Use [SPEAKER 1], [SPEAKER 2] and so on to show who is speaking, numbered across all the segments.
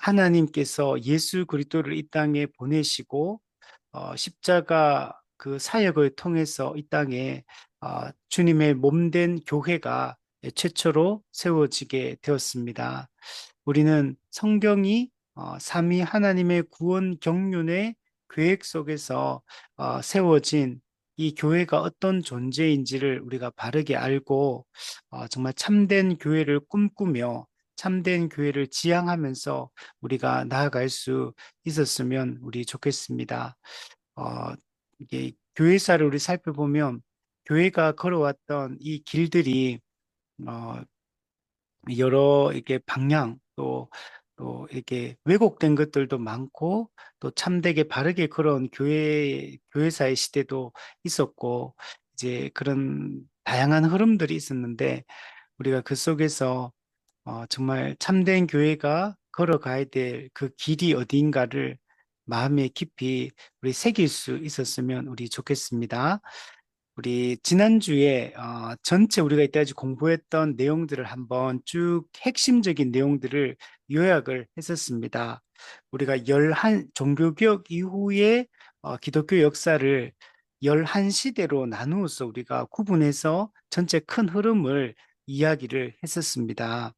[SPEAKER 1] 하나님께서 예수 그리스도를 이 땅에 보내시고 십자가 그 사역을 통해서 이 땅에 주님의 몸된 교회가 최초로 세워지게 되었습니다. 우리는 성경이 삼위 하나님의 구원 경륜의 계획 속에서 세워진 이 교회가 어떤 존재인지를 우리가 바르게 알고 정말 참된 교회를 꿈꾸며 참된 교회를 지향하면서 우리가 나아갈 수 있었으면 우리 좋겠습니다. 어, 이게 교회사를 우리 살펴보면 교회가 걸어왔던 이 길들이 어, 여러 이렇게 방향 또 이렇게 왜곡된 것들도 많고 또 참되게 바르게 걸어온 교회사의 시대도 있었고 이제 그런 다양한 흐름들이 있었는데 우리가 그 속에서 정말 참된 교회가 걸어가야 될 그 길이 어디인가를 마음에 깊이 우리 새길 수 있었으면 우리 좋겠습니다. 우리 지난주에 전체 우리가 이때까지 공부했던 내용들을 한번 쭉 핵심적인 내용들을 요약을 했었습니다. 우리가 종교개혁 이후에 기독교 역사를 11시대로 나누어서 우리가 구분해서 전체 큰 흐름을 이야기를 했었습니다.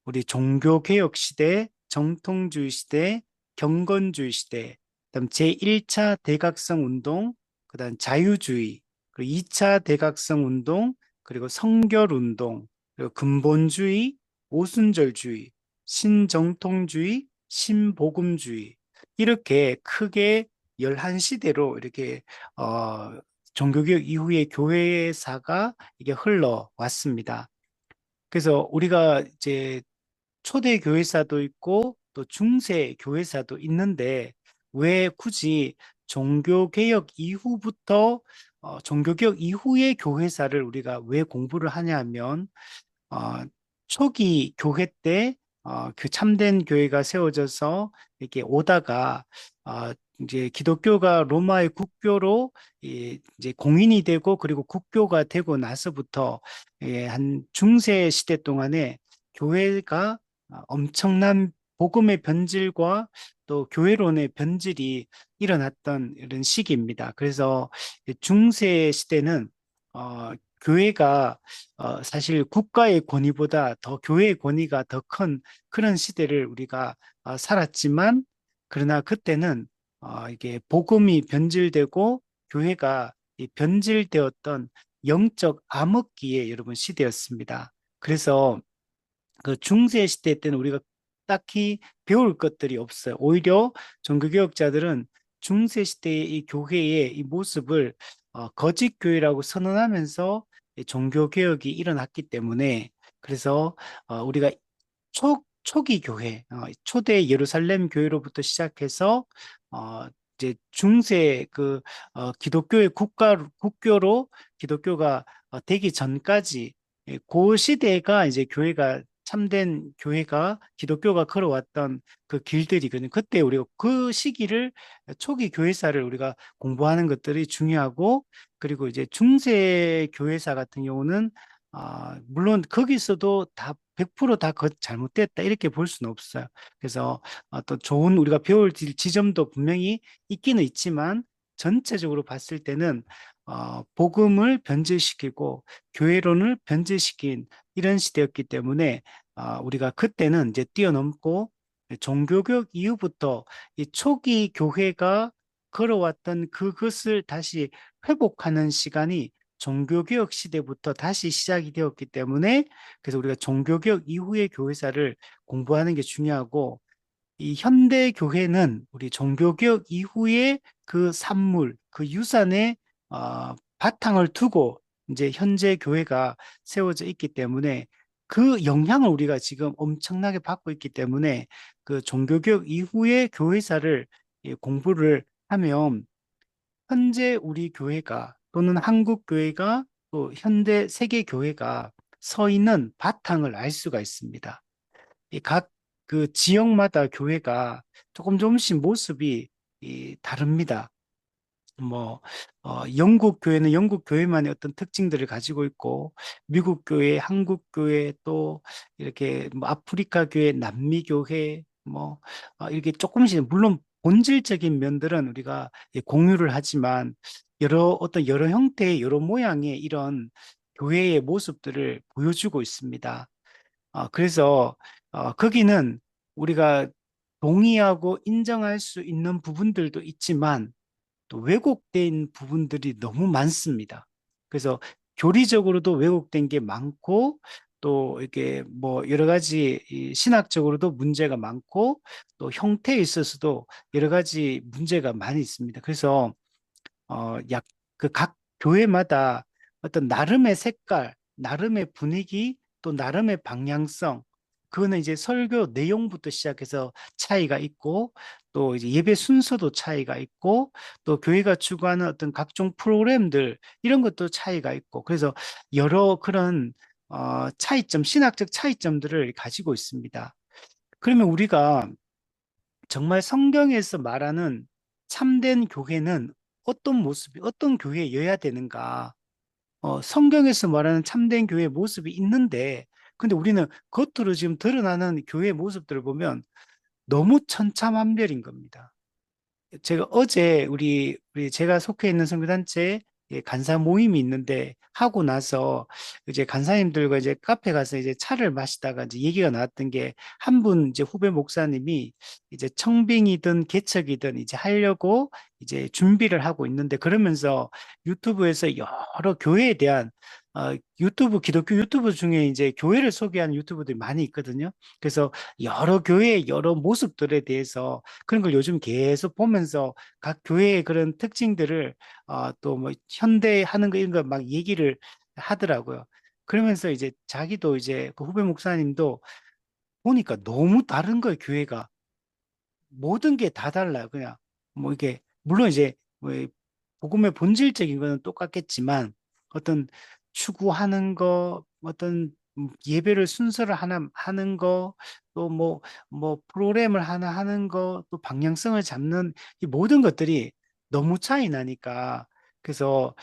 [SPEAKER 1] 우리 종교개혁 시대, 정통주의 시대, 경건주의 시대, 그다음 제1차 대각성 운동, 그다음 자유주의, 그리고 2차 대각성 운동, 그리고 성결 운동, 그리고 근본주의, 오순절주의, 신정통주의, 신복음주의 이렇게 크게 11시대로 이렇게 종교개혁 이후에 교회사가 이게 흘러왔습니다. 그래서 우리가 이제 초대 교회사도 있고 또 중세 교회사도 있는데 왜 굳이 종교개혁 이후부터 종교개혁 이후의 교회사를 우리가 왜 공부를 하냐 하면 어, 초기 교회 때 그 참된 교회가 세워져서 이렇게 오다가 어, 이제 기독교가 로마의 국교로 이제 공인이 되고 그리고 국교가 되고 나서부터 한 중세 시대 동안에 교회가 엄청난 복음의 변질과 또 교회론의 변질이 일어났던 이런 시기입니다. 그래서 중세 시대는 어, 교회가 사실 국가의 권위보다 더 교회의 권위가 더 큰 그런 시대를 우리가 살았지만 그러나 그때는 이게 복음이 변질되고 교회가 이 변질되었던 영적 암흑기의 여러분 시대였습니다. 그래서 그 중세 시대 때는 우리가 딱히 배울 것들이 없어요. 오히려 종교개혁자들은 중세 시대의 이 교회의 이 모습을 거짓 교회라고 선언하면서 이 종교개혁이 일어났기 때문에 그래서 우리가 초기 교회, 초대 예루살렘 교회로부터 시작해서 이제 중세 기독교의 국교로 기독교가 되기 전까지 그 시대가 이제 교회가 참된 교회가 기독교가 걸어왔던 그 길들이거든요. 그때 우리가 그 시기를 초기 교회사를 우리가 공부하는 것들이 중요하고 그리고 이제 중세 교회사 같은 경우는 물론 거기서도 다 100%다 잘못됐다 이렇게 볼 수는 없어요. 그래서 또 좋은 우리가 배울 지점도 분명히 있기는 있지만 전체적으로 봤을 때는 복음을 변질시키고 교회론을 변질시킨 이런 시대였기 때문에 우리가 그때는 이제 뛰어넘고 종교개혁 이후부터 이 초기 교회가 걸어왔던 그것을 다시 회복하는 시간이 종교개혁 시대부터 다시 시작이 되었기 때문에 그래서 우리가 종교개혁 이후의 교회사를 공부하는 게 중요하고 이 현대 교회는 우리 종교개혁 이후에 그 산물, 그 유산의 바탕을 두고 이제 현재 교회가 세워져 있기 때문에 그 영향을 우리가 지금 엄청나게 받고 있기 때문에 그 종교개혁 이후의 교회사를 공부를 하면 현재 우리 교회가 또는 한국 교회가 또 현대 세계 교회가 서 있는 바탕을 알 수가 있습니다. 이 각 그 지역마다 교회가 조금 조금씩 모습이 다릅니다. 뭐 영국 교회는 영국 교회만의 어떤 특징들을 가지고 있고 미국 교회, 한국 교회 또 이렇게 뭐 아프리카 교회, 남미 교회 뭐 이렇게 조금씩 물론 본질적인 면들은 우리가 공유를 하지만 여러 형태의 여러 모양의 이런 교회의 모습들을 보여주고 있습니다. 그래서 거기는 우리가 동의하고 인정할 수 있는 부분들도 있지만 또 왜곡된 부분들이 너무 많습니다. 그래서 교리적으로도 왜곡된 게 많고 또 이렇게 뭐 여러 가지 이 신학적으로도 문제가 많고 또 형태에 있어서도 여러 가지 문제가 많이 있습니다. 그래서 그 각 교회마다 어떤 나름의 색깔, 나름의 분위기, 또 나름의 방향성, 그거는 이제 설교 내용부터 시작해서 차이가 있고, 또 이제 예배 순서도 차이가 있고, 또 교회가 추구하는 어떤 각종 프로그램들, 이런 것도 차이가 있고, 그래서 여러 그런 차이점, 신학적 차이점들을 가지고 있습니다. 그러면 우리가 정말 성경에서 말하는 참된 교회는 어떤 모습이, 어떤 교회여야 되는가? 성경에서 말하는 참된 교회의 모습이 있는데, 근데 우리는 겉으로 지금 드러나는 교회의 모습들을 보면 너무 천차만별인 겁니다. 제가 어제 우리 제가 속해 있는 선교단체에 간사 모임이 있는데 하고 나서 이제 간사님들과 이제 카페 가서 이제 차를 마시다가 이제 얘기가 나왔던 게 한 분 이제 후배 목사님이 이제 청빙이든 개척이든 이제 하려고 이제 준비를 하고 있는데 그러면서 유튜브에서 여러 교회에 대한 기독교 유튜브 중에 이제 교회를 소개하는 유튜브들이 많이 있거든요. 그래서 여러 교회의 여러 모습들에 대해서 그런 걸 요즘 계속 보면서 각 교회의 그런 특징들을 또 뭐 현대 하는 거 이런 거 막 얘기를 하더라고요. 그러면서 이제 자기도 이제 그 후배 목사님도 보니까 너무 다른 거예요, 교회가. 모든 게 다 달라요. 그냥 뭐 이게 물론 이제 뭐 복음의 본질적인 거는 똑같겠지만 어떤 추구하는 거, 어떤 예배를 순서를 하나 하는 거, 또 뭐 프로그램을 하나 하는 거, 또 방향성을 잡는 이 모든 것들이 너무 차이 나니까 그래서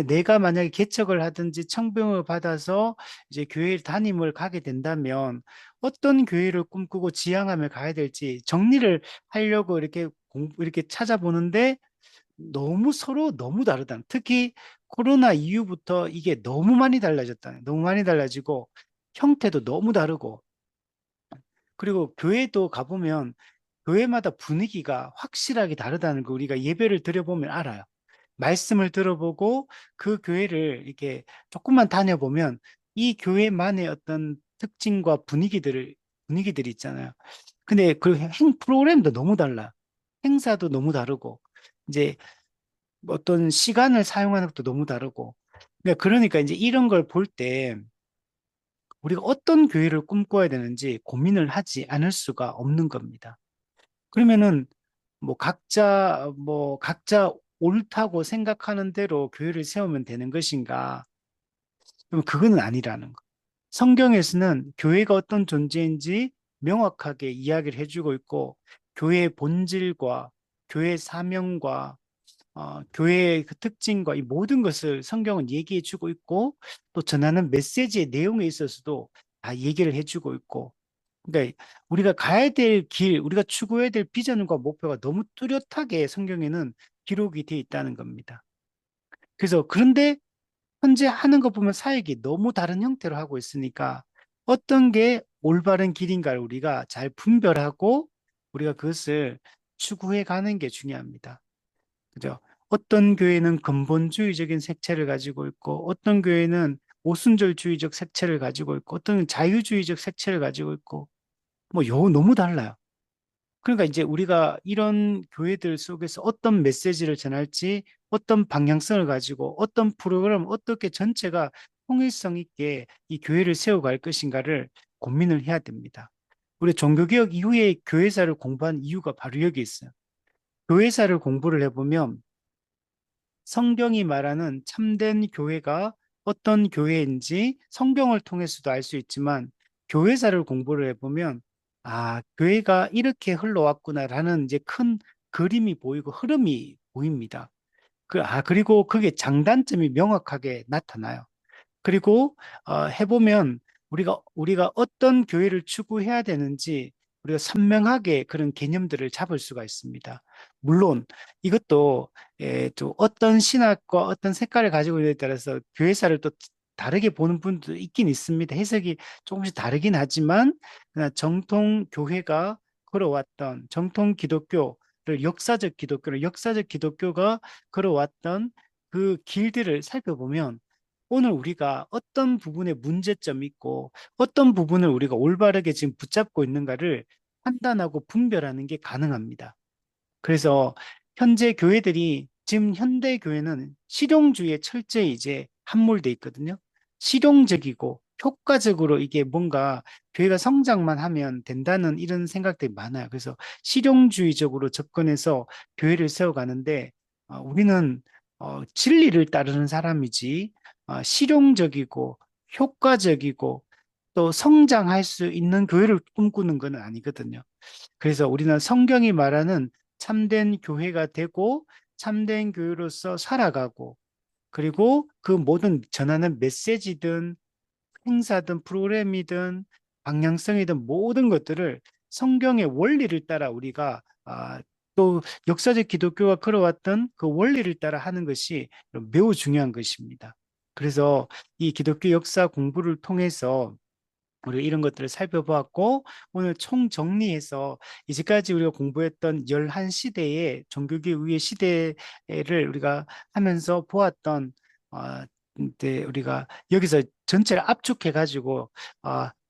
[SPEAKER 1] 내가 만약에 개척을 하든지 청병을 받아서 이제 교회 담임을 가게 된다면 어떤 교회를 꿈꾸고 지향하며 가야 될지 정리를 하려고 이렇게 찾아보는데 너무 서로 너무 다르다. 특히 코로나 이후부터 이게 너무 많이 달라졌다. 너무 많이 달라지고 형태도 너무 다르고 그리고 교회도 가보면 교회마다 분위기가 확실하게 다르다는 거 우리가 예배를 드려보면 알아요. 말씀을 들어보고 그 교회를 이렇게 조금만 다녀보면 이 교회만의 어떤 특징과 분위기들이 있잖아요. 근데 그 프로그램도 너무 달라. 행사도 너무 다르고, 이제 어떤 시간을 사용하는 것도 너무 다르고. 그러니까 이제 이런 걸 볼 때 우리가 어떤 교회를 꿈꿔야 되는지 고민을 하지 않을 수가 없는 겁니다. 그러면은 각자 옳다고 생각하는 대로 교회를 세우면 되는 것인가? 그럼 그거는 아니라는 거. 성경에서는 교회가 어떤 존재인지 명확하게 이야기를 해주고 있고, 교회의 본질과 교회의 사명과 교회의 그 특징과 이 모든 것을 성경은 얘기해 주고 있고, 또 전하는 메시지의 내용에 있어서도 다 얘기를 해주고 있고, 그러니까 우리가 가야 될 길, 우리가 추구해야 될 비전과 목표가 너무 뚜렷하게 성경에는 기록이 되어 있다는 겁니다. 그래서 그런데 현재 하는 거 보면 사역이 너무 다른 형태로 하고 있으니까 어떤 게 올바른 길인가를 우리가 잘 분별하고 우리가 그것을 추구해 가는 게 중요합니다. 그죠? 어떤 교회는 근본주의적인 색채를 가지고 있고 어떤 교회는 오순절주의적 색채를 가지고 있고 어떤 자유주의적 색채를 가지고 있고 너무 달라요. 그러니까 이제 우리가 이런 교회들 속에서 어떤 메시지를 전할지, 어떤 방향성을 가지고, 어떤 프로그램, 어떻게 전체가 통일성 있게 이 교회를 세워갈 것인가를 고민을 해야 됩니다. 우리 종교개혁 이후에 교회사를 공부한 이유가 바로 여기 있어요. 교회사를 공부를 해보면 성경이 말하는 참된 교회가 어떤 교회인지 성경을 통해서도 알 수 있지만 교회사를 공부를 해보면 교회가 이렇게 흘러왔구나라는 이제 큰 그림이 보이고 흐름이 보입니다. 그리고 그게 장단점이 명확하게 나타나요. 그리고 해보면 우리가 어떤 교회를 추구해야 되는지 우리가 선명하게 그런 개념들을 잡을 수가 있습니다. 물론 이것도 또 어떤 신학과 어떤 색깔을 가지고 있느냐에 따라서 교회사를 또 다르게 보는 분도 있긴 있습니다. 해석이 조금씩 다르긴 하지만 그러나 정통 교회가 걸어왔던 정통 기독교를 역사적 기독교가 걸어왔던 그 길들을 살펴보면 오늘 우리가 어떤 부분에 문제점이 있고 어떤 부분을 우리가 올바르게 지금 붙잡고 있는가를 판단하고 분별하는 게 가능합니다. 그래서 현재 교회들이 지금 현대 교회는 실용주의에 철저히 이제 함몰돼 있거든요. 실용적이고 효과적으로 이게 뭔가 교회가 성장만 하면 된다는 이런 생각들이 많아요. 그래서 실용주의적으로 접근해서 교회를 세워가는데 우리는 진리를 따르는 사람이지 실용적이고 효과적이고 또 성장할 수 있는 교회를 꿈꾸는 건 아니거든요. 그래서 우리는 성경이 말하는 참된 교회가 되고 참된 교회로서 살아가고 그리고 그 모든 전하는 메시지든 행사든 프로그램이든 방향성이든 모든 것들을 성경의 원리를 따라 우리가 또 역사적 기독교가 걸어왔던 그 원리를 따라 하는 것이 매우 중요한 것입니다. 그래서 이 기독교 역사 공부를 통해서 우리가 이런 것들을 살펴보았고 오늘 총정리해서 이제까지 우리가 공부했던 11시대의 종교개혁의 시대를 우리가 하면서 보았던 우리가 여기서 전체를 압축해 가지고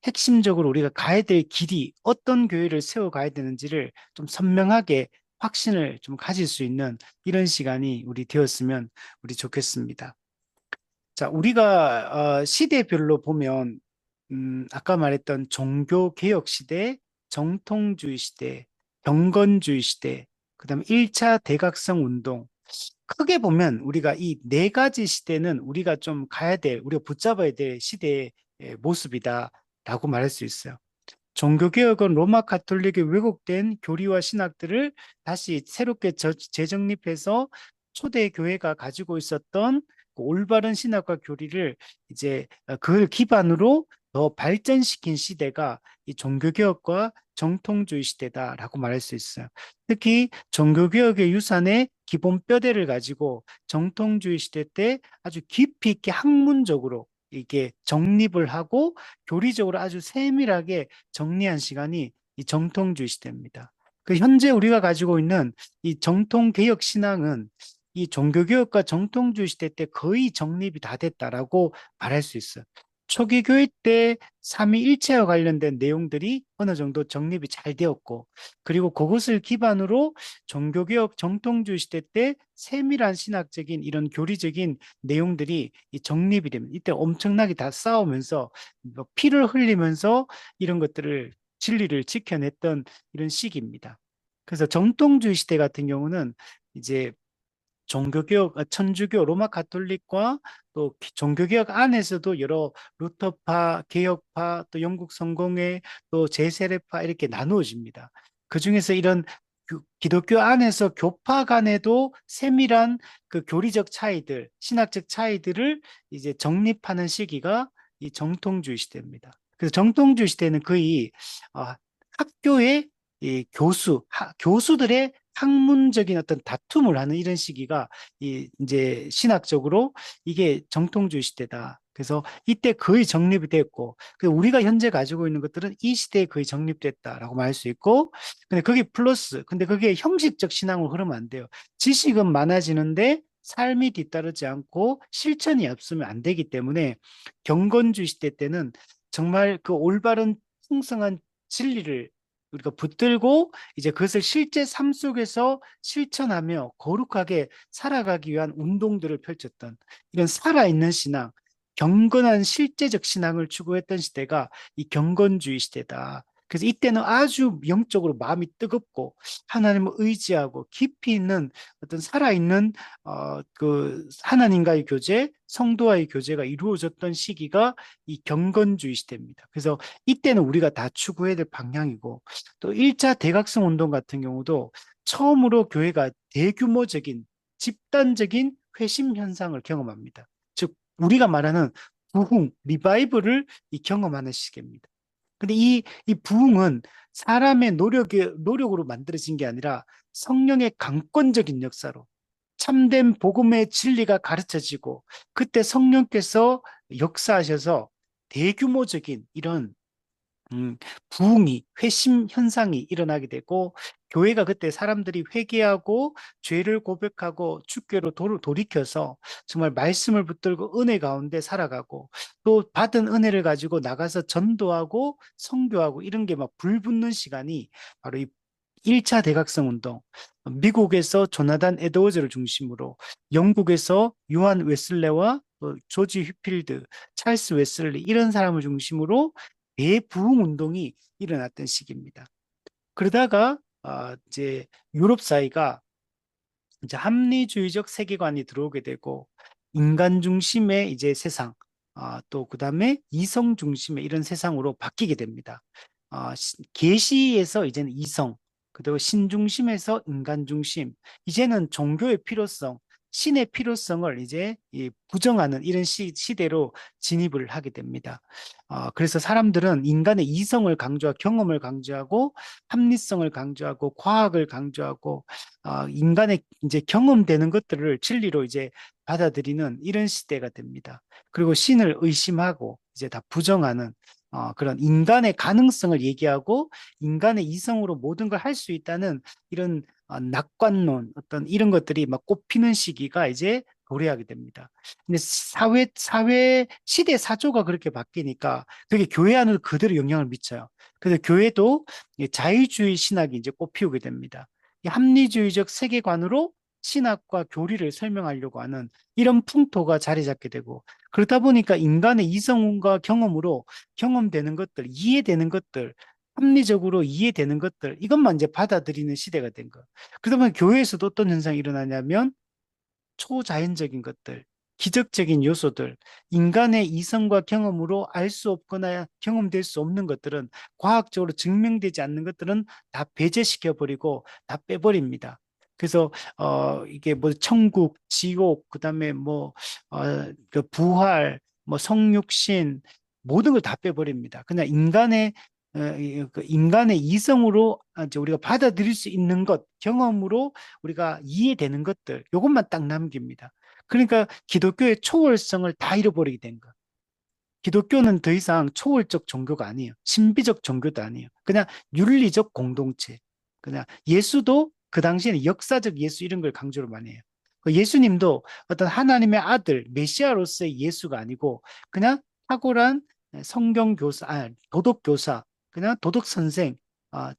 [SPEAKER 1] 핵심적으로 우리가 가야 될 길이 어떤 교회를 세워 가야 되는지를 좀 선명하게 확신을 좀 가질 수 있는 이런 시간이 우리 되었으면 우리 좋겠습니다. 자, 우리가 시대별로 보면 아까 말했던 종교 개혁 시대, 정통주의 시대, 경건주의 시대, 그다음에 1차 대각성 운동. 크게 보면 우리가 이 네 가지 시대는 우리가 좀 가야 될, 우리가 붙잡아야 될 시대의 모습이다라고 말할 수 있어요. 종교개혁은 로마 가톨릭의 왜곡된 교리와 신학들을 다시 새롭게 재정립해서 초대 교회가 가지고 있었던 그 올바른 신학과 교리를 이제 그걸 기반으로 더 발전시킨 시대가 이 종교개혁과 정통주의 시대다라고 말할 수 있어요. 특히 종교개혁의 유산의 기본 뼈대를 가지고 정통주의 시대 때 아주 깊이 있게 학문적으로 이게 정립을 하고 교리적으로 아주 세밀하게 정리한 시간이 이 정통주의 시대입니다. 그 현재 우리가 가지고 있는 이 정통개혁 신앙은 이 종교개혁과 정통주의 시대 때 거의 정립이 다 됐다라고 말할 수 있어요. 초기 교회 때 삼위일체와 관련된 내용들이 어느 정도 정립이 잘 되었고, 그리고 그것을 기반으로 종교개혁 정통주의 시대 때 세밀한 신학적인 이런 교리적인 내용들이 이 정립이 되면 이때 엄청나게 다 싸우면서 뭐 피를 흘리면서 이런 것들을 진리를 지켜냈던 이런 시기입니다. 그래서 정통주의 시대 같은 경우는 이제 종교개혁, 천주교, 로마 가톨릭과 또 종교개혁 안에서도 여러 루터파, 개혁파, 또 영국 성공회, 또 제세례파 이렇게 나누어집니다. 그중에서 이런 기독교 안에서 교파 간에도 세밀한 그 교리적 차이들, 신학적 차이들을 이제 정립하는 시기가 이 정통주의 시대입니다. 그래서 정통주의 시대는 거의 학교의 이 교수들의 학문적인 어떤 다툼을 하는 이런 시기가 이제 신학적으로 이게 정통주의 시대다. 그래서 이때 거의 정립이 됐고, 우리가 현재 가지고 있는 것들은 이 시대에 거의 정립됐다라고 말할 수 있고, 근데 그게 플러스, 근데 그게 형식적 신앙으로 흐르면 안 돼요. 지식은 많아지는데 삶이 뒤따르지 않고 실천이 없으면 안 되기 때문에 경건주의 시대 때는 정말 그 올바른 풍성한 진리를 우리가 붙들고 이제 그것을 실제 삶 속에서 실천하며 거룩하게 살아가기 위한 운동들을 펼쳤던 이런 살아있는 신앙, 경건한 실제적 신앙을 추구했던 시대가 이 경건주의 시대다. 그래서 이때는 아주 영적으로 마음이 뜨겁고 하나님을 의지하고 깊이 있는 어떤 살아있는 그 하나님과의 교제, 성도와의 교제가 이루어졌던 시기가 이 경건주의 시대입니다. 그래서 이때는 우리가 다 추구해야 될 방향이고 또 1차 대각성 운동 같은 경우도 처음으로 교회가 대규모적인 집단적인 회심 현상을 경험합니다. 즉 우리가 말하는 부흥, 리바이벌을 경험하는 시기입니다. 근데 이 부흥은 사람의 노력으로 만들어진 게 아니라 성령의 강권적인 역사로 참된 복음의 진리가 가르쳐지고 그때 성령께서 역사하셔서 대규모적인 이런 음, 부흥이, 회심 현상이 일어나게 되고, 교회가 그때 사람들이 회개하고, 죄를 고백하고, 주께로 돌이켜서 정말 말씀을 붙들고 은혜 가운데 살아가고, 또 받은 은혜를 가지고 나가서 전도하고, 선교하고, 이런 게 막 불붙는 시간이 바로 이 1차 대각성 운동, 미국에서 조나단 에드워즈를 중심으로, 영국에서 요한 웨슬레와 또 조지 휘필드, 찰스 웨슬리 이런 사람을 중심으로 대부흥 운동이 일어났던 시기입니다. 그러다가 이제 유럽 사회가 이제 합리주의적 세계관이 들어오게 되고 인간 중심의 이제 세상, 또 그다음에 이성 중심의 이런 세상으로 바뀌게 됩니다. 계시에서 이제는 이성, 그리고 신중심에서 인간 중심, 이제는 종교의 필요성, 신의 필요성을 이제 부정하는 이런 시대로 진입을 하게 됩니다. 그래서 사람들은 인간의 이성을 강조하고 경험을 강조하고 합리성을 강조하고 과학을 강조하고 인간의 이제 경험되는 것들을 진리로 이제 받아들이는 이런 시대가 됩니다. 그리고 신을 의심하고 이제 다 부정하는 그런 인간의 가능성을 얘기하고 인간의 이성으로 모든 걸 할 수 있다는 이런 낙관론 어떤 이런 것들이 막 꼽히는 시기가 이제 도래하게 됩니다. 근데 사회 시대 사조가 그렇게 바뀌니까 그게 교회 안으로 그대로 영향을 미쳐요. 그래서 교회도 자유주의 신학이 이제 꽃피우게 됩니다. 이 합리주의적 세계관으로 신학과 교리를 설명하려고 하는 이런 풍토가 자리 잡게 되고 그러다 보니까 인간의 이성과 경험으로 경험되는 것들, 이해되는 것들, 합리적으로 이해되는 것들 이것만 이제 받아들이는 시대가 된 거예요. 그러다 보면 교회에서도 어떤 현상이 일어나냐면 초자연적인 것들, 기적적인 요소들, 인간의 이성과 경험으로 알 수 없거나 경험될 수 없는 것들은 과학적으로 증명되지 않는 것들은 다 배제시켜 버리고 다 빼버립니다. 그래서 이게 뭐 천국, 지옥, 그다음에 그 부활, 뭐 성육신 모든 걸 다 빼버립니다. 그냥 그 인간의 이성으로 이제 우리가 받아들일 수 있는 것, 경험으로 우리가 이해되는 것들, 이것만 딱 남깁니다. 그러니까 기독교의 초월성을 다 잃어버리게 된 거. 기독교는 더 이상 초월적 종교가 아니에요. 신비적 종교도 아니에요. 그냥 윤리적 공동체. 그냥 예수도 그 당시에는 역사적 예수 이런 걸 강조를 많이 해요. 그 예수님도 어떤 하나님의 아들, 메시아로서의 예수가 아니고 그냥 탁월한 성경 교사, 도덕 교사, 그냥 도덕 선생,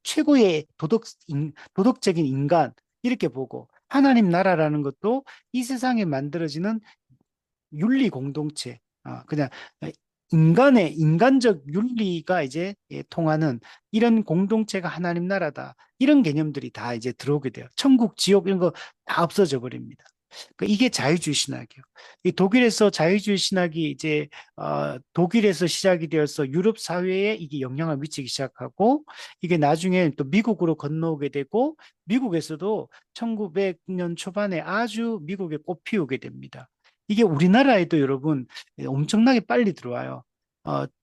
[SPEAKER 1] 최고의 도덕적인 인간 이렇게 보고 하나님 나라라는 것도 이 세상에 만들어지는 윤리 공동체, 그냥 인간적 윤리가 이제 통하는 이런 공동체가 하나님 나라다. 이런 개념들이 다 이제 들어오게 돼요. 천국, 지옥 이런 거 다 없어져 버립니다. 그러니까 이게 자유주의 신학이에요. 이 독일에서 자유주의 신학이 이제 독일에서 시작이 되어서 유럽 사회에 이게 영향을 미치기 시작하고 이게 나중에 또 미국으로 건너오게 되고 미국에서도 1900년 초반에 아주 미국에 꽃피우게 됩니다. 이게 우리나라에도 여러분 엄청나게 빨리 들어와요.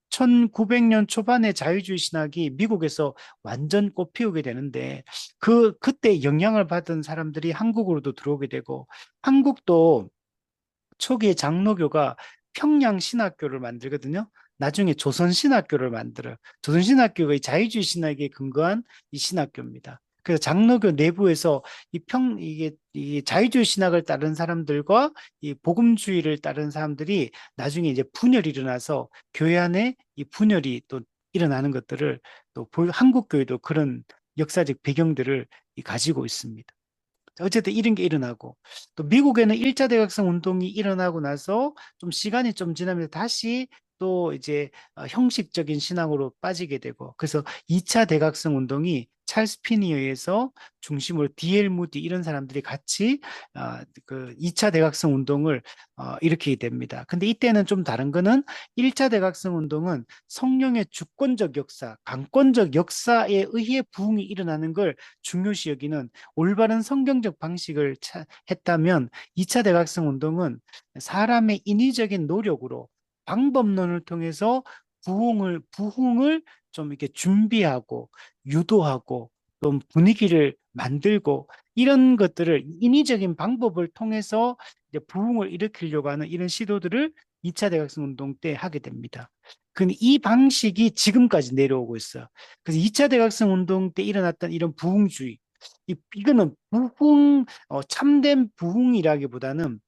[SPEAKER 1] 1900년 초반에 자유주의 신학이 미국에서 완전 꽃피우게 되는데 그때 영향을 받은 사람들이 한국으로도 들어오게 되고 한국도 초기에 장로교가 평양 신학교를 만들거든요. 나중에 조선 신학교를 만들어요. 조선 신학교가 이 자유주의 신학에 근거한 이 신학교입니다. 그래서 장로교 내부에서 이게 자유주의 신학을 따르는 사람들과 이 복음주의를 따르는 사람들이 나중에 이제 분열이 일어나서 교회 안에 이 분열이 또 일어나는 것들을 또 한국 교회도 그런 역사적 배경들을 가지고 있습니다. 어쨌든 이런 게 일어나고 또 미국에는 1차 대각성 운동이 일어나고 나서 좀 시간이 좀 지나면서 다시 또 이제 형식적인 신앙으로 빠지게 되고 그래서 2차 대각성 운동이 찰스 피니에 의해서 중심으로 디엘 무디 이런 사람들이 같이 그 2차 대각성 운동을 일으키게 됩니다. 근데 이때는 좀 다른 거는 1차 대각성 운동은 성령의 주권적 역사, 강권적 역사에 의해 부흥이 일어나는 걸 중요시 여기는 올바른 성경적 방식을 했다면 2차 대각성 운동은 사람의 인위적인 노력으로 방법론을 통해서 부흥을 좀 이렇게 준비하고 유도하고 또 분위기를 만들고 이런 것들을 인위적인 방법을 통해서 이제 부흥을 일으키려고 하는 이런 시도들을 2차 대학생 운동 때 하게 됩니다. 근데 이 방식이 지금까지 내려오고 있어요. 그래서 2차 대학생 운동 때 일어났던 이런 부흥주의, 이거는 참된 부흥이라기보다는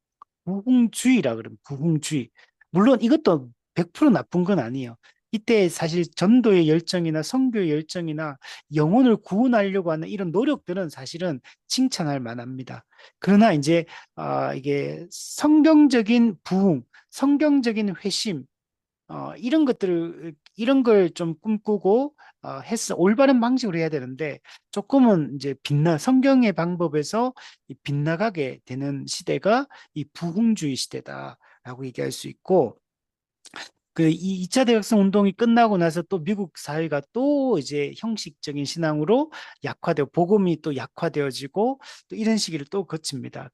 [SPEAKER 1] 부흥주의라 그러면 부흥주의. 물론 이것도 100% 나쁜 건 아니에요. 이때 사실 전도의 열정이나 선교의 열정이나 영혼을 구원하려고 하는 이런 노력들은 사실은 칭찬할 만합니다. 그러나 이제 이게 성경적인 부흥, 성경적인 회심, 이런 걸 좀 꿈꾸고 했어. 올바른 방식으로 해야 되는데 조금은 이제 성경의 방법에서 이 빗나가게 되는 시대가 이 부흥주의 시대다라고 얘기할 수 있고, 이 2차 대학생 운동이 끝나고 나서 또 미국 사회가 또 이제 형식적인 신앙으로 약화되고 복음이 또 약화되어지고 또 이런 시기를 또 거칩니다.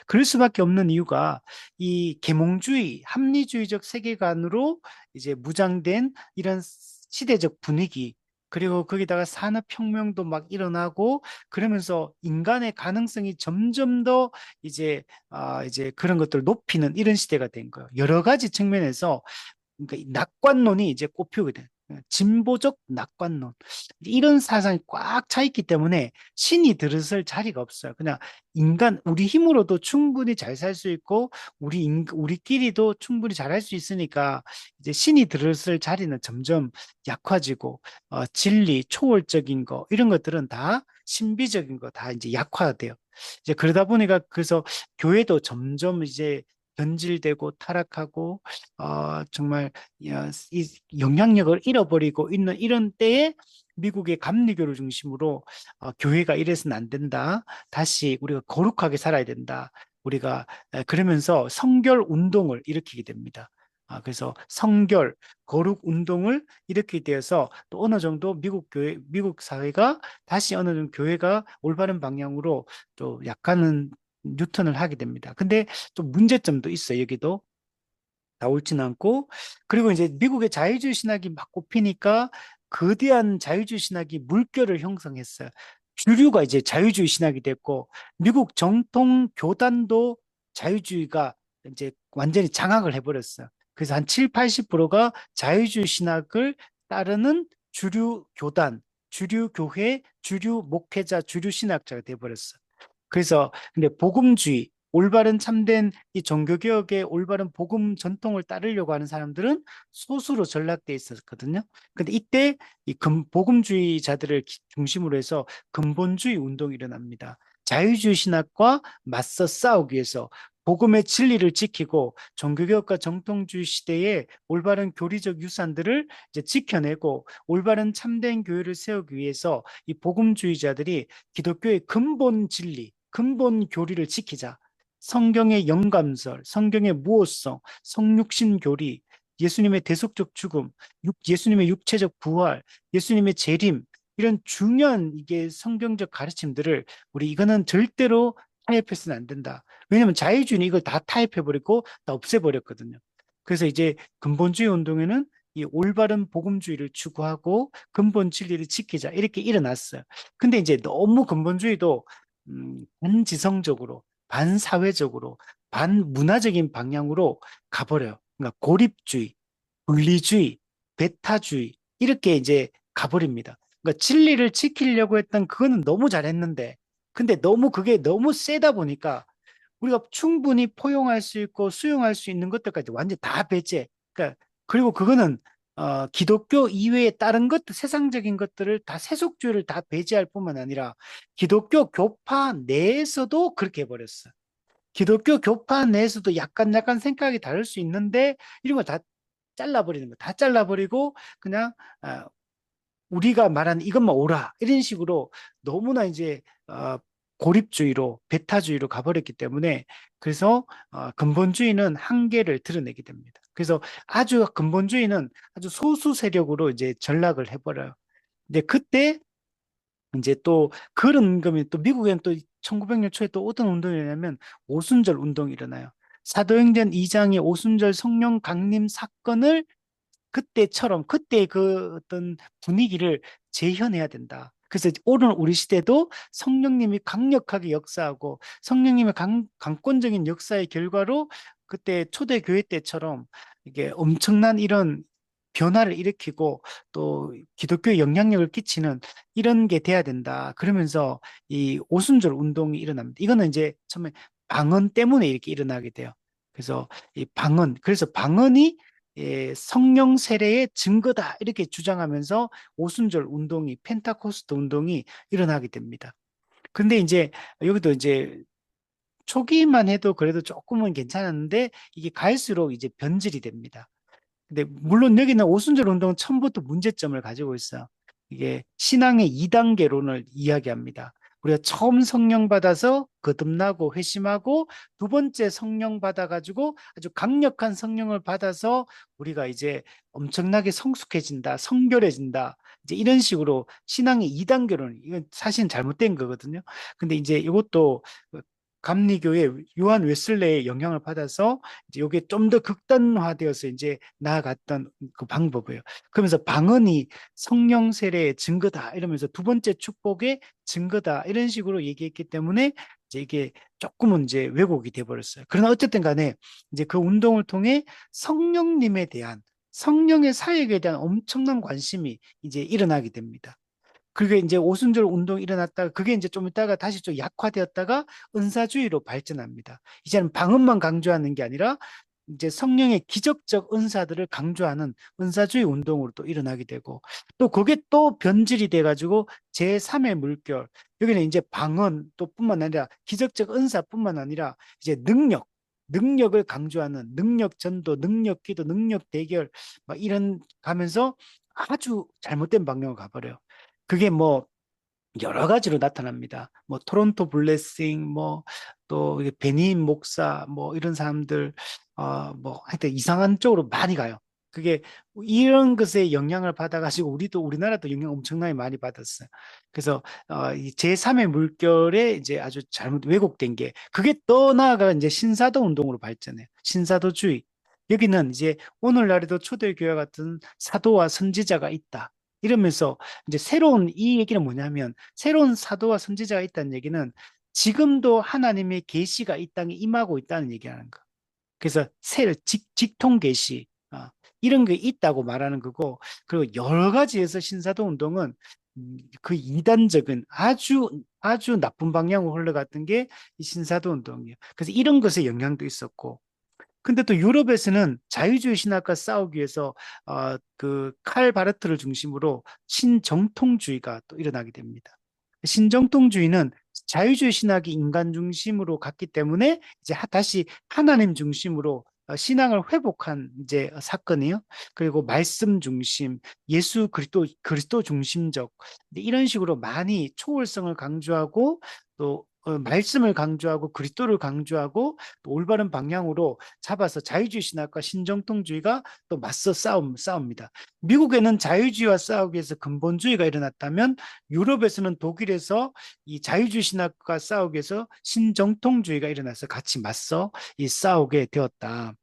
[SPEAKER 1] 그럴 수밖에 없는 이유가 이 계몽주의, 합리주의적 세계관으로 이제 무장된 이런 시대적 분위기, 그리고 거기다가 산업혁명도 막 일어나고 그러면서 인간의 가능성이 점점 더 이제 그런 것들을 높이는 이런 시대가 된 거예요. 여러 가지 측면에서 그러니까 이 낙관론이 이제 꼽히게 돼. 진보적 낙관론. 이런 사상이 꽉 차 있기 때문에 신이 들어설 자리가 없어요. 그냥 우리 힘으로도 충분히 잘 살 수 있고, 우리끼리도 충분히 잘할 수 있으니까, 이제 신이 들어설 자리는 점점 약화지고, 진리, 초월적인 거, 이런 것들은 다 신비적인 거 다 이제 약화돼요. 이제 그러다 보니까 그래서 교회도 점점 이제 변질되고 타락하고 정말 이 영향력을 잃어버리고 있는 이런 때에 미국의 감리교를 중심으로 교회가 이래서는 안 된다. 다시 우리가 거룩하게 살아야 된다. 우리가 그러면서 성결 운동을 일으키게 됩니다. 그래서 성결, 거룩 운동을 일으키게 되어서 또 어느 정도 미국 사회가 다시 어느 정도 교회가 올바른 방향으로 또 약간은 뉴턴을 하게 됩니다. 근데 좀 문제점도 있어요. 여기도 다 옳지는 않고, 그리고 이제 미국의 자유주의 신학이 막 꼽히니까 거대한 자유주의 신학이 물결을 형성했어요. 주류가 이제 자유주의 신학이 됐고 미국 정통 교단도 자유주의가 이제 완전히 장악을 해버렸어요. 그래서 한 7, 80%가 자유주의 신학을 따르는 주류 교단, 주류 교회, 주류 목회자, 주류 신학자가 돼버렸어요. 그래서 근데 복음주의, 올바른 참된 이 종교개혁의 올바른 복음 전통을 따르려고 하는 사람들은 소수로 전락돼 있었거든요. 근데 이때 복음주의자들을 중심으로 해서 근본주의 운동이 일어납니다. 자유주의 신학과 맞서 싸우기 위해서 복음의 진리를 지키고 종교개혁과 정통주의 시대의 올바른 교리적 유산들을 이제 지켜내고 올바른 참된 교회를 세우기 위해서 이 복음주의자들이 기독교의 근본 진리, 근본 교리를 지키자. 성경의 영감설, 성경의 무호성, 성육신 교리, 예수님의 대속적 죽음, 예수님의 육체적 부활, 예수님의 재림, 이런 중요한 이게 성경적 가르침들을 우리 이거는 절대로 타협해서는 안 된다. 왜냐하면 자유주의는 이걸 다 타협해버리고 다 없애버렸거든요. 그래서 이제 근본주의 운동에는 이 올바른 복음주의를 추구하고 근본 진리를 지키자 이렇게 일어났어요. 근데 이제 너무 근본주의도 반지성적으로, 반사회적으로, 반문화적인 방향으로 가버려요. 그러니까 고립주의, 분리주의, 배타주의 이렇게 이제 가버립니다. 그러니까 진리를 지키려고 했던 그거는 너무 잘했는데, 근데 그게 너무 세다 보니까 우리가 충분히 포용할 수 있고 수용할 수 있는 것들까지 완전 다 배제. 그러니까 그리고 그거는 기독교 이외의 다른 것들, 세상적인 것들을 다 세속주의를 다 배제할 뿐만 아니라 기독교 교파 내에서도 그렇게 해버렸어. 기독교 교파 내에서도 약간 생각이 다를 수 있는데 이런 거 다 잘라버리는 거, 다 잘라버리고 그냥 우리가 말하는 이것만 옳아 이런 식으로 너무나 이제 고립주의로 배타주의로 가버렸기 때문에 그래서 근본주의는 한계를 드러내게 됩니다. 그래서 아주 근본주의는 아주 소수 세력으로 이제 전락을 해버려요. 근데 그때 이제 또 그런 거면 또 미국에는 또 1900년 초에 또 어떤 운동이 일어나면 오순절 운동이 일어나요. 사도행전 2장의 오순절 성령 강림 사건을 그때처럼 그때 그 어떤 분위기를 재현해야 된다. 그래서 오늘 우리 시대도 성령님이 강력하게 역사하고 성령님의 강권적인 역사의 결과로 그때 초대교회 때처럼 이게 엄청난 이런 변화를 일으키고 또 기독교에 영향력을 끼치는 이런 게 돼야 된다. 그러면서 이 오순절 운동이 일어납니다. 이거는 이제 처음에 방언 때문에 이렇게 일어나게 돼요. 그래서 이 방언, 그래서 방언이 성령 세례의 증거다 이렇게 주장하면서 오순절 운동이 펜타코스트 운동이 일어나게 됩니다. 근데 이제 여기도 이제 초기만 해도 그래도 조금은 괜찮았는데 이게 갈수록 이제 변질이 됩니다. 근데 물론 여기는 오순절 운동은 처음부터 문제점을 가지고 있어요. 이게 신앙의 2단계론을 이야기합니다. 우리가 처음 성령 받아서 거듭나고 회심하고 두 번째 성령 받아가지고 아주 강력한 성령을 받아서 우리가 이제 엄청나게 성숙해진다, 성결해진다. 이제 이런 식으로 신앙의 2단계론, 이건 사실은 잘못된 거거든요. 근데 이제 이것도 감리교회 요한 웨슬레의 영향을 받아서 이제 이게 좀 더 극단화되어서 이제 나아갔던 그 방법이에요. 그러면서 방언이 성령 세례의 증거다 이러면서 두 번째 축복의 증거다 이런 식으로 얘기했기 때문에 이제 이게 조금은 이제 왜곡이 돼 버렸어요. 그러나 어쨌든 간에 이제 그 운동을 통해 성령님에 대한 성령의 사역에 대한 엄청난 관심이 이제 일어나게 됩니다. 그게 이제 오순절 운동이 일어났다가 그게 이제 좀 있다가 다시 좀 약화되었다가 은사주의로 발전합니다. 이제는 방언만 강조하는 게 아니라 이제 성령의 기적적 은사들을 강조하는 은사주의 운동으로 또 일어나게 되고 또 그게 또 변질이 돼가지고 제3의 물결 여기는 이제 방언 또 뿐만 아니라 기적적 은사뿐만 아니라 이제 능력을 강조하는 능력 전도, 능력 기도, 능력 대결 막 이런 가면서 아주 잘못된 방향으로 가버려요. 그게 뭐 여러 가지로 나타납니다. 뭐 토론토 블레싱, 뭐 또 베닌 목사, 뭐 이런 사람들, 뭐 하여튼 이상한 쪽으로 많이 가요. 그게 이런 것에 영향을 받아가지고 우리도 우리나라도 영향 엄청나게 많이 받았어요. 그래서 이 제3의 물결에 이제 아주 잘못 왜곡된 게 그게 또 나아가 이제 신사도 운동으로 발전해요. 신사도주의. 여기는 이제 오늘날에도 초대교회 같은 사도와 선지자가 있다. 이러면서 이제 새로운 이 얘기는 뭐냐면 새로운 사도와 선지자가 있다는 얘기는 지금도 하나님의 계시가 이 땅에 임하고 있다는 얘기하는 거. 그래서 직통 계시 이런 게 있다고 말하는 거고 그리고 여러 가지에서 신사도 운동은 그 이단적인 아주 나쁜 방향으로 흘러갔던 게 이 신사도 운동이에요. 그래서 이런 것에 영향도 있었고 근데 또 유럽에서는 자유주의 신학과 싸우기 위해서 그칼 바르트를 중심으로 신정통주의가 또 일어나게 됩니다. 신정통주의는 자유주의 신학이 인간 중심으로 갔기 때문에 이제 다시 하나님 중심으로 신앙을 회복한 이제 사건이에요. 그리고 말씀 중심, 예수 그리스도 중심적 이런 식으로 많이 초월성을 강조하고 또 말씀을 강조하고 그리스도를 강조하고 또 올바른 방향으로 잡아서 자유주의 신학과 신정통주의가 또 맞서 싸웁니다. 미국에는 자유주의와 싸우기 위해서 근본주의가 일어났다면 유럽에서는 독일에서 이 자유주의 신학과 싸우기 위해서 신정통주의가 일어나서 같이 맞서 이 싸우게 되었다.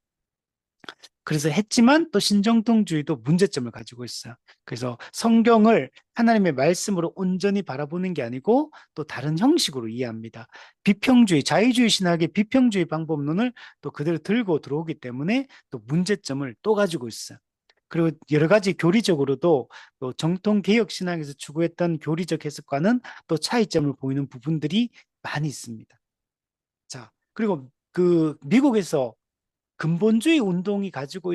[SPEAKER 1] 그래서 했지만 또 신정통주의도 문제점을 가지고 있어요. 그래서 성경을 하나님의 말씀으로 온전히 바라보는 게 아니고 또 다른 형식으로 이해합니다. 비평주의, 자유주의 신학의 비평주의 방법론을 또 그대로 들고 들어오기 때문에 또 문제점을 또 가지고 있어요. 그리고 여러 가지 교리적으로도 또 정통 개혁 신학에서 추구했던 교리적 해석과는 또 차이점을 보이는 부분들이 많이 있습니다. 자, 그리고 그 미국에서 근본주의 운동이 가지고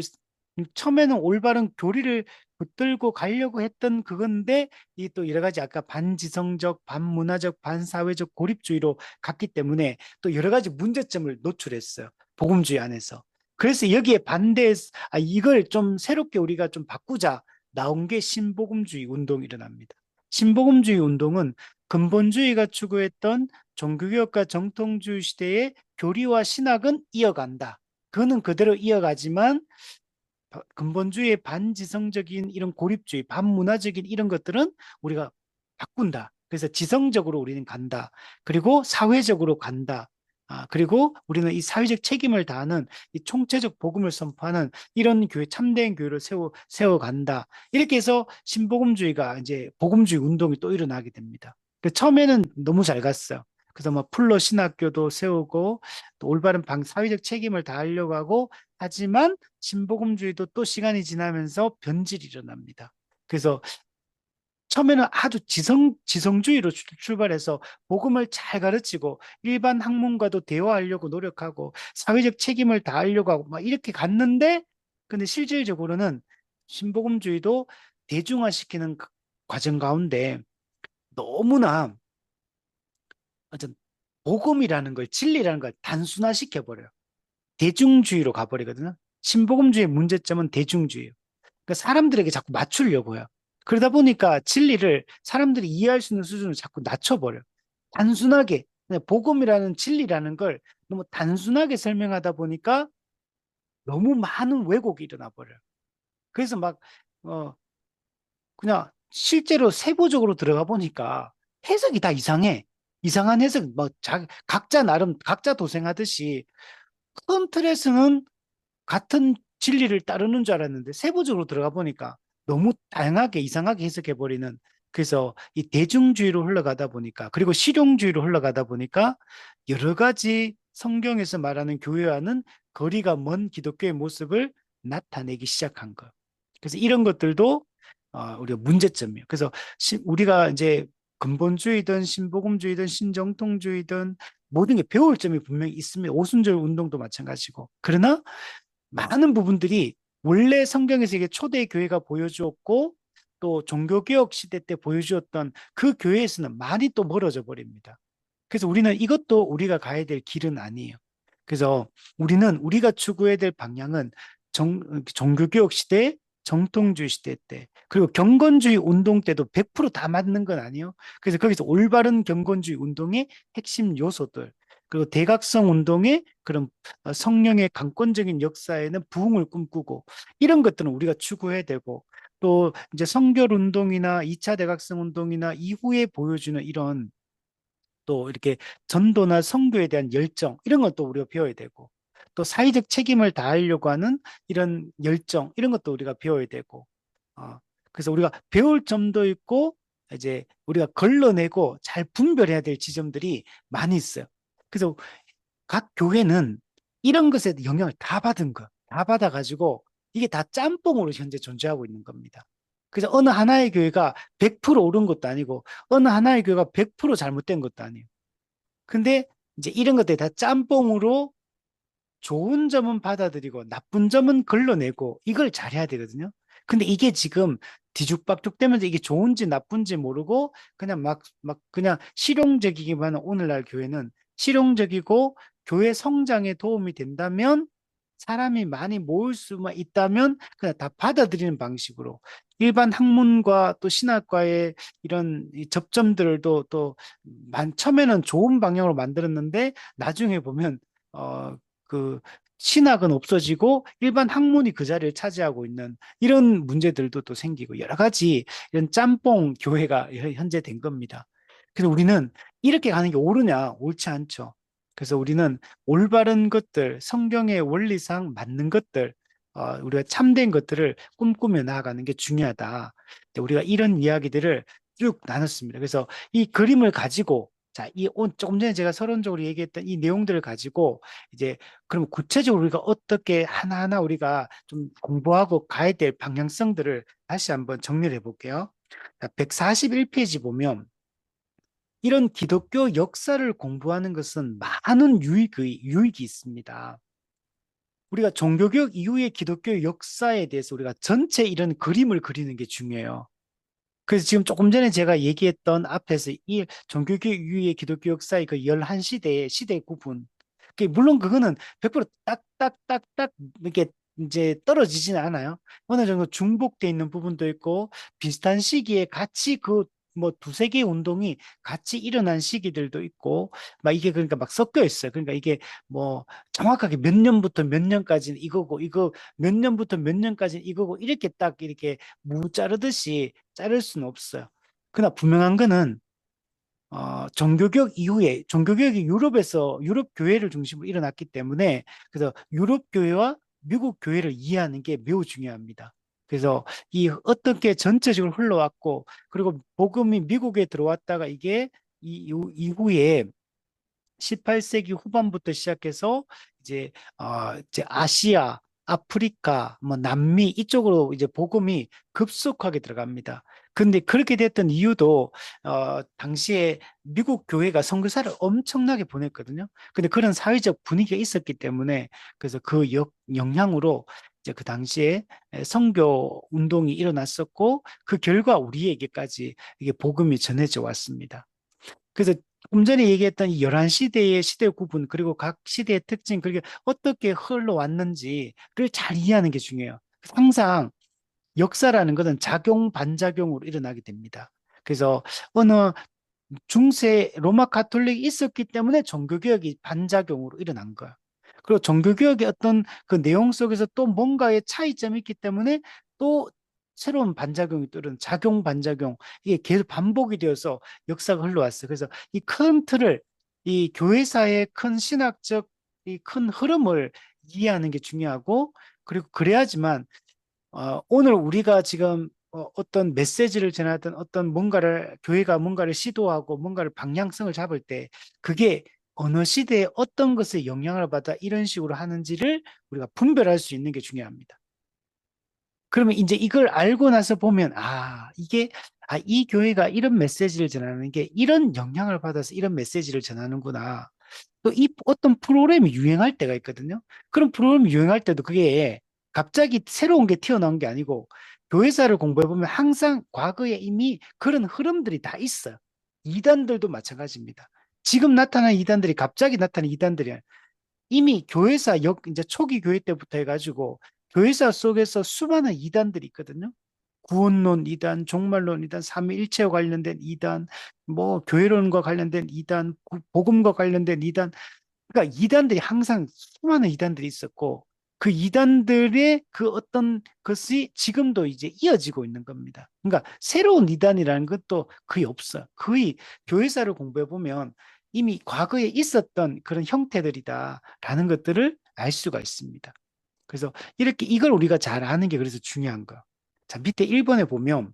[SPEAKER 1] 처음에는 올바른 교리를 붙들고 가려고 했던 그건데 이 또 여러 가지 아까 반지성적, 반문화적, 반사회적 고립주의로 갔기 때문에 또 여러 가지 문제점을 노출했어요. 복음주의 안에서. 그래서 여기에 이걸 좀 새롭게 우리가 좀 바꾸자 나온 게 신복음주의 운동이 일어납니다. 신복음주의 운동은 근본주의가 추구했던 종교개혁과 정통주의 시대의 교리와 신학은 이어간다. 그거는 그대로 이어가지만 근본주의의 반지성적인 이런 고립주의, 반문화적인 이런 것들은 우리가 바꾼다. 그래서 지성적으로 우리는 간다. 그리고 사회적으로 간다. 그리고 우리는 이 사회적 책임을 다하는 이 총체적 복음을 선포하는 이런 교회, 참된 교회를 세워간다. 이렇게 해서 신복음주의가 이제 복음주의 운동이 또 일어나게 됩니다. 처음에는 너무 잘 갔어요. 그래서 뭐 풀로 신학교도 세우고 또 올바른 사회적 책임을 다하려고 하고 하지만 신복음주의도 또 시간이 지나면서 변질이 일어납니다. 그래서 처음에는 아주 지성주의로 출발해서 복음을 잘 가르치고 일반 학문과도 대화하려고 노력하고 사회적 책임을 다하려고 하고 막 이렇게 갔는데 근데 실질적으로는 신복음주의도 대중화시키는 그 과정 가운데 너무나 어떤 복음이라는 걸 진리라는 걸 단순화시켜 버려요. 대중주의로 가버리거든요. 신복음주의의 문제점은 대중주의예요. 그러니까 사람들에게 자꾸 맞추려고 해요. 그러다 보니까 진리를 사람들이 이해할 수 있는 수준을 자꾸 낮춰버려요. 단순하게, 그냥 복음이라는 진리라는 걸 너무 단순하게 설명하다 보니까 너무 많은 왜곡이 일어나 버려요. 그래서 막, 어, 그냥 실제로 세부적으로 들어가 보니까 해석이 다 이상해. 이상한 해석, 뭐, 각자 나름, 각자 도생하듯이 큰 틀에서는 같은 진리를 따르는 줄 알았는데 세부적으로 들어가 보니까 너무 다양하게 이상하게 해석해 버리는 그래서 이 대중주의로 흘러가다 보니까 그리고 실용주의로 흘러가다 보니까 여러 가지 성경에서 말하는 교회와는 거리가 먼 기독교의 모습을 나타내기 시작한 것. 그래서 이런 것들도 우리가 문제점이에요. 그래서 우리가 이제 근본주의든 신복음주의든 신정통주의든 모든 게 배울 점이 분명히 있습니다. 오순절 운동도 마찬가지고. 그러나 많은 부분들이 원래 성경에서 이게 초대 교회가 보여주었고 또 종교개혁 시대 때 보여주었던 그 교회에서는 많이 또 멀어져 버립니다. 그래서 우리는 이것도 우리가 가야 될 길은 아니에요. 그래서 우리는 우리가 추구해야 될 방향은 종교개혁 시대, 정통주의 시대 때, 그리고 경건주의 운동 때도 100%다 맞는 건 아니에요. 그래서 거기서 올바른 경건주의 운동의 핵심 요소들, 그리고 대각성 운동의 그런 성령의 강권적인 역사에는 부흥을 꿈꾸고 이런 것들은 우리가 추구해야 되고 또 이제 성결 운동이나 2차 대각성 운동이나 이후에 보여주는 이런 또 이렇게 전도나 선교에 대한 열정 이런 것도 우리가 배워야 되고 또 사회적 책임을 다하려고 하는 이런 열정 이런 것도 우리가 배워야 되고 어, 그래서 우리가 배울 점도 있고 이제 우리가 걸러내고 잘 분별해야 될 지점들이 많이 있어요. 그래서 각 교회는 이런 것에 영향을 다 받은 거, 다 받아가지고 이게 다 짬뽕으로 현재 존재하고 있는 겁니다. 그래서 어느 하나의 교회가 100% 옳은 것도 아니고 어느 하나의 교회가 100% 잘못된 것도 아니에요. 근데 이제 이런 것들이 다 짬뽕으로 좋은 점은 받아들이고 나쁜 점은 걸러내고 이걸 잘해야 되거든요. 근데 이게 지금 뒤죽박죽 되면서 이게 좋은지 나쁜지 모르고 그냥 막 그냥 실용적이기만 한 오늘날 교회는 실용적이고 교회 성장에 도움이 된다면 사람이 많이 모일 수만 있다면 그냥 다 받아들이는 방식으로 일반 학문과 또 신학과의 이런 접점들을 처음에는 좋은 방향으로 만들었는데 나중에 보면 어, 그 신학은 없어지고 일반 학문이 그 자리를 차지하고 있는 이런 문제들도 또 생기고 여러 가지 이런 짬뽕 교회가 현재 된 겁니다. 그래서 우리는 이렇게 가는 게 옳으냐? 옳지 않죠. 그래서 우리는 올바른 것들, 성경의 원리상 맞는 것들, 우리가 참된 것들을 꿈꾸며 나아가는 게 중요하다. 우리가 이런 이야기들을 쭉 나눴습니다. 그래서 이 그림을 가지고 자, 조금 전에 제가 서론적으로 얘기했던 이 내용들을 가지고 이제 그럼 구체적으로 우리가 어떻게 하나하나 우리가 좀 공부하고 가야 될 방향성들을 다시 한번 정리를 해볼게요. 141페이지 보면 이런 기독교 역사를 공부하는 것은 많은 유익이 있습니다. 우리가 종교개혁 이후의 기독교 역사에 대해서 우리가 전체 이런 그림을 그리는 게 중요해요. 그래서 지금 조금 전에 제가 얘기했던 앞에서 이 종교개혁 이후의 기독교 역사의 그 11시대의 시대 구분. 물론 그거는 100% 딱딱딱딱 이렇게 이제 떨어지지는 않아요. 어느 정도 중복돼 있는 부분도 있고 비슷한 시기에 같이 그 뭐 두세 개의 운동이 같이 일어난 시기들도 있고 막 이게 그러니까 막 섞여 있어요. 그러니까 이게 뭐 정확하게 몇 년부터 몇 년까지는 이거고 이거 몇 년부터 몇 년까지는 이거고 이렇게 딱 이렇게 무 자르듯이 자를 수는 없어요. 그러나 분명한 거는 종교개혁 이후에 종교개혁이 유럽 교회를 중심으로 일어났기 때문에 그래서 유럽 교회와 미국 교회를 이해하는 게 매우 중요합니다. 그래서 이 어떻게 전체적으로 흘러왔고 그리고 복음이 미국에 들어왔다가 이게 이후에 18세기 후반부터 시작해서 이제 아시아, 아프리카, 뭐 남미 이쪽으로 이제 복음이 급속하게 들어갑니다. 근데 그렇게 됐던 이유도 당시에 미국 교회가 선교사를 엄청나게 보냈거든요. 근데 그런 사회적 분위기가 있었기 때문에 그래서 그 영향으로 이제 그 당시에 선교 운동이 일어났었고 그 결과 우리에게까지 이게 복음이 전해져 왔습니다. 그래서 좀 전에 얘기했던 이 11시대의 시대 구분, 그리고 각 시대의 특징, 그리고 어떻게 흘러왔는지를 잘 이해하는 게 중요해요. 항상 역사라는 것은 작용, 반작용으로 일어나게 됩니다. 그래서 어느 중세 로마 가톨릭이 있었기 때문에 종교개혁이 반작용으로 일어난 거야. 그리고 종교개혁의 어떤 그 내용 속에서 또 뭔가의 차이점이 있기 때문에 또 새로운 반작용이 또 이런 작용, 반작용 이게 계속 반복이 되어서 역사가 흘러왔어요. 그래서 이 큰 틀을 이 교회사의 큰 신학적 이 큰 흐름을 이해하는 게 중요하고 그리고 그래야지만 오늘 우리가 지금 어떤 메시지를 전하든 어떤 뭔가를 교회가 뭔가를 시도하고 뭔가를 방향성을 잡을 때 그게 어느 시대에 어떤 것에 영향을 받아 이런 식으로 하는지를 우리가 분별할 수 있는 게 중요합니다. 그러면 이제 이걸 알고 나서 보면 이 교회가 이런 메시지를 전하는 게 이런 영향을 받아서 이런 메시지를 전하는구나. 또 이 어떤 프로그램이 유행할 때가 있거든요. 그런 프로그램이 유행할 때도 그게 갑자기 새로운 게 튀어나온 게 아니고 교회사를 공부해 보면 항상 과거에 이미 그런 흐름들이 다 있어요. 이단들도 마찬가지입니다. 지금 나타난 이단들이 갑자기 나타난 이단들이 아니라 이미 교회사 이제 초기 교회 때부터 해가지고 교회사 속에서 수많은 이단들이 있거든요. 구원론 이단, 종말론 이단, 삼위일체와 관련된 이단, 뭐 교회론과 관련된 이단, 복음과 관련된 이단, 그러니까 이단들이 항상 수많은 이단들이 있었고 그 이단들의 그 어떤 것이 지금도 이제 이어지고 있는 겁니다. 그러니까 새로운 이단이라는 것도 거의 없어요. 거의 교회사를 공부해 보면 이미 과거에 있었던 그런 형태들이다라는 것들을 알 수가 있습니다. 그래서 이렇게 이걸 우리가 잘 아는 게 그래서 중요한 거예요. 자, 밑에 1번에 보면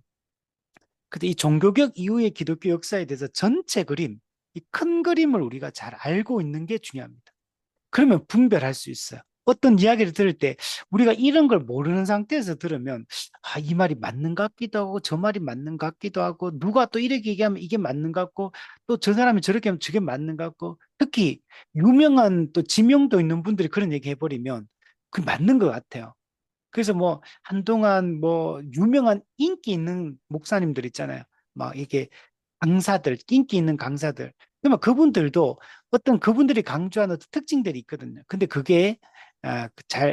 [SPEAKER 1] 근데 이 종교개혁 이후의 기독교 역사에 대해서 전체 그림, 이 큰 그림을 우리가 잘 알고 있는 게 중요합니다. 그러면 분별할 수 있어요. 어떤 이야기를 들을 때 우리가 이런 걸 모르는 상태에서 들으면 이 말이 맞는 것 같기도 하고 저 말이 맞는 것 같기도 하고 누가 또 이렇게 얘기하면 이게 맞는 것 같고 또 저 사람이 저렇게 하면 저게 맞는 것 같고 특히 유명한 또 지명도 있는 분들이 그런 얘기 해버리면 그 맞는 것 같아요. 그래서 뭐 한동안 뭐 유명한 인기 있는 목사님들 있잖아요. 막 이게 강사들, 인기 있는 강사들. 그러면 그분들도 어떤 그분들이 강조하는 어떤 특징들이 있거든요. 근데 그게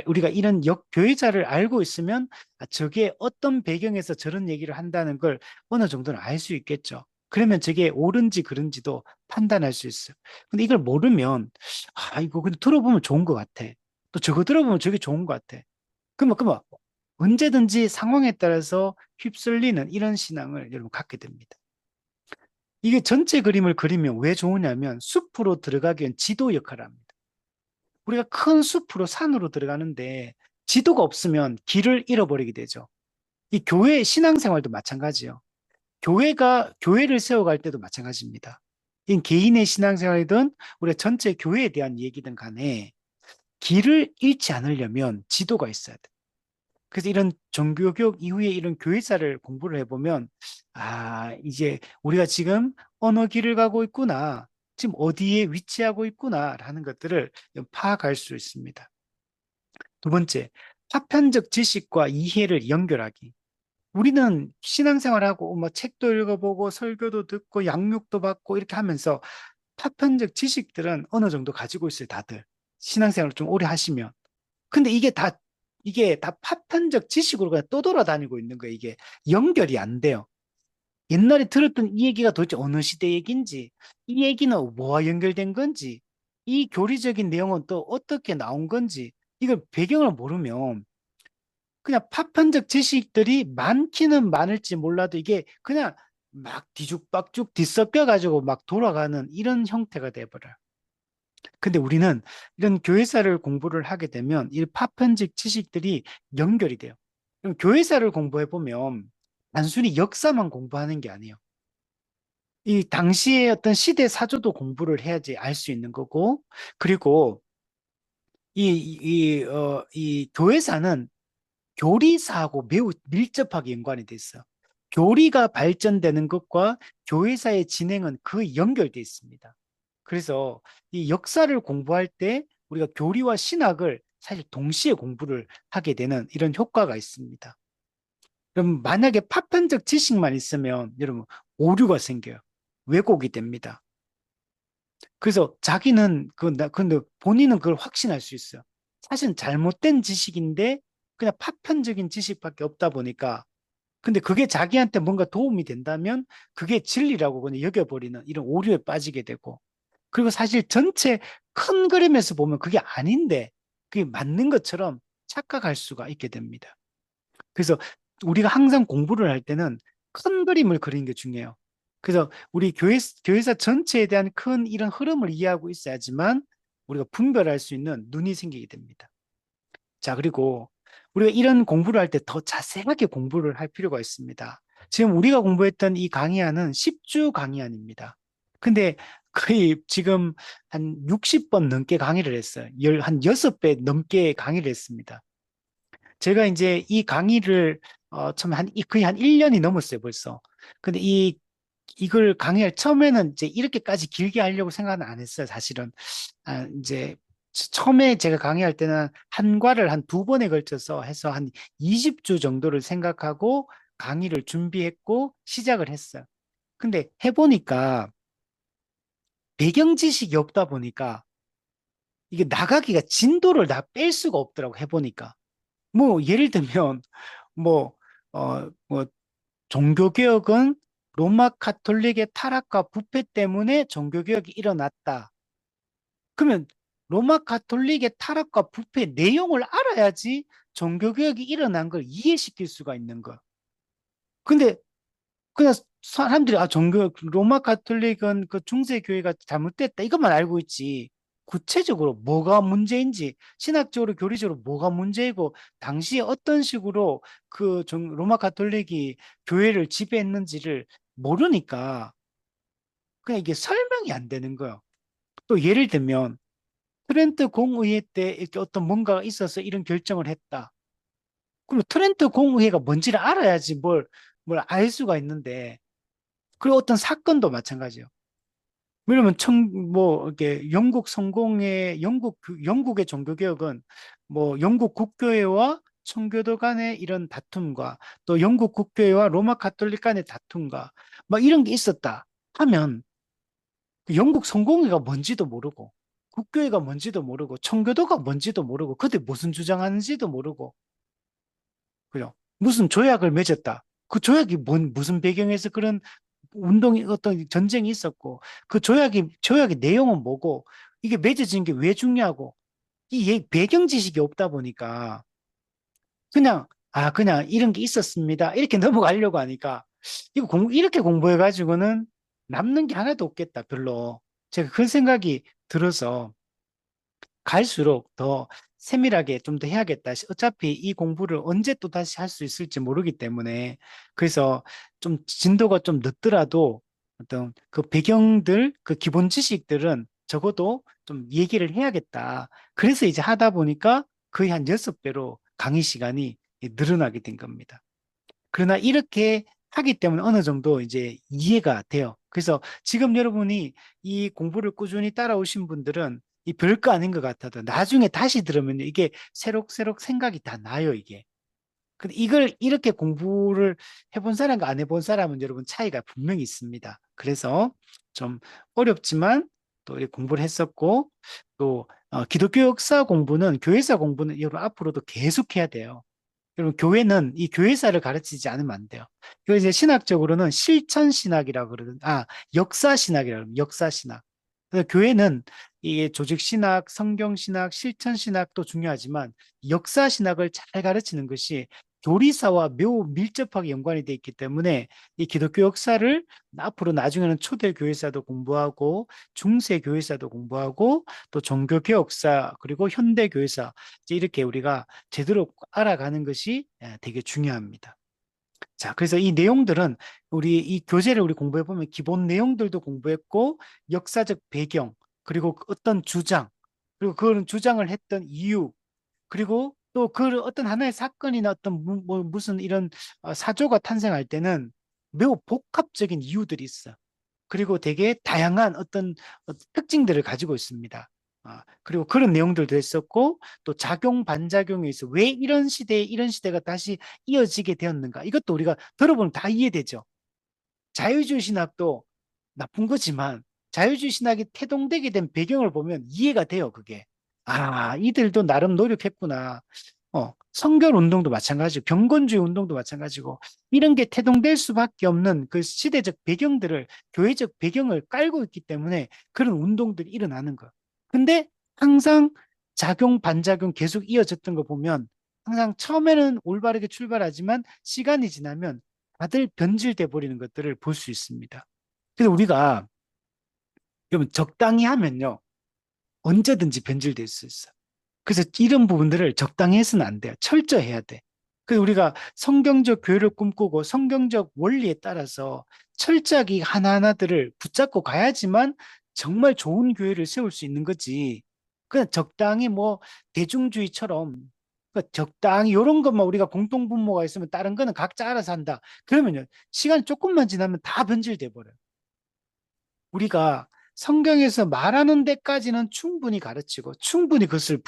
[SPEAKER 1] 우리가 이런 교회자를 알고 있으면 저게 어떤 배경에서 저런 얘기를 한다는 걸 어느 정도는 알 수 있겠죠. 그러면 저게 옳은지 그른지도 판단할 수 있어요. 근데 이걸 모르면 이거 근데 들어보면 좋은 것 같아. 또 저거 들어보면 저게 좋은 것 같아. 그러면 언제든지 상황에 따라서 휩쓸리는 이런 신앙을 여러분 갖게 됩니다. 이게 전체 그림을 그리면 왜 좋으냐면 숲으로 들어가기 위한 지도 역할을 합니다. 우리가 큰 숲으로 산으로 들어가는데 지도가 없으면 길을 잃어버리게 되죠. 이 교회 신앙생활도 마찬가지예요. 교회를 세워갈 때도 마찬가지입니다. 이 개인의 신앙생활이든 우리 전체 교회에 대한 얘기든 간에 길을 잃지 않으려면 지도가 있어야 돼. 그래서 이런 종교개혁 이후에 이런 교회사를 공부를 해보면, 이제 우리가 지금 어느 길을 가고 있구나, 지금 어디에 위치하고 있구나라는 것들을 파악할 수 있습니다. 두 번째, 파편적 지식과 이해를 연결하기. 우리는 신앙생활하고 뭐 책도 읽어보고 설교도 듣고 양육도 받고 이렇게 하면서 파편적 지식들은 어느 정도 가지고 있어요, 다들. 신앙생활을 좀 오래 하시면. 근데 이게 다 파편적 지식으로 그냥 떠돌아다니고 있는 거예요. 이게 연결이 안 돼요. 옛날에 들었던 이 얘기가 도대체 어느 시대 얘기인지, 이 얘기는 뭐와 연결된 건지, 이 교리적인 내용은 또 어떻게 나온 건지, 이걸 배경을 모르면 그냥 파편적 지식들이 많기는 많을지 몰라도 이게 그냥 막 뒤죽박죽 뒤섞여 가지고 막 돌아가는 이런 형태가 돼버려요. 근데 우리는 이런 교회사를 공부를 하게 되면 이 파편적 지식들이 연결이 돼요. 그럼 교회사를 공부해 보면 단순히 역사만 공부하는 게 아니에요. 이 당시의 어떤 시대 사조도 공부를 해야지 알 수 있는 거고, 그리고 이 교회사는 교리사하고 매우 밀접하게 연관이 돼 있어요. 교리가 발전되는 것과 교회사의 진행은 그 연결돼 있습니다. 그래서 이 역사를 공부할 때 우리가 교리와 신학을 사실 동시에 공부를 하게 되는 이런 효과가 있습니다. 그럼 만약에 파편적 지식만 있으면 여러분 오류가 생겨요. 왜곡이 됩니다. 그래서 자기는 근데 본인은 그걸 확신할 수 있어요. 사실은 잘못된 지식인데 그냥 파편적인 지식밖에 없다 보니까 근데 그게 자기한테 뭔가 도움이 된다면 그게 진리라고 그냥 여겨버리는 이런 오류에 빠지게 되고 그리고 사실 전체 큰 그림에서 보면 그게 아닌데 그게 맞는 것처럼 착각할 수가 있게 됩니다. 그래서 우리가 항상 공부를 할 때는 큰 그림을 그리는 게 중요해요. 그래서 우리 교회사 전체에 대한 큰 이런 흐름을 이해하고 있어야지만 우리가 분별할 수 있는 눈이 생기게 됩니다. 자, 그리고 우리가 이런 공부를 할 때 더 자세하게 공부를 할 필요가 있습니다. 지금 우리가 공부했던 이 강의안은 10주 강의안입니다. 근데 거의 지금 한 60번 넘게 강의를 했어요. 한 6배 넘게 강의를 했습니다. 제가 이제 이 강의를 처음 거의 한 1년이 넘었어요, 벌써. 근데 이걸 강의할 처음에는 이제 이렇게까지 길게 하려고 생각은 안 했어요, 사실은. 이제 처음에 제가 강의할 때는 한 과를 한 두 번에 걸쳐서 해서 한 20주 정도를 생각하고 강의를 준비했고 시작을 했어요. 근데 해보니까 배경 지식이 없다 보니까 이게 나가기가 진도를 다 뺄 수가 없더라고, 해보니까. 뭐, 예를 들면, 뭐, 뭐, 종교개혁은 로마 카톨릭의 타락과 부패 때문에 종교개혁이 일어났다. 그러면 로마 카톨릭의 타락과 부패 내용을 알아야지 종교개혁이 일어난 걸 이해시킬 수가 있는 거. 근데 그냥 사람들이 로마 카톨릭은 그 중세교회가 잘못됐다. 이것만 알고 있지. 구체적으로 뭐가 문제인지, 신학적으로, 교리적으로 뭐가 문제이고, 당시에 어떤 식으로 로마 카톨릭이 교회를 지배했는지를 모르니까, 그냥 이게 설명이 안 되는 거예요. 또 예를 들면, 트렌트 공의회 때 이렇게 어떤 뭔가가 있어서 이런 결정을 했다. 그럼 트렌트 공의회가 뭔지를 알아야지 뭘 알 수가 있는데, 그리고 어떤 사건도 마찬가지예요. 왜냐면 이렇게 영국의 종교개혁은 뭐 영국 국교회와 청교도 간의 이런 다툼과 또 영국 국교회와 로마 가톨릭 간의 다툼과 막 이런 게 있었다 하면 그 영국 성공회가 뭔지도 모르고 국교회가 뭔지도 모르고 청교도가 뭔지도 모르고 그때 무슨 주장하는지도 모르고 그죠? 무슨 조약을 맺었다. 그 조약이 무슨 배경에서 그런 운동이 어떤 전쟁이 있었고 그 조약의 내용은 뭐고 이게 맺어진 게 왜 중요하고 배경 지식이 없다 보니까 그냥 이런 게 있었습니다. 이렇게 넘어가려고 하니까 이렇게 공부해 가지고는 남는 게 하나도 없겠다. 별로. 제가 그런 생각이 들어서 갈수록 더 세밀하게 좀 더 해야겠다. 어차피 이 공부를 언제 또 다시 할 수 있을지 모르기 때문에 그래서 좀 진도가 좀 늦더라도 어떤 그 배경들, 그 기본 지식들은 적어도 좀 얘기를 해야겠다. 그래서 이제 하다 보니까 거의 한 6배로 강의 시간이 늘어나게 된 겁니다. 그러나 이렇게 하기 때문에 어느 정도 이제 이해가 돼요. 그래서 지금 여러분이 이 공부를 꾸준히 따라오신 분들은 이 별거 아닌 것 같아도 나중에 다시 들으면 이게 새록새록 생각이 다 나요, 이게. 근데 이걸 이렇게 공부를 해본 사람과 안 해본 사람은 여러분 차이가 분명히 있습니다. 그래서 좀 어렵지만 또 이렇게 공부를 했었고 또 기독교 역사 공부는 교회사 공부는 여러분 앞으로도 계속 해야 돼요. 여러분, 교회는 이 교회사를 가르치지 않으면 안 돼요. 그래서 이제 신학적으로는 실천신학이라고 역사신학이라고 그러면 역사신학. 그래서 교회는 이 조직신학, 성경신학, 실천신학도 중요하지만 역사신학을 잘 가르치는 것이 교리사와 매우 밀접하게 연관이 돼 있기 때문에 이 기독교 역사를 앞으로 나중에는 초대 교회사도 공부하고 중세 교회사도 공부하고 또 종교 개혁사 그리고 현대 교회사 이제 이렇게 우리가 제대로 알아가는 것이 되게 중요합니다. 자, 그래서 이 내용들은 우리 이 교재를 우리 공부해 보면 기본 내용들도 공부했고 역사적 배경 그리고 어떤 주장 그리고 그런 주장을 했던 이유 그리고 또 그 어떤 하나의 사건이나 어떤 뭐 무슨 이런 사조가 탄생할 때는 매우 복합적인 이유들이 있어. 그리고 되게 다양한 어떤 특징들을 가지고 있습니다. 그리고 그런 내용들도 했었고 또 작용 반작용에 있어 왜 이런 시대에 이런 시대가 다시 이어지게 되었는가 이것도 우리가 들어보면 다 이해되죠. 자유주의 신학도 나쁜 거지만 자유주의 신학이 태동되게 된 배경을 보면 이해가 돼요, 그게. 이들도 나름 노력했구나. 성결 운동도 마찬가지고 경건주의 운동도 마찬가지고 이런 게 태동될 수밖에 없는 그 시대적 배경들을 교회적 배경을 깔고 있기 때문에 그런 운동들이 일어나는 거. 근데 항상 작용 반작용 계속 이어졌던 거 보면 항상 처음에는 올바르게 출발하지만 시간이 지나면 다들 변질돼 버리는 것들을 볼 수 있습니다. 그래서 우리가 그러면 적당히 하면요 언제든지 변질될 수 있어. 그래서 이런 부분들을 적당히 해서는 안 돼요. 철저해야 돼. 그래서 우리가 성경적 교회를 꿈꾸고 성경적 원리에 따라서 철저하게 하나하나들을 붙잡고 가야지만 정말 좋은 교회를 세울 수 있는 거지. 그냥 적당히 뭐 대중주의처럼 그러니까 적당히 이런 것만 우리가 공통분모가 있으면 다른 거는 각자 알아서 한다. 그러면요 시간이 조금만 지나면 다 변질돼 버려요. 우리가 성경에서 말하는 데까지는 충분히 가르치고 충분히 그것을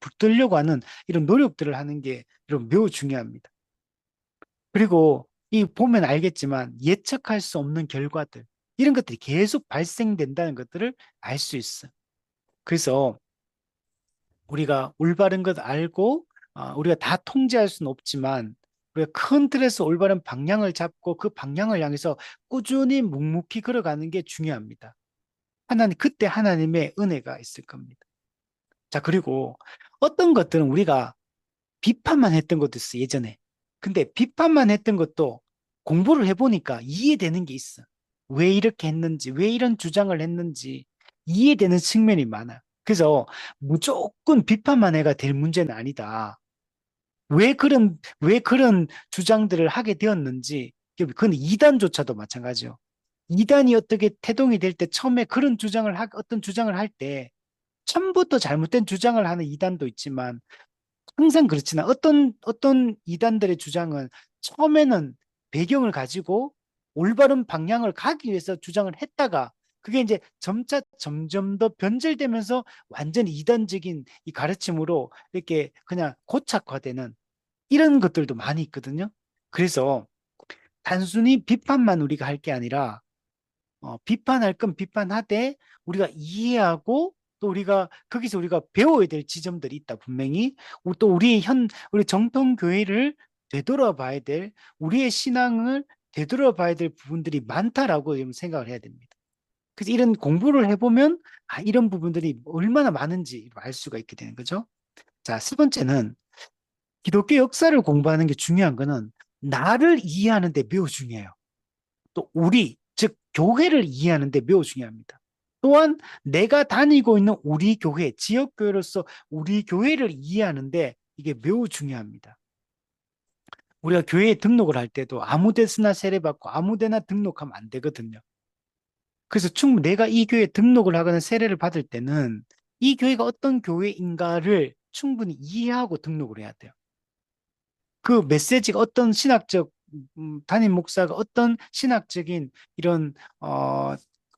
[SPEAKER 1] 붙들려고 하는 이런 노력들을 하는 게 여러분 매우 중요합니다. 그리고 이 보면 알겠지만 예측할 수 없는 결과들 이런 것들이 계속 발생된다는 것들을 알 수 있어. 그래서 우리가 올바른 것 알고 우리가 다 통제할 수는 없지만 우리가 큰 틀에서 올바른 방향을 잡고 그 방향을 향해서 꾸준히 묵묵히 걸어가는 게 중요합니다. 그때 하나님의 은혜가 있을 겁니다. 자, 그리고 어떤 것들은 우리가 비판만 했던 것도 있어, 예전에. 근데 비판만 했던 것도 공부를 해보니까 이해되는 게 있어. 왜 이렇게 했는지, 왜 이런 주장을 했는지 이해되는 측면이 많아. 그래서 무조건 비판만 해가 될 문제는 아니다. 왜 그런 주장들을 하게 되었는지, 그건 이단조차도 마찬가지요. 이단이 어떻게 태동이 될 때 처음에 어떤 주장을 할 때 처음부터 잘못된 주장을 하는 이단도 있지만 항상 그렇지만 어떤 이단들의 주장은 처음에는 배경을 가지고 올바른 방향을 가기 위해서 주장을 했다가 그게 이제 점점 더 변질되면서 완전 이단적인 이 가르침으로 이렇게 그냥 고착화되는 이런 것들도 많이 있거든요. 그래서 단순히 비판만 우리가 할 게 아니라 비판할 건 비판하되 우리가 이해하고 또 우리가 거기서 우리가 배워야 될 지점들이 있다 분명히 또 우리 정통 교회를 되돌아봐야 될 우리의 신앙을 되돌아봐야 될 부분들이 많다라고 생각을 해야 됩니다. 그래서 이런 공부를 해보면 이런 부분들이 얼마나 많은지 알 수가 있게 되는 거죠. 자, 세 번째는 기독교 역사를 공부하는 게 중요한 거는 나를 이해하는 데 매우 중요해요. 또 즉 교회를 이해하는 데 매우 중요합니다. 또한 내가 다니고 있는 우리 교회, 지역교회로서 우리 교회를 이해하는데 이게 매우 중요합니다. 우리가 교회에 등록을 할 때도 아무 데서나 세례받고 아무 데나 등록하면 안 되거든요. 그래서 충분히 내가 이 교회에 등록을 하거나 세례를 받을 때는 이 교회가 어떤 교회인가를 충분히 이해하고 등록을 해야 돼요. 그 메시지가 어떤 담임 목사가 어떤 신학적인 이런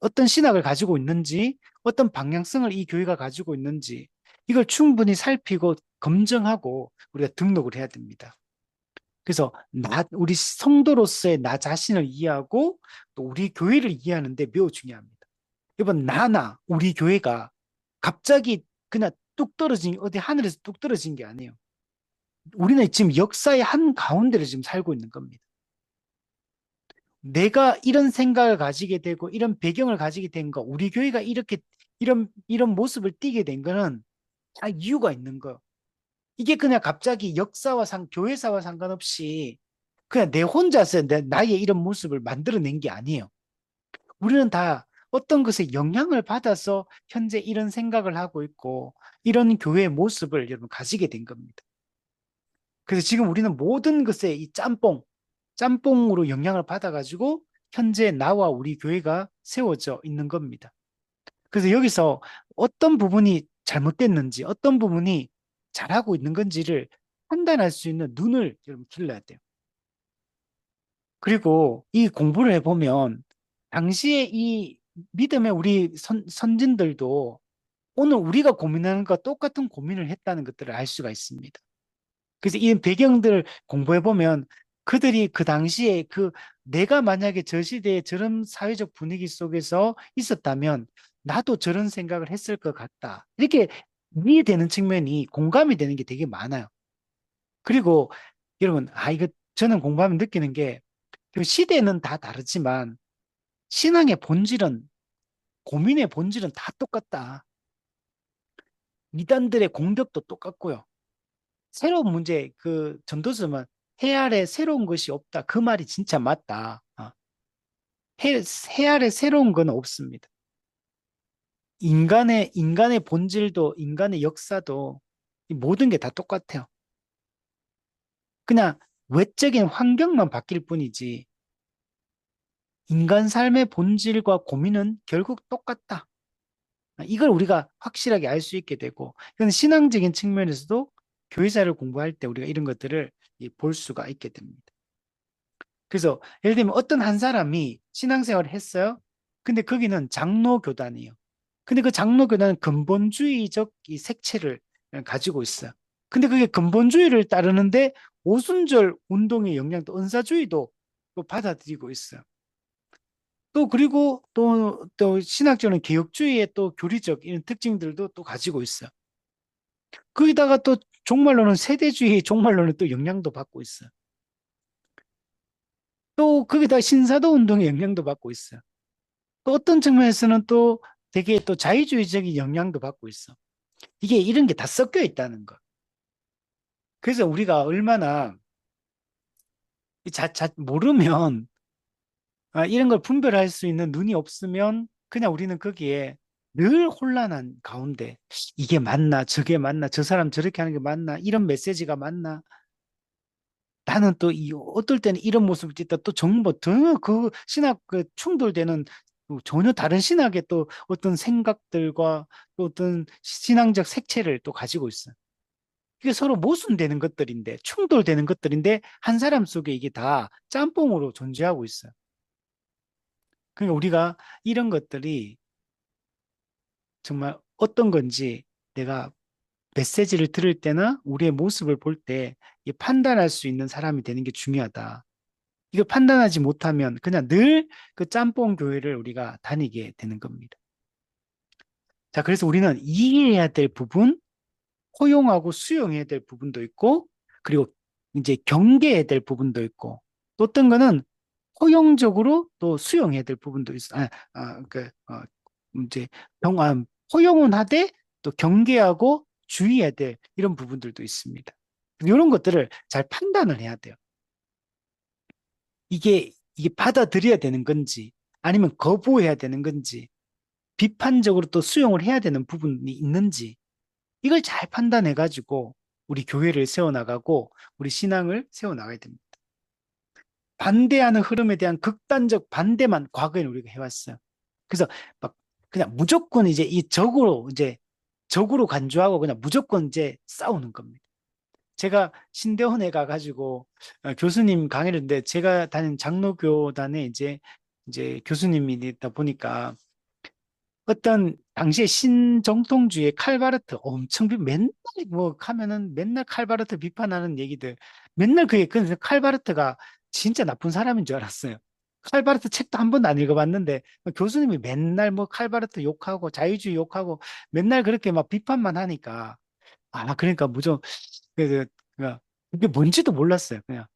[SPEAKER 1] 어떤 신학을 가지고 있는지 어떤 방향성을 이 교회가 가지고 있는지 이걸 충분히 살피고 검증하고 우리가 등록을 해야 됩니다. 그래서 우리 성도로서의 나 자신을 이해하고 또 우리 교회를 이해하는데 매우 중요합니다. 이번 우리 교회가 갑자기 그냥 뚝 떨어진 어디 하늘에서 뚝 떨어진 게 아니에요. 우리는 지금 역사의 한 가운데를 지금 살고 있는 겁니다. 내가 이런 생각을 가지게 되고 이런 배경을 가지게 된 거, 우리 교회가 이런 모습을 띠게 된 거는 다 이유가 있는 거예요. 이게 그냥 갑자기 교회사와 상관없이 그냥 내 혼자서 나의 이런 모습을 만들어낸 게 아니에요. 우리는 다 어떤 것에 영향을 받아서 현재 이런 생각을 하고 있고 이런 교회의 모습을 여러분 가지게 된 겁니다. 그래서 지금 우리는 모든 것에 이 짬뽕으로 영향을 받아가지고 현재 나와 우리 교회가 세워져 있는 겁니다. 그래서 여기서 어떤 부분이 잘못됐는지, 어떤 부분이 잘하고 있는 건지를 판단할 수 있는 눈을 여러분 길러야 돼요. 그리고 이 공부를 해보면 당시에 이 믿음의 우리 선진들도 오늘 우리가 고민하는 것과 똑같은 고민을 했다는 것들을 알 수가 있습니다. 그래서 이 배경들을 공부해보면 그들이 그 당시에 내가 만약에 저 시대에 저런 사회적 분위기 속에서 있었다면 나도 저런 생각을 했을 것 같다. 이렇게 이해되는 측면이 공감이 되는 게 되게 많아요. 그리고 여러분, 이거 저는 공부하면 느끼는 게 그 시대는 다 다르지만 신앙의 본질은, 고민의 본질은 다 똑같다. 이단들의 공격도 똑같고요. 새로운 문제, 전도서만 해 아래 새로운 것이 없다. 그 말이 진짜 맞다. 해 아래 새로운 건 없습니다. 인간의 본질도, 인간의 역사도 이 모든 게 다 똑같아요. 그냥 외적인 환경만 바뀔 뿐이지 인간 삶의 본질과 고민은 결국 똑같다. 이걸 우리가 확실하게 알 수 있게 되고, 이건 신앙적인 측면에서도 교회사를 공부할 때 우리가 이런 것들을 볼 수가 있게 됩니다. 그래서 예를 들면 어떤 한 사람이 신앙생활을 했어요. 근데 거기는 장로교단이에요. 근데 그 장로교단은 근본주의적 이 색채를 가지고 있어요. 근데 그게 근본주의를 따르는데 오순절 운동의 영향도 은사주의도 또 받아들이고 있어요. 또 그리고 또 신학적으로는 개혁주의의 또 교리적 이런 특징들도 또 가지고 있어요. 거기다가 또 종말론은 세대주의 종말론은 또 영향도 받고 있어요. 또 거기다 신사도 운동의 영향도 받고 있어요. 또 어떤 측면에서는 또 되게 또 자유주의적인 영향도 받고 있어. 이게 이런 게 다 섞여 있다는 거. 그래서 우리가 얼마나 모르면 이런 걸 분별할 수 있는 눈이 없으면 그냥 우리는 거기에 늘 혼란한 가운데 이게 맞나 저게 맞나 저 사람 저렇게 하는 게 맞나 이런 메시지가 맞나 나는 또 어떨 때는 이런 모습을 띠다 또 정보 전혀 신학 충돌되는 전혀 다른 신학의 또 어떤 생각들과 또 어떤 신앙적 색채를 또 가지고 있어요. 이게 서로 모순되는 것들인데 충돌되는 것들인데 한 사람 속에 이게 다 짬뽕으로 존재하고 있어요. 그러니까 우리가 이런 것들이 정말 어떤 건지 내가 메시지를 들을 때나 우리의 모습을 볼 때 판단할 수 있는 사람이 되는 게 중요하다. 이걸 판단하지 못하면 그냥 늘 그 짬뽕 교회를 우리가 다니게 되는 겁니다. 자, 그래서 우리는 이해해야 될 부분, 포용하고 수용해야 될 부분도 있고, 그리고 이제 경계해야 될 부분도 있고, 또 어떤 거는 포용적으로 또 수용해야 될 부분도 있어. 이제 포용은 하되 또 경계하고 주의해야 될 이런 부분들도 있습니다. 이런 것들을 잘 판단을 해야 돼요. 이게 받아들여야 되는 건지, 아니면 거부해야 되는 건지, 비판적으로 또 수용을 해야 되는 부분이 있는지, 이걸 잘 판단해가지고 우리 교회를 세워나가고 우리 신앙을 세워나가야 됩니다. 반대하는 흐름에 대한 극단적 반대만 과거에는 우리가 해왔어요. 그래서 막 그냥 무조건 이제 적으로 간주하고 그냥 무조건 이제 싸우는 겁니다. 제가 신대원에 가가지고 교수님 강의를 했는데 제가 다닌 장로교단에 이제 교수님이다 보니까 어떤 당시에 신정통주의 칼바르트 맨날 뭐 하면은 맨날 칼바르트 비판하는 얘기들 맨날 근데 칼바르트가 진짜 나쁜 사람인 줄 알았어요. 칼바르트 책도 한 번도 안 읽어봤는데 교수님이 맨날 뭐 칼바르트 욕하고 자유주의 욕하고 맨날 그렇게 막 비판만 하니까 그러니까 무조건 그, 그, 그게 뭔지도 몰랐어요. 그냥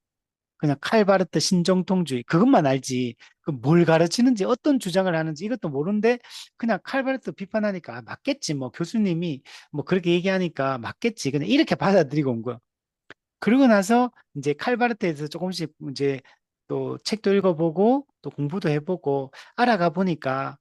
[SPEAKER 1] 그냥 칼바르트 신정통주의 그것만 알지. 그 뭘 가르치는지 어떤 주장을 하는지 이것도 모르는데 그냥 칼바르트 비판하니까 아, 맞겠지. 뭐 교수님이 뭐 그렇게 얘기하니까 맞겠지. 그냥 이렇게 받아들이고 온 거야. 그러고 나서 이제 칼바르트에서 조금씩 이제 또 책도 읽어보고 또 공부도 해보고 알아가 보니까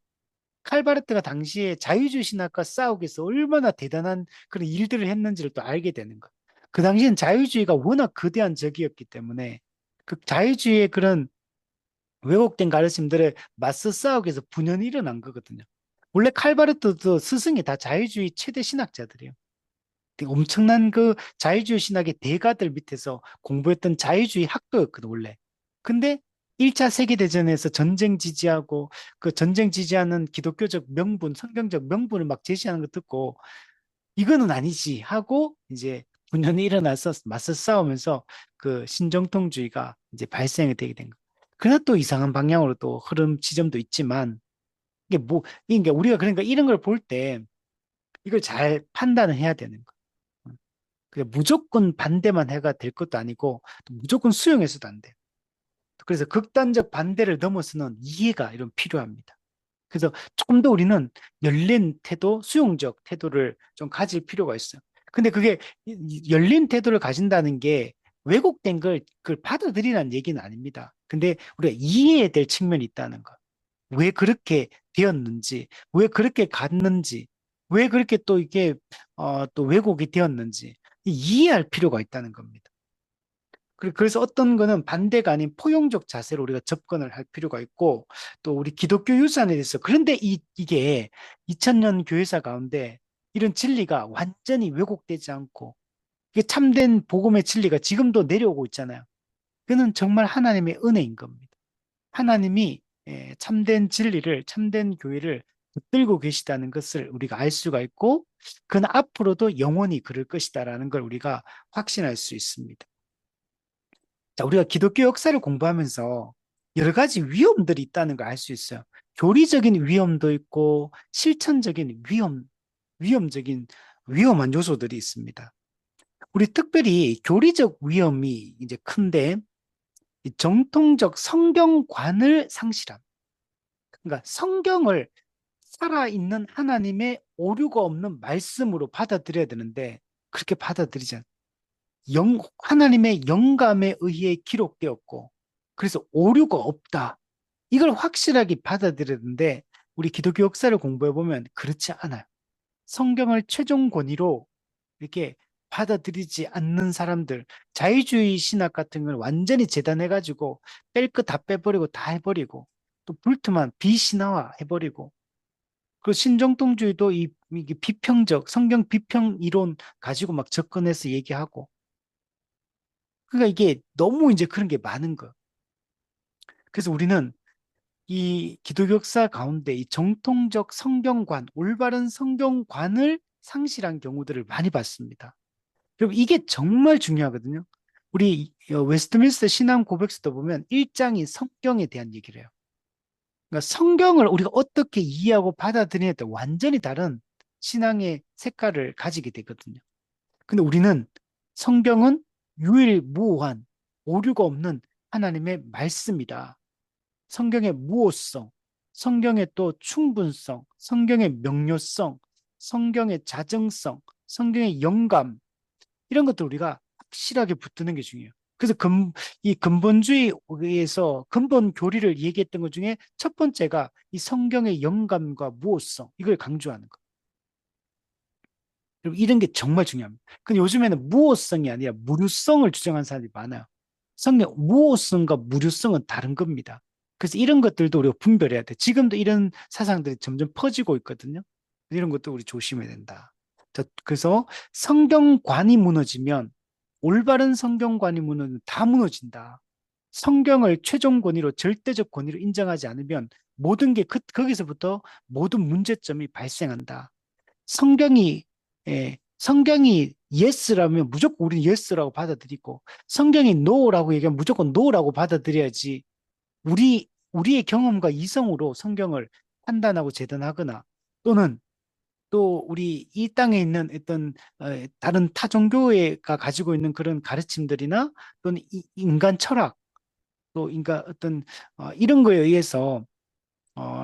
[SPEAKER 1] 칼바르트가 당시에 자유주의 신학과 싸우기 위해서 얼마나 대단한 그런 일들을 했는지를 또 알게 되는 거야. 그 당시엔 자유주의가 워낙 거대한 적이었기 때문에 그 자유주의의 그런 왜곡된 가르침들에 맞서 싸우기 위해서 분연이 일어난 거거든요. 원래 칼바르트도 스승이 다 자유주의 최대 신학자들이에요. 엄청난 그 자유주의 신학의 대가들 밑에서 공부했던 자유주의 학도였거든, 원래. 근데 1차 세계대전에서 전쟁 지지하고 그 전쟁 지지하는 기독교적 명분, 성경적 명분을 막 제시하는 거 듣고 이거는 아니지 하고 이제 분연이 일어나서 맞서 싸우면서 그 신정통주의가 이제 발생이 되게 된 거. 그러나 또 이상한 방향으로 또 흐름 지점도 있지만 이게 뭐, 이게 우리가 그러니까 이런 걸 볼 때 이걸 잘 판단을 해야 되는 거. 그냥 무조건 반대만 해가 될 것도 아니고 또 무조건 수용해서도 안 돼요. 그래서 극단적 반대를 넘어서는 이해가 이런 필요합니다. 그래서 조금 더 우리는 열린 태도, 수용적 태도를 좀 가질 필요가 있어요. 근데 그게 열린 태도를 가진다는 게 왜곡된 걸 그걸 받아들이라는 얘기는 아닙니다. 근데 우리가 이해해야 될 측면이 있다는 거. 왜 그렇게 되었는지, 왜 그렇게 갔는지, 왜 그렇게 또 이게 또 왜곡이 되었는지 이해할 필요가 있다는 겁니다. 그래서 어떤 거는 반대가 아닌 포용적 자세로 우리가 접근을 할 필요가 있고 또 우리 기독교 유산에 대해서 그런데 이게 2000년 교회사 가운데 이런 진리가 완전히 왜곡되지 않고 이게 참된 복음의 진리가 지금도 내려오고 있잖아요. 그는 정말 하나님의 은혜인 겁니다. 하나님이 참된 진리를, 참된 교회를 붙들고 계시다는 것을 우리가 알 수가 있고, 그는 앞으로도 영원히 그럴 것이다라는 걸 우리가 확신할 수 있습니다. 자, 우리가 기독교 역사를 공부하면서 여러 가지 위험들이 있다는 걸 알 수 있어요. 교리적인 위험도 있고, 실천적인 위험적인 위험한 요소들이 있습니다. 우리 특별히 교리적 위험이 이제 큰데, 이 정통적 성경관을 상실함. 그러니까 성경을 살아있는 하나님의 오류가 없는 말씀으로 받아들여야 되는데 그렇게 받아들이지 않아요. 하나님의 영감에 의해 기록되었고 그래서 오류가 없다. 이걸 확실하게 받아들여야 되는데 우리 기독교 역사를 공부해 보면 그렇지 않아요. 성경을 최종 권위로 이렇게 받아들이지 않는 사람들, 자유주의 신학 같은 걸 완전히 재단해가지고 뺄 거 다 빼버리고 다 해버리고 또 불트만 비신화화 해버리고 그 신정통주의도 이게 비평적 성경 비평 이론 가지고 막 접근해서 얘기하고 그러니까 이게 너무 이제 그런 게 많은 거. 그래서 우리는 이 기독교 역사 가운데 이 정통적 성경관, 올바른 성경관을 상실한 경우들을 많이 봤습니다. 그럼 이게 정말 중요하거든요. 우리 웨스트민스터 신앙 고백서도 보면 1장이 성경에 대한 얘기를 해요. 그러니까 성경을 우리가 어떻게 이해하고 받아들이냐에 따라 완전히 다른 신앙의 색깔을 가지게 되거든요. 근데 우리는 성경은 유일무오한 오류가 없는 하나님의 말씀이다. 성경의 무오성, 성경의 또 충분성, 성경의 명료성, 성경의 자정성, 성경의 영감 이런 것들 우리가 확실하게 붙드는 게 중요해요. 그래서 이 근본주의에서 근본 교리를 얘기했던 것 중에 첫 번째가 이 성경의 영감과 무오성 이걸 강조하는 거. 그리고 이런 게 정말 중요합니다. 근데 요즘에는 무오성이 아니라 무류성을 주장하는 사람들이 많아요. 성경 무오성과 무류성은 다른 겁니다. 그래서 이런 것들도 우리가 분별해야 돼. 지금도 이런 사상들이 점점 퍼지고 있거든요. 이런 것도 우리 조심해야 된다. 자, 그래서 성경관이 무너지면 올바른 성경관이 무너지면 다 무너진다. 성경을 최종 권위로 절대적 권위로 인정하지 않으면 모든 게 거기서부터 모든 문제점이 발생한다. 성경이 성경이 yes라면 무조건 우리는 yes라고 받아들이고 성경이 no라고 얘기하면 무조건 no라고 받아들여야지 우리의 경험과 이성으로 성경을 판단하고 재단하거나 또는 또 우리 이 땅에 있는 어떤 다른 타 종교가 가지고 있는 그런 가르침들이나 또는 인간 철학 또 그러니까 어떤 이런 거에 의해서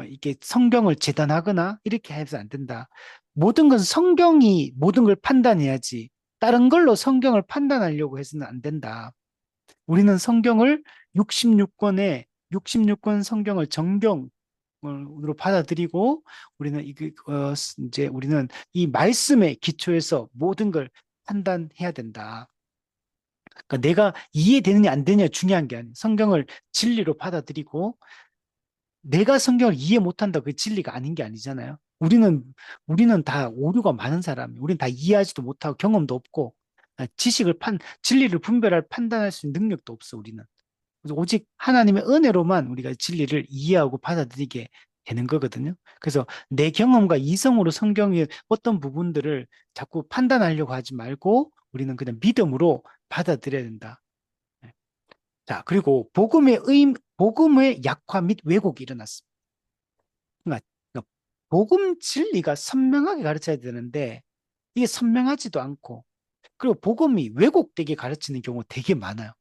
[SPEAKER 1] 이게 성경을 재단하거나 이렇게 해서 안 된다. 모든 건 성경이 모든 걸 판단해야지. 다른 걸로 성경을 판단하려고 해서는 안 된다. 우리는 성경을 66권의 66권 성경을 정경으로 받아들이고 우리는 이제 우리는 이 말씀의 기초에서 모든 걸 판단해야 된다. 그러니까 내가 이해되느냐 안 되느냐 중요한 게 아니에요. 성경을 진리로 받아들이고 내가 성경을 이해 못한다 그 진리가 아닌 게 아니잖아요. 우리는 다 오류가 많은 사람이에요. 우리는 다 이해하지도 못하고 경험도 없고 진리를 분별할 판단할 수 있는 능력도 없어 우리는. 그래서 오직 하나님의 은혜로만 우리가 진리를 이해하고 받아들이게 되는 거거든요. 그래서 내 경험과 이성으로 성경의 어떤 부분들을 자꾸 판단하려고 하지 말고 우리는 그냥 믿음으로 받아들여야 된다. 네. 자, 그리고 복음의 약화 및 왜곡이 일어났습니다. 그러니까 복음 진리가 선명하게 가르쳐야 되는데 이게 선명하지도 않고 그리고 복음이 왜곡되게 가르치는 경우가 되게 많아요.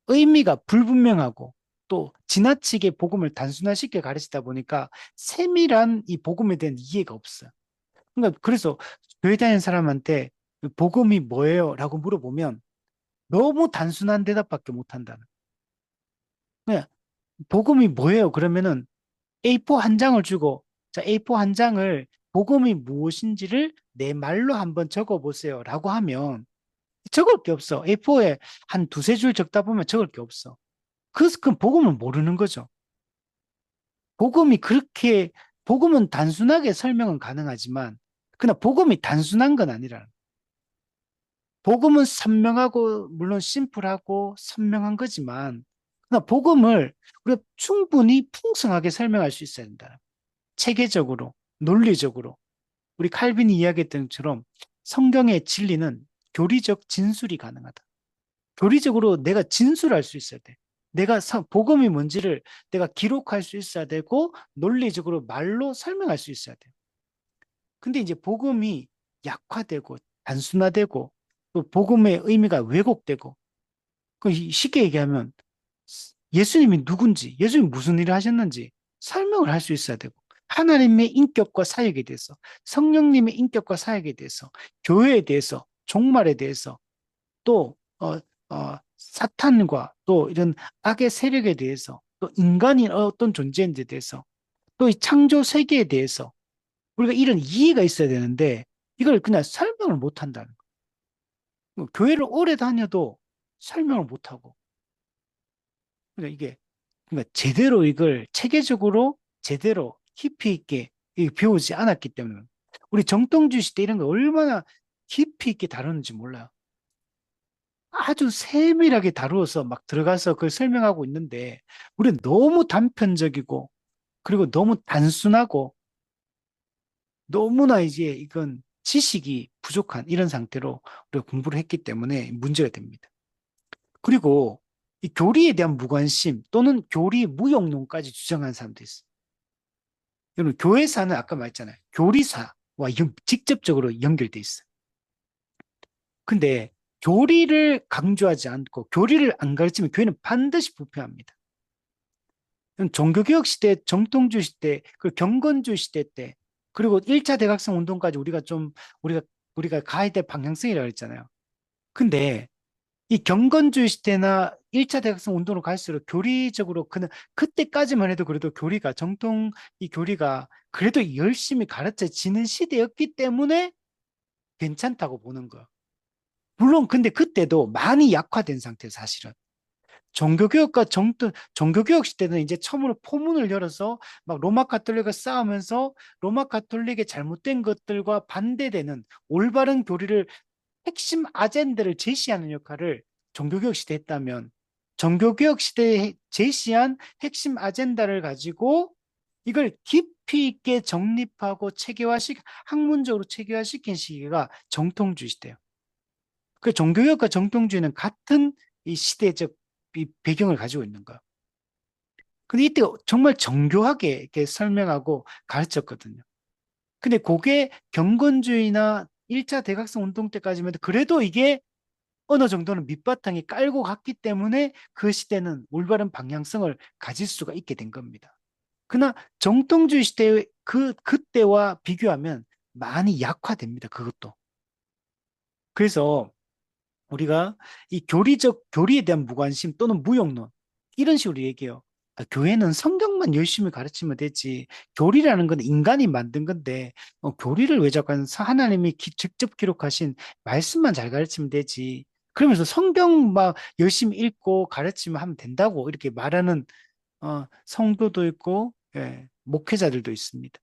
[SPEAKER 1] 의미가 불분명하고 또 지나치게 복음을 단순화시켜 가르치다 보니까 세밀한 이 복음에 대한 이해가 없어요. 그러니까 그래서 교회 다니는 사람한테 복음이 뭐예요? 라고 물어보면 너무 단순한 대답밖에 못한다는. 그냥 복음이 뭐예요? 그러면은 A4 한 장을 주고 자, A4 한 장을 복음이 무엇인지를 내 말로 한번 적어 보세요. 라고 하면 적을 게 없어. A4에 한 두세 줄 적다 보면 적을 게 없어. 그 복음을 모르는 거죠. 복음이 그렇게, 복음은 단순하게 설명은 가능하지만, 그러나 복음이 단순한 건 아니라, 복음은 선명하고, 물론 심플하고 선명한 거지만, 그러나 복음을 우리가 충분히 풍성하게 설명할 수 있어야 된다. 체계적으로, 논리적으로. 우리 칼빈이 이야기했던 것처럼 성경의 진리는 교리적 진술이 가능하다. 교리적으로 내가 진술할 수 있어야 돼. 복음이 뭔지를 내가 기록할 수 있어야 되고, 논리적으로 말로 설명할 수 있어야 돼. 근데 이제 복음이 약화되고, 단순화되고, 또 복음의 의미가 왜곡되고, 쉽게 얘기하면 예수님이 누군지, 예수님이 무슨 일을 하셨는지 설명을 할 수 있어야 되고, 하나님의 인격과 사역에 대해서, 성령님의 인격과 사역에 대해서, 교회에 대해서, 종말에 대해서, 또 사탄과 또 이런 악의 세력에 대해서 또 인간이 어떤 존재인지에 대해서 또 이 창조 세계에 대해서 우리가 이런 이해가 있어야 되는데 이걸 그냥 설명을 못 한다는 거예요. 교회를 오래 다녀도 설명을 못 하고 그러니까 그러니까 제대로 이걸 체계적으로 제대로 깊이 있게 배우지 않았기 때문에 우리 정통주 시대 이런 거 얼마나 깊이 있게 다루는지 몰라요. 아주 세밀하게 다루어서 막 들어가서 그걸 설명하고 있는데 우리는 너무 단편적이고 그리고 너무 단순하고 너무나 이제 이건 지식이 부족한 이런 상태로 우리가 공부를 했기 때문에 문제가 됩니다. 그리고 이 교리에 대한 무관심 또는 교리 무용론까지 주장하는 사람도 있어요. 여러분 교회사는 아까 말했잖아요. 교리사와 직접적으로 연결돼 있어요. 근데 교리를 강조하지 않고 교리를 안 가르치면 교회는 반드시 부패합니다. 종교개혁 시대, 정통주 시대, 그 경건주 시대 때, 그리고 1차 대각성 운동까지 우리가, 우리가 가야 될 방향성이라고 했잖아요. 근데 이 경건주의 시대나 1차 대각성 운동으로 갈수록 교리적으로 그때까지만 해도 그래도 이 교리가 그래도 열심히 가르쳐지는 시대였기 때문에 괜찮다고 보는 거예요. 물론 근데 그때도 많이 약화된 상태 사실은. 종교개혁 시대는 이제 처음으로 포문을 열어서 막 로마 가톨릭과 싸우면서 로마 가톨릭의 잘못된 것들과 반대되는 올바른 교리를 핵심 아젠다를 제시하는 역할을 종교개혁 시대에 했다면 종교개혁 시대에 제시한 핵심 아젠다를 가지고 이걸 깊이 있게 정립하고 학문적으로 체계화시킨 시기가 정통주의 시대예요. 그 종교개혁과 정통주의는 같은 이 시대적 이 배경을 가지고 있는 거예요. 근데 이때 정말 정교하게 이렇게 설명하고 가르쳤거든요. 근데 그게 경건주의나 1차 대각성 운동 때까지만 해도 그래도 이게 어느 정도는 밑바탕에 깔고 갔기 때문에 그 시대는 올바른 방향성을 가질 수가 있게 된 겁니다. 그러나 정통주의 시대의 그때와 비교하면 많이 약화됩니다. 그것도. 그래서 우리가 이 교리에 대한 무관심 또는 무용론 이런 식으로 얘기해요. 아, 교회는 성경만 열심히 가르치면 되지. 교리라는 건 인간이 만든 건데 교리를 왜 자꾸 하나님이 직접 기록하신 말씀만 잘 가르치면 되지. 그러면서 성경 막 열심히 읽고 가르치면 하면 된다고 이렇게 말하는 성도도 있고 예, 목회자들도 있습니다.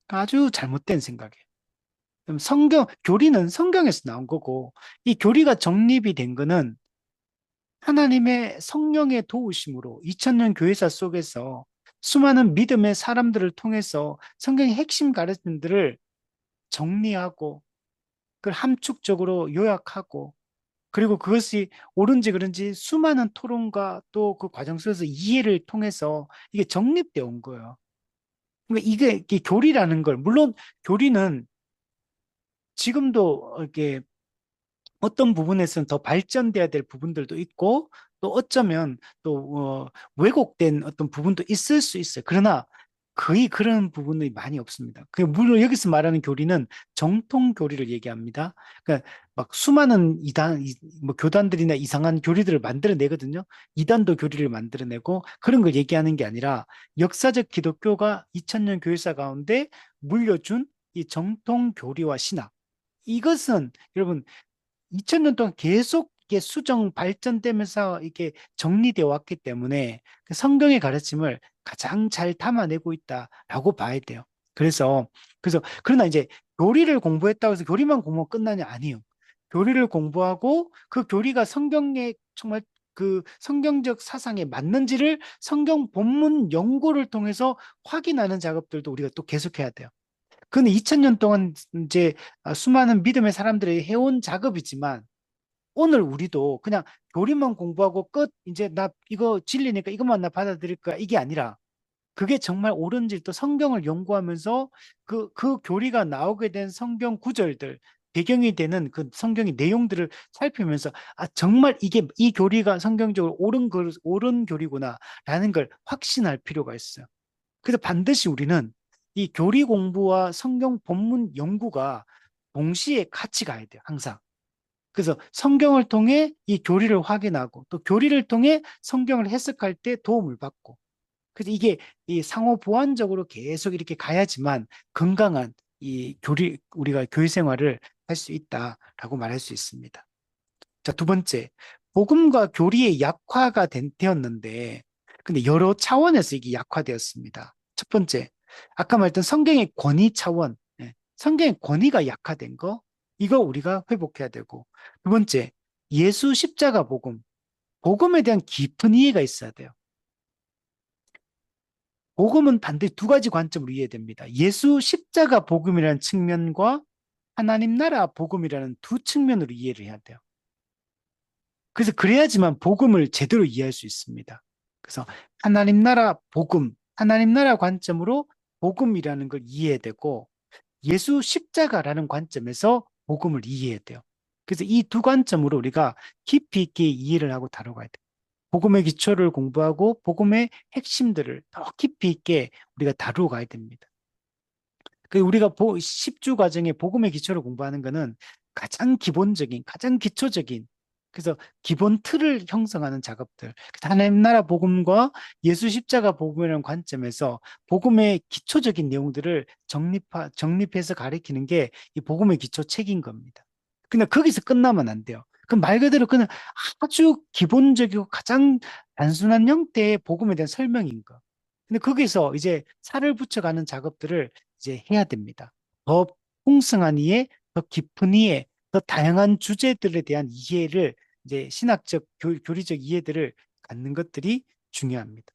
[SPEAKER 1] 아주 잘못된 생각이에요. 그럼 교리는 성경에서 나온 거고, 이 교리가 정립이 된 거는 하나님의 성령의 도우심으로 2000년 교회사 속에서 수많은 믿음의 사람들을 통해서 성경의 핵심 가르침들을 정리하고, 그걸 함축적으로 요약하고, 그리고 그것이 옳은지 그른지 수많은 토론과 또 그 과정 속에서 이해를 통해서 이게 정립되어 온 거예요. 그러니까 이게 교리라는 걸, 물론 교리는 지금도 이렇게 어떤 부분에서는 더 발전돼야 될 부분들도 있고 또 어쩌면 또 왜곡된 어떤 부분도 있을 수 있어요. 그러나 거의 그런 부분이 많이 없습니다. 물론 여기서 말하는 교리는 정통 교리를 얘기합니다. 그러니까 막 수많은 뭐 교단들이나 이상한 교리들을 만들어내거든요. 이단도 교리를 만들어내고 그런 걸 얘기하는 게 아니라 역사적 기독교가 2000년 교회사 가운데 물려준 이 정통 교리와 신학. 이것은 여러분 2000년 동안 계속 이게 수정 발전되면서 이게 정리되어 왔기 때문에 그 성경의 가르침을 가장 잘 담아내고 있다라고 봐야 돼요. 그래서 그러나 이제 교리를 공부했다고 해서 교리만 공부하면 끝나냐? 아니에요. 교리를 공부하고 그 교리가 성경에 정말 그 성경적 사상에 맞는지를 성경 본문 연구를 통해서 확인하는 작업들도 우리가 또 계속해야 돼요. 그건 2000년 동안 이제 수많은 믿음의 사람들이 해온 작업이지만 오늘 우리도 그냥 교리만 공부하고 끝, 이제 나 이거 진리니까 이것만 나 받아들일 거야. 이게 아니라 그게 정말 옳은지 또 성경을 연구하면서 그 교리가 나오게 된 성경 구절들, 배경이 되는 그 성경의 내용들을 살피면서 아, 정말 이 교리가 성경적으로 옳은 교리구나라는 걸 확신할 필요가 있어요. 그래서 반드시 우리는 이 교리 공부와 성경 본문 연구가 동시에 같이 가야 돼요. 항상. 그래서 성경을 통해 이 교리를 확인하고 또 교리를 통해 성경을 해석할 때 도움을 받고 그래서 이게 이 상호 보완적으로 계속 이렇게 가야지만 건강한 이 우리가 교회 생활을 할 수 있다라고 말할 수 있습니다. 자, 두 번째, 복음과 교리의 되었는데 근데 여러 차원에서 이게 약화되었습니다. 첫 번째, 아까 말했던 성경의 권위 차원, 성경의 권위가 약화된 거, 이거 우리가 회복해야 되고, 두 번째, 예수 십자가 복음, 복음에 대한 깊은 이해가 있어야 돼요. 복음은 반드시 두 가지 관점으로 이해됩니다. 예수 십자가 복음이라는 측면과 하나님 나라 복음이라는 두 측면으로 이해를 해야 돼요. 그래서 그래야지만 복음을 제대로 이해할 수 있습니다. 그래서 하나님 나라 복음, 하나님 나라 관점으로 복음이라는 걸 이해해야 되고 예수 십자가라는 관점에서 복음을 이해해야 돼요. 그래서 이 두 관점으로 우리가 깊이 있게 이해를 하고 다뤄가야 돼요. 복음의 기초를 공부하고 복음의 핵심들을 더 깊이 있게 우리가 다루어 가야 됩니다. 우리가 10주 과정에 복음의 기초를 공부하는 것은 가장 기본적인, 가장 기초적인, 그래서 기본 틀을 형성하는 작업들. 하나님 나라 복음과 예수 십자가 복음이라는 관점에서 복음의 기초적인 내용들을 정립해서 가리키는 게 이 복음의 기초 책인 겁니다. 근데 거기서 끝나면 안 돼요. 그럼 말 그대로 그냥 아주 기본적이고 가장 단순한 형태의 복음에 대한 설명인 거. 근데 거기서 이제 살을 붙여가는 작업들을 이제 해야 됩니다. 더 풍성한 이해, 더 깊은 이해, 더 다양한 주제들에 대한 이해를 이제 교리적 이해들을 갖는 것들이 중요합니다.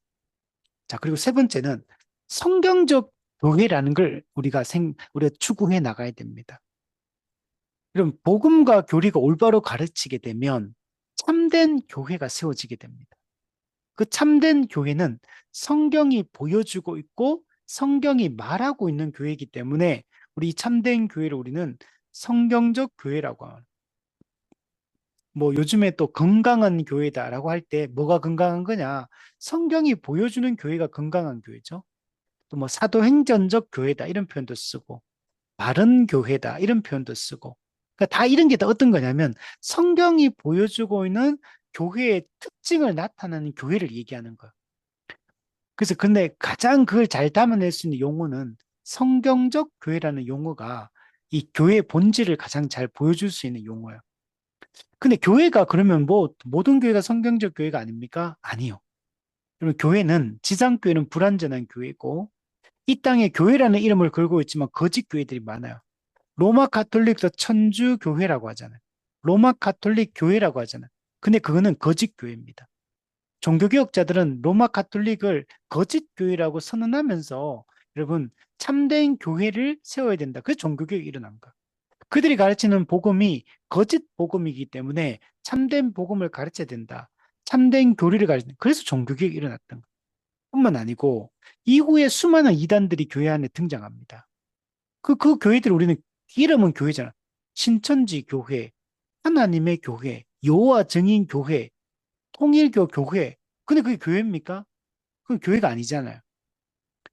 [SPEAKER 1] 자, 그리고 세 번째는 성경적 교회라는 걸 우리가 추구해 나가야 됩니다. 그럼 복음과 교리가 올바로 가르치게 되면 참된 교회가 세워지게 됩니다. 그 참된 교회는 성경이 보여주고 있고 성경이 말하고 있는 교회이기 때문에 우리 참된 교회를 우리는 성경적 교회라고 합니다. 뭐 요즘에 또 건강한 교회다라고 할 때 뭐가 건강한 거냐? 성경이 보여주는 교회가 건강한 교회죠. 또 뭐 사도행전적 교회다 이런 표현도 쓰고 바른 교회다 이런 표현도 쓰고 그러니까 다 이런 게 다 어떤 거냐면 성경이 보여주고 있는 교회의 특징을 나타내는 교회를 얘기하는 거예요. 그래서 근데 가장 그걸 잘 담아낼 수 있는 용어는 성경적 교회라는 용어가 이 교회의 본질을 가장 잘 보여줄 수 있는 용어예요. 근데 교회가 그러면 뭐 모든 교회가 성경적 교회가 아닙니까? 아니요. 그러면 교회는 지상교회는 불완전한 교회고 이 땅에 교회라는 이름을 걸고 있지만 거짓 교회들이 많아요. 로마 가톨릭도 천주 교회라고 하잖아요. 로마 가톨릭 교회라고 하잖아요. 근데 그거는 거짓 교회입니다. 종교개혁자들은 로마 가톨릭을 거짓 교회라고 선언하면서 여러분 참된 교회를 세워야 된다. 그래서 종교개혁이 일어난 거예요. 그들이 가르치는 복음이 거짓 복음이기 때문에 참된 복음을 가르쳐야 된다. 참된 교리를 가르치는 그래서 종교개혁이 일어났던 것 뿐만 아니고 이후에 수많은 이단들이 교회 안에 등장합니다. 그 교회들 우리는 이름은 교회잖아. 신천지 교회, 하나님의 교회, 여호와 증인 교회, 통일교 교회. 근데 그게 교회입니까? 그건 교회가 아니잖아요.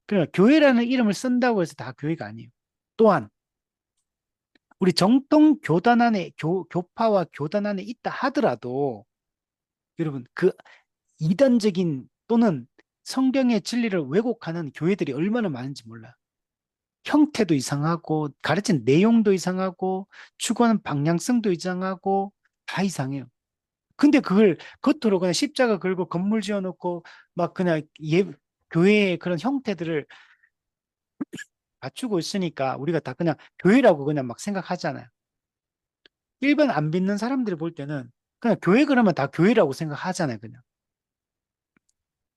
[SPEAKER 1] 그러나 교회라는 이름을 쓴다고 해서 다 교회가 아니에요. 또한 우리 정통 교단 안에 교파와 교단 안에 있다 하더라도 여러분 그 이단적인 또는 성경의 진리를 왜곡하는 교회들이 얼마나 많은지 몰라. 형태도 이상하고 가르친 내용도 이상하고 추구하는 방향성도 이상하고 다 이상해요. 근데 그걸 겉으로 그냥 십자가 걸고 건물 지어놓고 막 그냥 교회의 그런 형태들을 갖추고 있으니까 우리가 다 그냥 교회라고 그냥 막 생각하잖아요. 일반 안 믿는 사람들이 볼 때는 그냥 교회 그러면 다 교회라고 생각하잖아요, 그냥.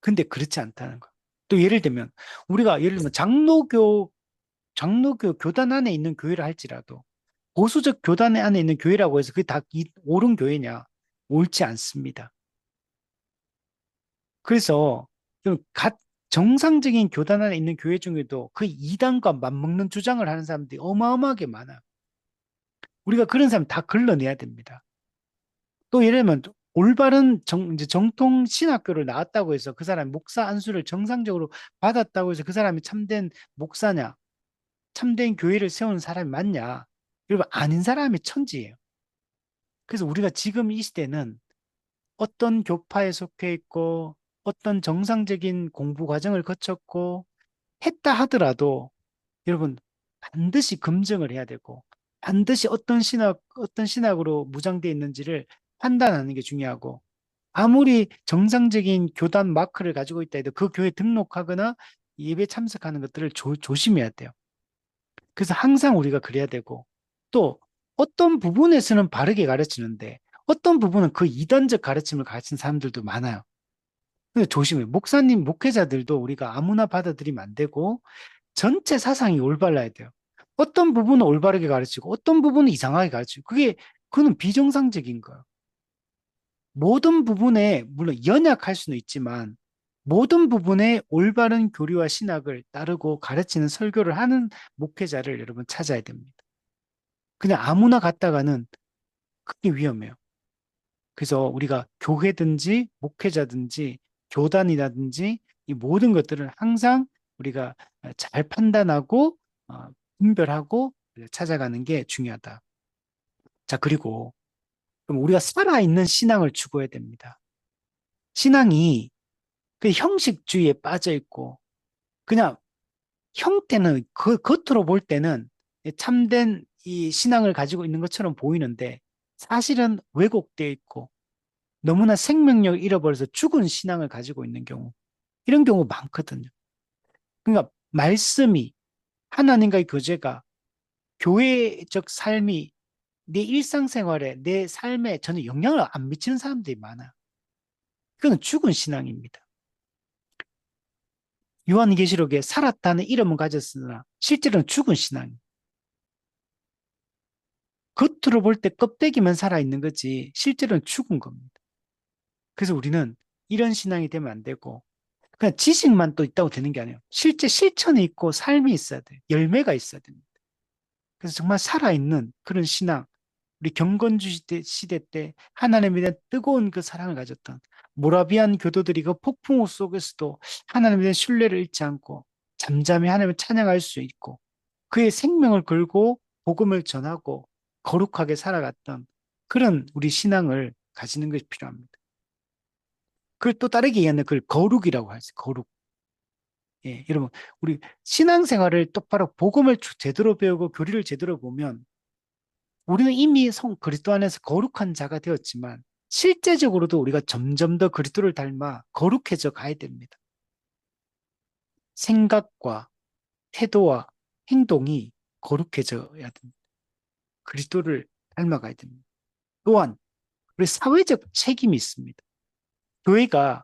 [SPEAKER 1] 근데 그렇지 않다는 거. 또 예를 들면 우리가 예를 들면 장로교 교단 안에 있는 교회를 할지라도 보수적 교단 안에 있는 교회라고 해서 그게 다 옳은 교회냐? 옳지 않습니다. 그래서 좀 정상적인 교단 안에 있는 교회 중에도 그 이단과 맞먹는 주장을 하는 사람들이 어마어마하게 많아요. 우리가 그런 사람 다 걸러내야 됩니다. 또 예를 들면 올바른 이제 정통 신학교를 나왔다고 해서 그 사람이 목사 안수를 정상적으로 받았다고 해서 그 사람이 참된 목사냐, 참된 교회를 세우는 사람이 맞냐? 여러분 아닌 사람이 천지예요. 그래서 우리가 지금 이 시대는 어떤 교파에 속해 있고 어떤 정상적인 공부 과정을 거쳤고 했다 하더라도 여러분 반드시 검증을 해야 되고 반드시 어떤 신학으로 무장되어 있는지를 판단하는 게 중요하고 아무리 정상적인 교단 마크를 가지고 있다 해도 그 교회 등록하거나 예배 참석하는 것들을 조심해야 돼요. 그래서 항상 우리가 그래야 되고 또 어떤 부분에서는 바르게 가르치는데 어떤 부분은 그 이단적 가르침을 가르치는 사람들도 많아요. 근데 조심해요. 목사님, 목회자들도 우리가 아무나 받아들이면 안 되고 전체 사상이 올바라야 돼요. 어떤 부분은 올바르게 가르치고 어떤 부분은 이상하게 가르치고 그는 비정상적인 거예요. 모든 부분에 물론 연약할 수는 있지만 모든 부분에 올바른 교리와 신학을 따르고 가르치는 설교를 하는 목회자를 여러분 찾아야 됩니다. 그냥 아무나 갔다가는 그게 위험해요. 그래서 우리가 교회든지 목회자든지 교단이라든지 이 모든 것들은 항상 우리가 잘 판단하고 어, 분별하고 찾아가는 게 중요하다. 자, 그리고 그럼 우리가 살아있는 신앙을 추구해야 됩니다. 신앙이 그 형식주의에 빠져 있고 그냥 형태는 그 겉으로 볼 때는 참된 이 신앙을 가지고 있는 것처럼 보이는데 사실은 왜곡되어 있고 너무나 생명력을 잃어버려서 죽은 신앙을 가지고 있는 경우 이런 경우 많거든요. 그러니까 말씀이 하나님과의 교제가 교회적 삶이 내 일상생활에 내 삶에 전혀 영향을 안 미치는 사람들이 많아요. 그건 죽은 신앙입니다. 요한계시록에 살았다는 이름은 가졌으나 실제로는 죽은 신앙입니다. 겉으로 볼 때 껍데기만 살아있는 거지 실제로는 죽은 겁니다. 그래서 우리는 이런 신앙이 되면 안 되고 그냥 지식만 또 있다고 되는 게 아니에요. 실제 실천이 있고 삶이 있어야 돼요. 열매가 있어야 됩니다. 그래서 정말 살아있는 그런 신앙, 우리 경건주 시대 때 하나님에 대한 뜨거운 그 사랑을 가졌던 모라비안 교도들이 그 폭풍우 속에서도 하나님에 대한 신뢰를 잃지 않고 잠잠히 하나님을 찬양할 수 있고 그의 생명을 걸고 복음을 전하고 거룩하게 살아갔던 그런 우리 신앙을 가지는 것이 필요합니다. 그걸 또 다르게 얘기하는 그걸 거룩이라고 하죠. 거룩. 예, 여러분, 우리 신앙생활을 똑바로 복음을 제대로 배우고 교리를 제대로 보면 우리는 이미 성 그리스도 안에서 거룩한 자가 되었지만 실제적으로도 우리가 점점 더 그리스도를 닮아 거룩해져 가야 됩니다. 생각과 태도와 행동이 거룩해져야 됩니다. 그리스도를 닮아가야 됩니다. 또한 우리 사회적 책임이 있습니다. 교회가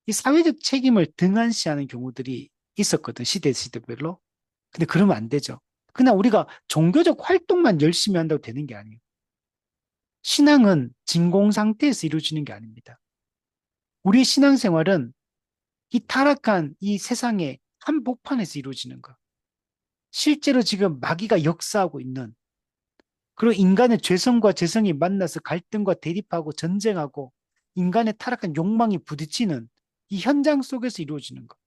[SPEAKER 1] 이 사회적 책임을 등한시하는 경우들이 있었거든, 시대별로. 근데 그러면 안 되죠. 그냥 우리가 종교적 활동만 열심히 한다고 되는 게 아니에요. 신앙은 진공 상태에서 이루어지는 게 아닙니다. 우리의 신앙생활은 이 타락한 이 세상의 한복판에서 이루어지는 것. 실제로 지금 마귀가 역사하고 있는 그리고 인간의 죄성과 재성이 만나서 갈등과 대립하고 전쟁하고 인간의 타락한 욕망이 부딪히는 이 현장 속에서 이루어지는 것.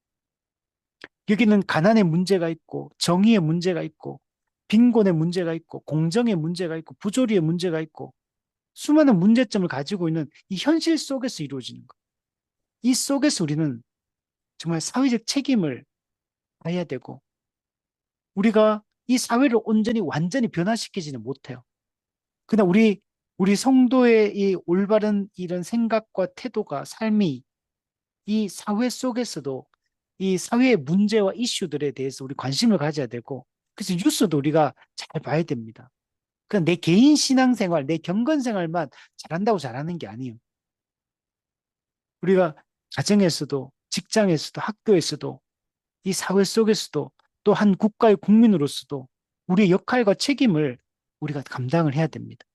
[SPEAKER 1] 여기는 가난의 문제가 있고 정의의 문제가 있고 빈곤의 문제가 있고 공정의 문제가 있고 부조리의 문제가 있고 수많은 문제점을 가지고 있는 이 현실 속에서 이루어지는 것. 이 속에서 우리는 정말 사회적 책임을 다해야 되고 우리가 이 사회를 온전히 완전히 변화시키지는 못해요. 그냥 우리 성도의 이 올바른 이런 생각과 태도가 삶이 이 사회 속에서도 이 사회의 문제와 이슈들에 대해서 우리 관심을 가져야 되고 그래서 뉴스도 우리가 잘 봐야 됩니다. 그냥 내 개인 신앙생활, 내 경건생활만 잘한다고 잘하는 게 아니에요. 우리가 가정에서도 직장에서도 학교에서도 이 사회 속에서도 또 한 국가의 국민으로서도 우리의 역할과 책임을 우리가 감당을 해야 됩니다.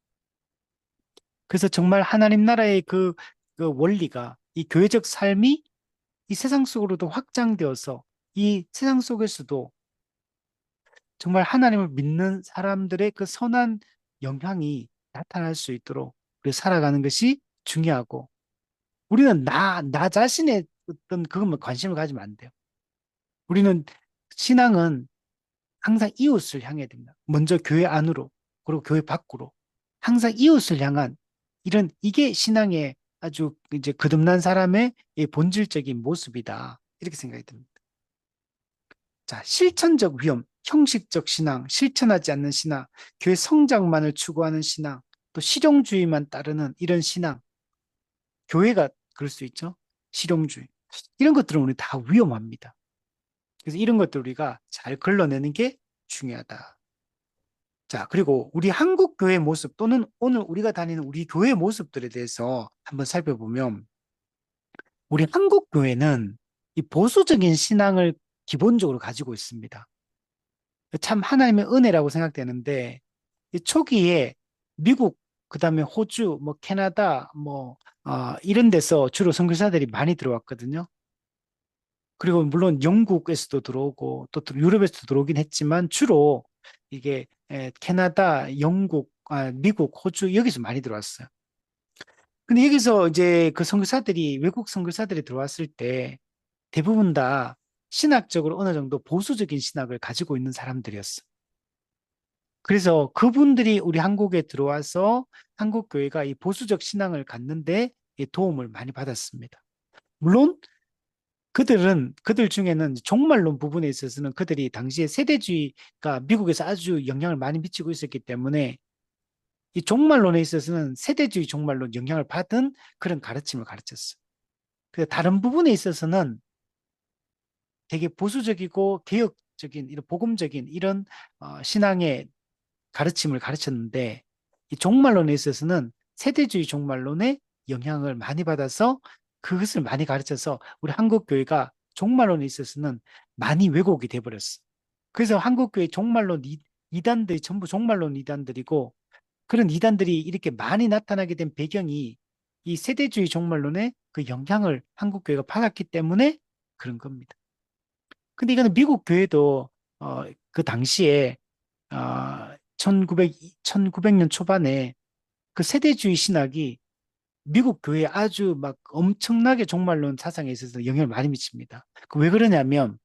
[SPEAKER 1] 그래서 정말 하나님 나라의 그 원리가 이 교회적 삶이 이 세상 속으로도 확장되어서 이 세상 속에서도 정말 하나님을 믿는 사람들의 그 선한 영향이 나타날 수 있도록 우리 살아가는 것이 중요하고 우리는 나 자신의 어떤 그것만 관심을 가지면 안 돼요. 우리는 신앙은 항상 이웃을 향해야 됩니다. 먼저 교회 안으로 그리고 교회 밖으로 항상 이웃을 향한 이런 이게 신앙의 아주 이제 거듭난 사람의 이 본질적인 모습이다. 이렇게 생각이 듭니다. 자, 실천적 위험, 형식적 신앙, 실천하지 않는 신앙, 교회 성장만을 추구하는 신앙, 또 실용주의만 따르는 이런 신앙, 교회가 그럴 수 있죠. 실용주의. 이런 것들은 우리 다 위험합니다. 그래서 이런 것들 우리가 잘 걸러내는 게 중요하다. 자, 그리고 우리 한국 교회 모습 또는 오늘 우리가 다니는 우리 교회 모습들에 대해서 한번 살펴보면 우리 한국 교회는 이 보수적인 신앙을 기본적으로 가지고 있습니다. 참 하나님의 은혜라고 생각되는데 이 초기에 미국, 그다음에 호주, 뭐 캐나다, 뭐 이런 데서 주로 선교사들이 많이 들어왔거든요. 그리고 물론 영국에서도 들어오고 또 유럽에서도 들어오긴 했지만 주로 이게 캐나다, 영국, 미국, 호주 여기서 많이 들어왔어요. 근데 여기서 이제 그 선교사들이 외국 선교사들이 들어왔을 때 대부분 다 신학적으로 어느 정도 보수적인 신학을 가지고 있는 사람들이었어. 그래서 그분들이 우리 한국에 들어와서 한국 교회가 이 보수적 신앙을 갖는데 이 도움을 많이 받았습니다. 물론 그들 중에는 종말론 부분에 있어서는 그들이 당시에 세대주의가 미국에서 아주 영향을 많이 미치고 있었기 때문에 이 종말론에 있어서는 세대주의 종말론 영향을 받은 그런 가르침을 가르쳤어요. 그래서 다른 부분에 있어서는 되게 보수적이고 개혁적인 이런 복음적인 이런 신앙의 가르침을 가르쳤는데 이 종말론에 있어서는 세대주의 종말론의 영향을 많이 받아서 그것을 많이 가르쳐서 우리 한국 교회가 종말론에 있어서는 많이 왜곡이 돼버렸어. 그래서 한국 교회 종말론 이단들이 전부 종말론 이단들이고 그런 이단들이 이렇게 많이 나타나게 된 배경이 이 세대주의 종말론의 그 영향을 한국 교회가 받았기 때문에 그런 겁니다. 근데 이거는 미국 교회도 그 당시에 1900년 초반에 그 세대주의 신학이 미국 교회에 아주 막 엄청나게 종말론 사상에 있어서 영향을 많이 미칩니다. 그 왜 그러냐면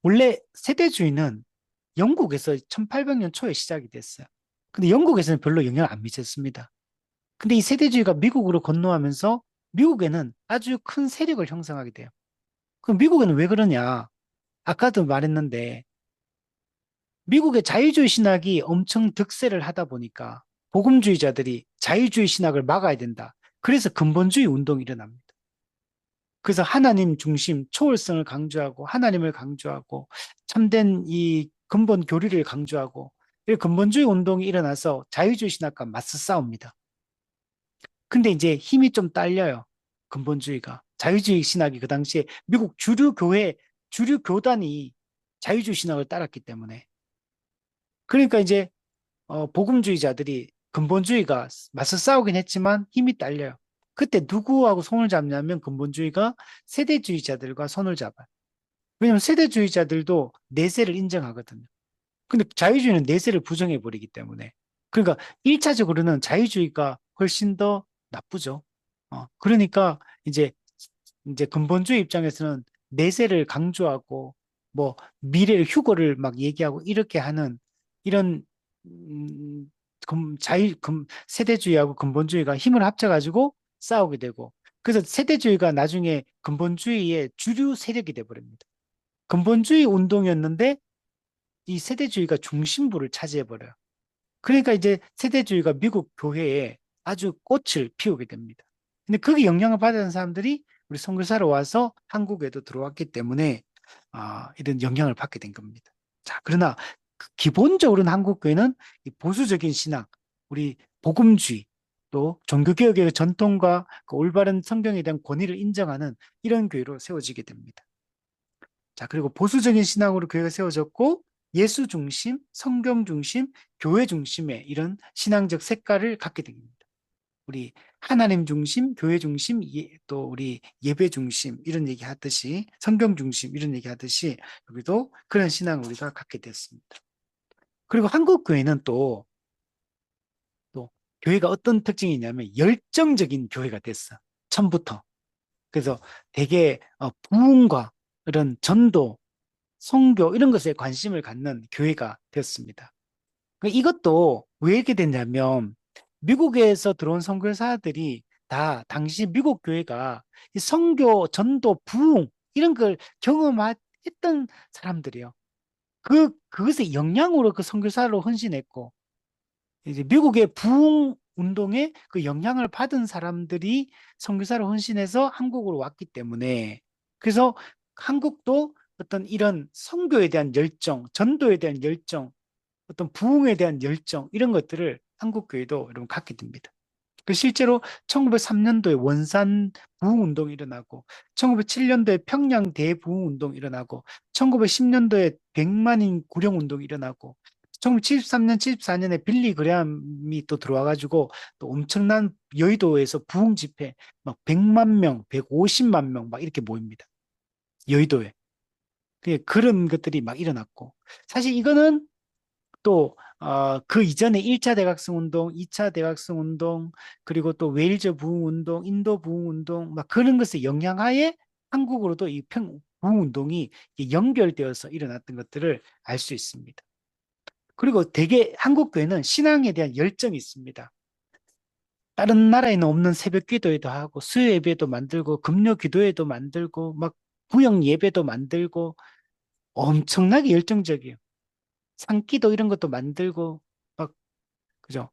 [SPEAKER 1] 원래 세대주의는 영국에서 1800년 초에 시작이 됐어요. 근데 영국에서는 별로 영향을 안 미쳤습니다. 근데 이 세대주의가 미국으로 건너가면서 미국에는 아주 큰 세력을 형성하게 돼요. 그럼 미국에는 왜 그러냐? 아까도 말했는데 미국의 자유주의 신학이 엄청 득세를 하다 보니까 복음주의자들이 자유주의 신학을 막아야 된다. 그래서 근본주의 운동이 일어납니다. 그래서 하나님 중심, 초월성을 강조하고 하나님을 강조하고 참된 이 근본 교리를 강조하고 이 근본주의 운동이 일어나서 자유주의 신학과 맞서 싸웁니다. 근데 이제 힘이 좀 딸려요. 근본주의가. 자유주의 신학이 그 당시에 미국 주류 교회, 주류 교단이 자유주의 신학을 따랐기 때문에. 그러니까 이제 복음주의자들이 근본주의가 맞서 싸우긴 했지만 힘이 딸려요. 그때 누구하고 손을 잡냐면 근본주의가 세대주의자들과 손을 잡아요. 왜냐하면 세대주의자들도 내세를 인정하거든요. 근데 자유주의는 내세를 부정해버리기 때문에. 그러니까 1차적으로는 자유주의가 훨씬 더 나쁘죠. 그러니까 이제 근본주의 입장에서는 내세를 강조하고 뭐 미래를 휴거를 막 얘기하고 이렇게 하는 이런 세대주의하고 근본주의가 힘을 합쳐가지고 싸우게 되고 그래서 세대주의가 나중에 근본주의의 주류 세력이 돼버립니다. 근본주의 운동이었는데 이 세대주의가 중심부를 차지해버려요. 그러니까 이제 세대주의가 미국 교회에 아주 꽃을 피우게 됩니다. 근데 거기 영향을 받은 사람들이 우리 선교사로 와서 한국에도 들어왔기 때문에 이런 영향을 받게 된 겁니다. 자, 그러나 기본적으로는 한국 교회는 이 보수적인 신앙, 우리 복음주의, 또 종교개혁의 전통과 그 올바른 성경에 대한 권위를 인정하는 이런 교회로 세워지게 됩니다. 자, 그리고 보수적인 신앙으로 교회가 세워졌고 예수 중심, 성경 중심, 교회 중심의 이런 신앙적 색깔을 갖게 됩니다. 우리 하나님 중심, 교회 중심, 또 우리 예배 중심 이런 얘기 하듯이 성경 중심 이런 얘기 하듯이 여기도 그런 신앙을 우리가 갖게 됐습니다. 그리고 한국 교회는 또 교회가 어떤 특징이 있냐면 열정적인 교회가 됐어. 처음부터. 그래서 되게 부흥과 이런 전도, 선교 이런 것에 관심을 갖는 교회가 되었습니다. 이것도 왜 이렇게 됐냐면 미국에서 들어온 선교사들이 다 당시 미국 교회가 이 선교, 전도, 부흥 이런 걸 경험했던 사람들이요. 그것의 영향으로 그 선교사로 헌신했고 이제 미국의 부흥 운동에 그 영향을 받은 사람들이 선교사로 헌신해서 한국으로 왔기 때문에 그래서 한국도 어떤 이런 선교에 대한 열정, 전도에 대한 열정, 어떤 부흥에 대한 열정 이런 것들을 한국 교회도 여러분 갖게 됩니다. 그 실제로 1903년도에 원산 부흥운동이 일어나고 1907년도에 평양 대부흥운동이 일어나고 1910년도에 100만인 구령운동이 일어나고 1973년, 74년에 빌리 그레함이 또 들어와가지고 또 엄청난 여의도에서 부흥 집회 막 100만 명, 150만 명 막 이렇게 모입니다. 여의도에. 그런 것들이 막 일어났고 사실 이거는 또, 그 이전에 1차 대각성 운동, 2차 대각성 운동, 그리고 또 웨일즈 부흥 운동, 인도 부흥 운동, 막 그런 것의 영향하에 한국으로도 이 부흥 운동이 연결되어서 일어났던 것들을 알 수 있습니다. 그리고 대개 한국 교회는 신앙에 대한 열정이 있습니다. 다른 나라에는 없는 새벽 기도회도 하고, 수요 예배도 만들고, 금요 기도회도 만들고, 막 구역 예배도 만들고, 엄청나게 열정적이에요. 산기도 이런 것도 만들고, 막, 그죠?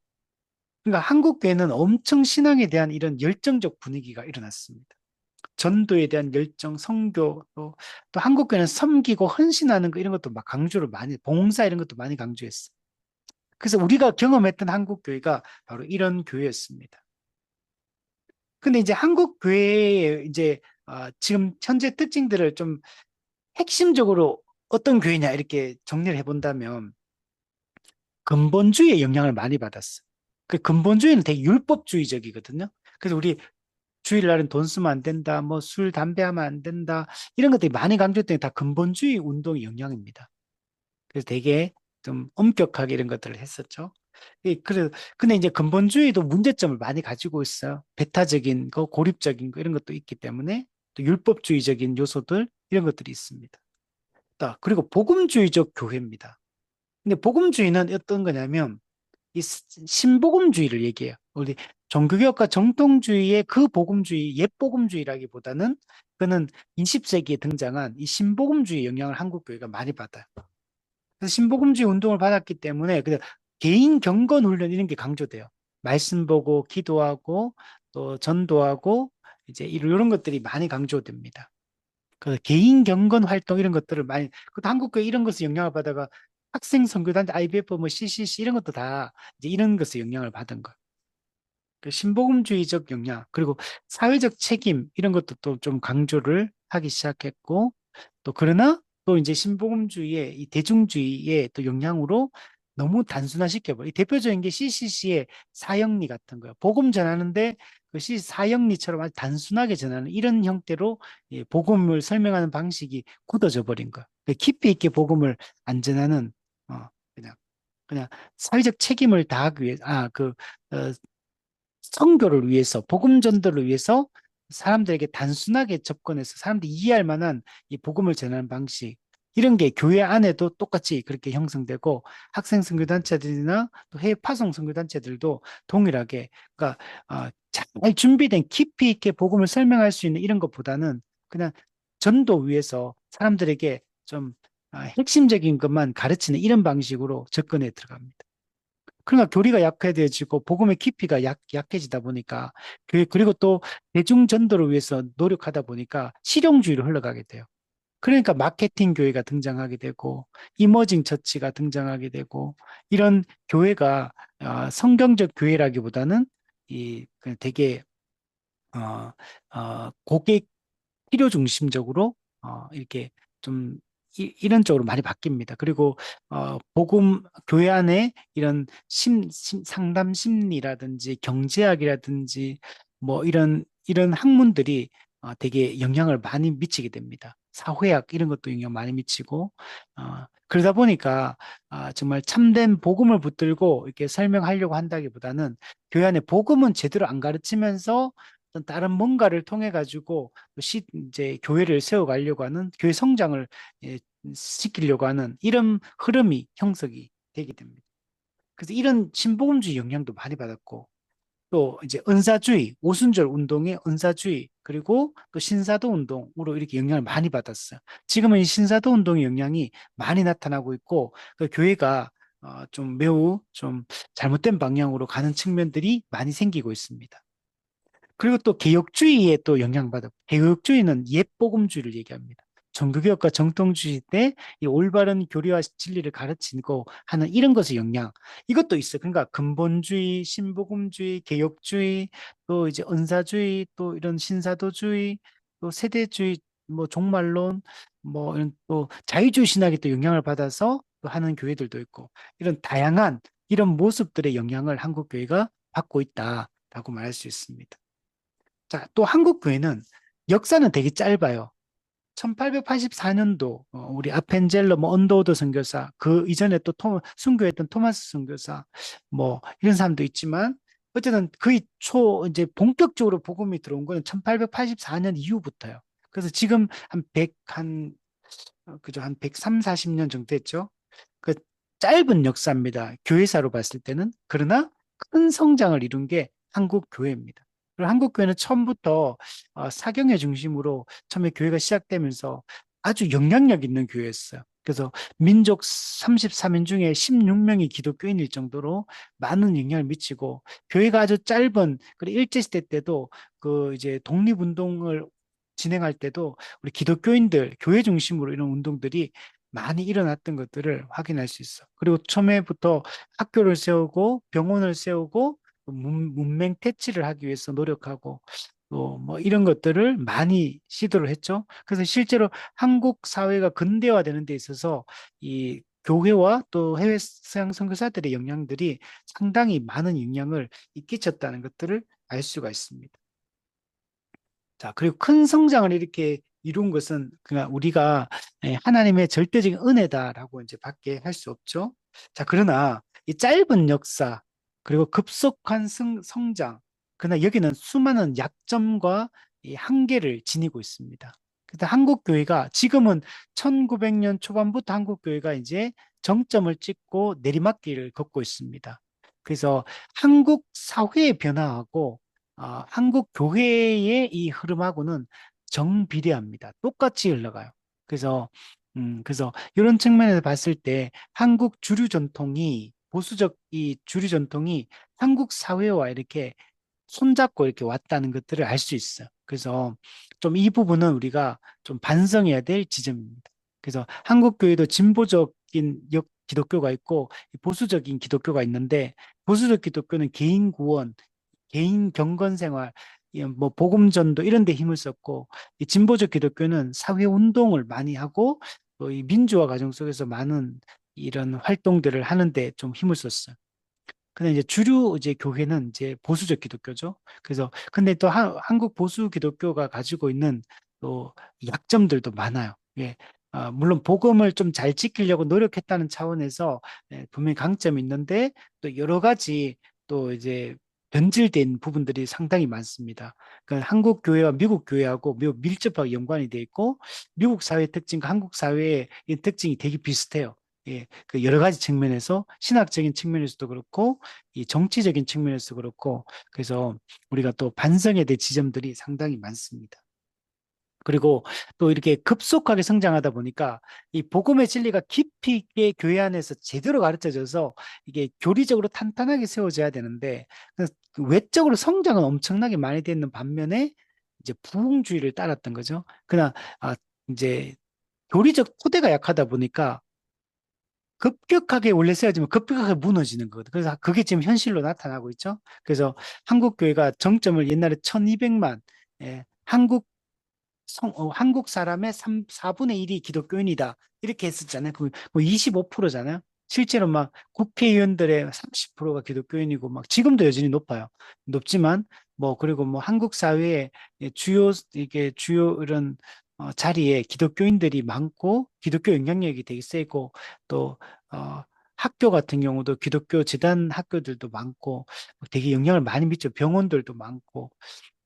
[SPEAKER 1] 그러니까 한국교회는 엄청 신앙에 대한 이런 열정적 분위기가 일어났습니다. 전도에 대한 열정, 성교, 또 한국교회는 섬기고 헌신하는 거 이런 것도 막 강조를 많이, 봉사 이런 것도 많이 강조했어요. 그래서 우리가 경험했던 한국교회가 바로 이런 교회였습니다. 근데 이제 한국교회의 이제 지금 현재 특징들을 좀 핵심적으로 어떤 교회냐 이렇게 정리를 해본다면 근본주의의 영향을 많이 받았어. 그 근본주의는 되게 율법주의적이거든요. 그래서 우리 주일날은 돈 쓰면 안 된다, 뭐 술, 담배 하면 안 된다, 이런 것들이 많이 강조됐던 게 다 근본주의 운동의 영향입니다. 그래서 되게 좀 엄격하게 이런 것들을 했었죠. 근데 이제 근본주의도 문제점을 많이 가지고 있어요. 배타적인 거, 고립적인 거 이런 것도 있기 때문에 또 율법주의적인 요소들 이런 것들이 있습니다. 그리고 복음주의적 교회입니다. 근데 복음주의는 어떤 거냐면 이 신복음주의를 얘기해요. 우리 종교개혁과 정통주의의 그 복음주의, 옛복음주의라기보다는 그는 20세기에 등장한 이 신복음주의 영향을 한국 교회가 많이 받아요. 그래서 신복음주의 운동을 받았기 때문에 그 개인 경건 훈련 이런 게 강조돼요. 말씀 보고 기도하고 또 전도하고 이제 이런 것들이 많이 강조됩니다. 그 개인 경건 활동 이런 것들을 많이 그것도 한국교회 이런 것을 영향을 받아가 학생 선교단체 IBF 뭐 CCC 이런 것도 다 이제 이런 것을 영향을 받은 거. 그 신복음주의적 영향 그리고 사회적 책임 이런 것도 또 좀 강조를 하기 시작했고 또 그러나 또 이제 신복음주의의 이 대중주의의 또 영향으로 너무 단순화시켜버려. 이 대표적인 게 CCC의 사형리 같은 거예요. 복음 전하는데 그 CCC 사형리처럼 아주 단순하게 전하는 이런 형태로 예, 복음을 설명하는 방식이 굳어져 버린 거예요. 깊이 있게 복음을 안 전하는 그냥 그냥 사회적 책임을 다하기 위해 선교를 위해서 복음 전도를 위해서 사람들에게 단순하게 접근해서 사람들이 이해할 만한 이 복음을 전하는 방식 이런 게 교회 안에도 똑같이 그렇게 형성되고 학생 선교 단체들이나 또 해외 파송 선교 단체들도 동일하게 그러니까 잘 준비된 깊이 있게 복음을 설명할 수 있는 이런 것보다는 그냥 전도 위해서 사람들에게 좀 핵심적인 것만 가르치는 이런 방식으로 접근해 들어갑니다. 그러니까 교리가 약해져지고 복음의 깊이가 약해지다 보니까 그리고 또 대중 전도를 위해서 노력하다 보니까 실용주의로 흘러가게 돼요. 그러니까 마케팅 교회가 등장하게 되고 이머징 처치가 등장하게 되고 이런 교회가 성경적 교회라기보다는 이 되게 어, 고객 필요 중심적으로 이렇게 좀 이런 쪽으로 많이 바뀝니다. 그리고 복음 교회 안에 이런 상담 심리라든지 경제학이라든지 뭐 이런 학문들이 되게 영향을 많이 미치게 됩니다. 사회학 이런 것도 영향 많이 미치고 그러다 보니까 정말 참된 복음을 붙들고 이렇게 설명하려고 한다기보다는 교회 안에 복음은 제대로 안 가르치면서 어떤 다른 뭔가를 통해 가지고 이제 교회를 세워가려고 하는 교회 성장을 예, 시키려고 하는 이런 흐름이 형성이 되게 됩니다. 그래서 이런 신복음주의 영향도 많이 받았고 또 이제 은사주의, 오순절 운동의 은사주의 그리고 또 신사도 운동으로 이렇게 영향을 많이 받았어요. 지금은 이 신사도 운동의 영향이 많이 나타나고 있고 그 교회가 좀 매우 좀 잘못된 방향으로 가는 측면들이 많이 생기고 있습니다. 그리고 또 개혁주의에 또 영향받아. 개혁주의는 옛복음주의를 얘기합니다. 정교개혁과 정통주의 때 이 올바른 교리와 진리를 가르치고 하는 이런 것의 영향. 이것도 있어요. 그러니까 근본주의, 신복음주의, 개혁주의, 또 이제 은사주의, 또 이런 신사도주의, 또 세대주의, 뭐 종말론, 뭐 이런 또 자유주의 신학이 또 영향을 받아서 또 하는 교회들도 있고 이런 다양한 이런 모습들의 영향을 한국 교회가 받고 있다라고 말할 수 있습니다. 자, 또 한국 교회는 역사는 되게 짧아요. 1884년도 우리 아펜젤러 뭐 언더우드 선교사 그 이전에 또 순교했던 토마스 선교사 뭐 이런 사람도 있지만 어쨌든 거의 이제 본격적으로 복음이 들어온 거는 1884년 이후부터요. 그래서 지금 그죠 한 103, 40년 정도 됐죠. 그 짧은 역사입니다. 교회사로 봤을 때는. 그러나 큰 성장을 이룬 게 한국 교회입니다. 그리고 한국 교회는 처음부터 사경회 중심으로 처음에 교회가 시작되면서 아주 영향력 있는 교회였어요. 그래서 민족 33인 중에 16명이 기독교인일 정도로 많은 영향을 미치고 교회가 아주 짧은 그리고 일제시대 때도 그 이제 독립운동을 진행할 때도 우리 기독교인들 교회 중심으로 이런 운동들이 많이 일어났던 것들을 확인할 수 있어. 그리고 처음에부터 학교를 세우고 병원을 세우고 문맹 퇴치를 하기 위해서 노력하고 또 뭐 이런 것들을 많이 시도를 했죠. 그래서 실제로 한국 사회가 근대화되는 데 있어서 이 교회와 또 해외 서양 선교사들의 영향들이 상당히 많은 영향을 끼쳤다는 것들을 알 수가 있습니다. 자, 그리고 큰 성장을 이렇게 이룬 것은 그냥 우리가 하나님의 절대적인 은혜다라고 이제 밖에 할 수 없죠. 자, 그러나 이 짧은 역사, 그리고 급속한 성장, 그러나 여기는 수많은 약점과 이 한계를 지니고 있습니다. 근데 한국 교회가 지금은 1900년 초반부터 한국 교회가 이제 정점을 찍고 내리막길을 걷고 있습니다. 그래서 한국 사회의 변화하고 한국 교회의 이 흐름하고는 정비례합니다. 똑같이 흘러가요. 그래서 이런 측면에서 봤을 때 한국 주류 전통이 보수적 이 주류 전통이 한국 사회와 이렇게 손잡고 이렇게 왔다는 것들을 알 수 있어요. 그래서 좀 이 부분은 우리가 좀 반성해야 될 지점입니다. 그래서 한국 교회도 진보적인 기독교가 있고 보수적인 기독교가 있는데 보수적 기독교는 개인 구원, 개인 경건 생활, 뭐 복음 전도 이런 데 힘을 썼고 이 진보적 기독교는 사회 운동을 많이 하고 또 이 민주화 과정 속에서 많은 이런 활동들을 하는데 좀 힘을 썼어요. 근데 이제 주류 이제 교회는 이제 보수적 기독교죠. 그래서 근데 또 한국 보수 기독교가 가지고 있는 또 약점들도 많아요. 예. 물론 복음을 좀 잘 지키려고 노력했다는 차원에서 분명히 강점이 있는데 또 여러 가지 또 이제 변질된 부분들이 상당히 많습니다. 그러니까 한국 교회와 미국 교회하고 매우 밀접하게 연관이 돼 있고 미국 사회 특징과 한국 사회의 이 특징이 되게 비슷해요. 예, 그 여러 가지 측면에서 신학적인 측면에서도 그렇고 이 정치적인 측면에서 그렇고 그래서 우리가 또 반성해야 될 지점들이 상당히 많습니다. 그리고 또 이렇게 급속하게 성장하다 보니까 이 복음의 진리가 깊이 있게 교회 안에서 제대로 가르쳐져서 이게 교리적으로 탄탄하게 세워져야 되는데 그 외적으로 성장은 엄청나게 많이 되는 반면에 이제 부흥주의를 따랐던 거죠. 그러나 아, 이제 교리적 토대가 약하다 보니까 급격하게 원래 세워지면 급격하게 무너지는 거거든. 그래서 그게 지금 현실로 나타나고 있죠. 그래서 한국 교회가 정점을 옛날에 1200만, 한국 사람의 4분의 1이 기독교인이다. 이렇게 했었잖아요. 그 25%잖아요. 실제로 막 국회의원들의 30%가 기독교인이고 막 지금도 여전히 높아요. 높지만 뭐 그리고 뭐 한국 사회에 주요 이런 자리에 기독교인들이 많고 기독교 영향력이 되게 세고 또 어, 학교 같은 경우도 기독교 재단 학교들도 많고 되게 영향을 많이 미쳐 병원들도 많고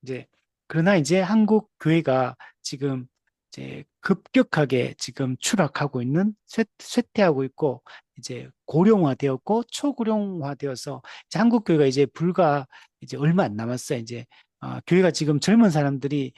[SPEAKER 1] 이제 그러나 이제 한국 교회가 지금 이제 급격하게 지금 추락하고 있는 쇠퇴하고 있고 이제 고령화되었고 초고령화되어서 이제 한국 교회가 이제 불과 이제 얼마 안 남았어요. 이제 교회가 지금 젊은 사람들이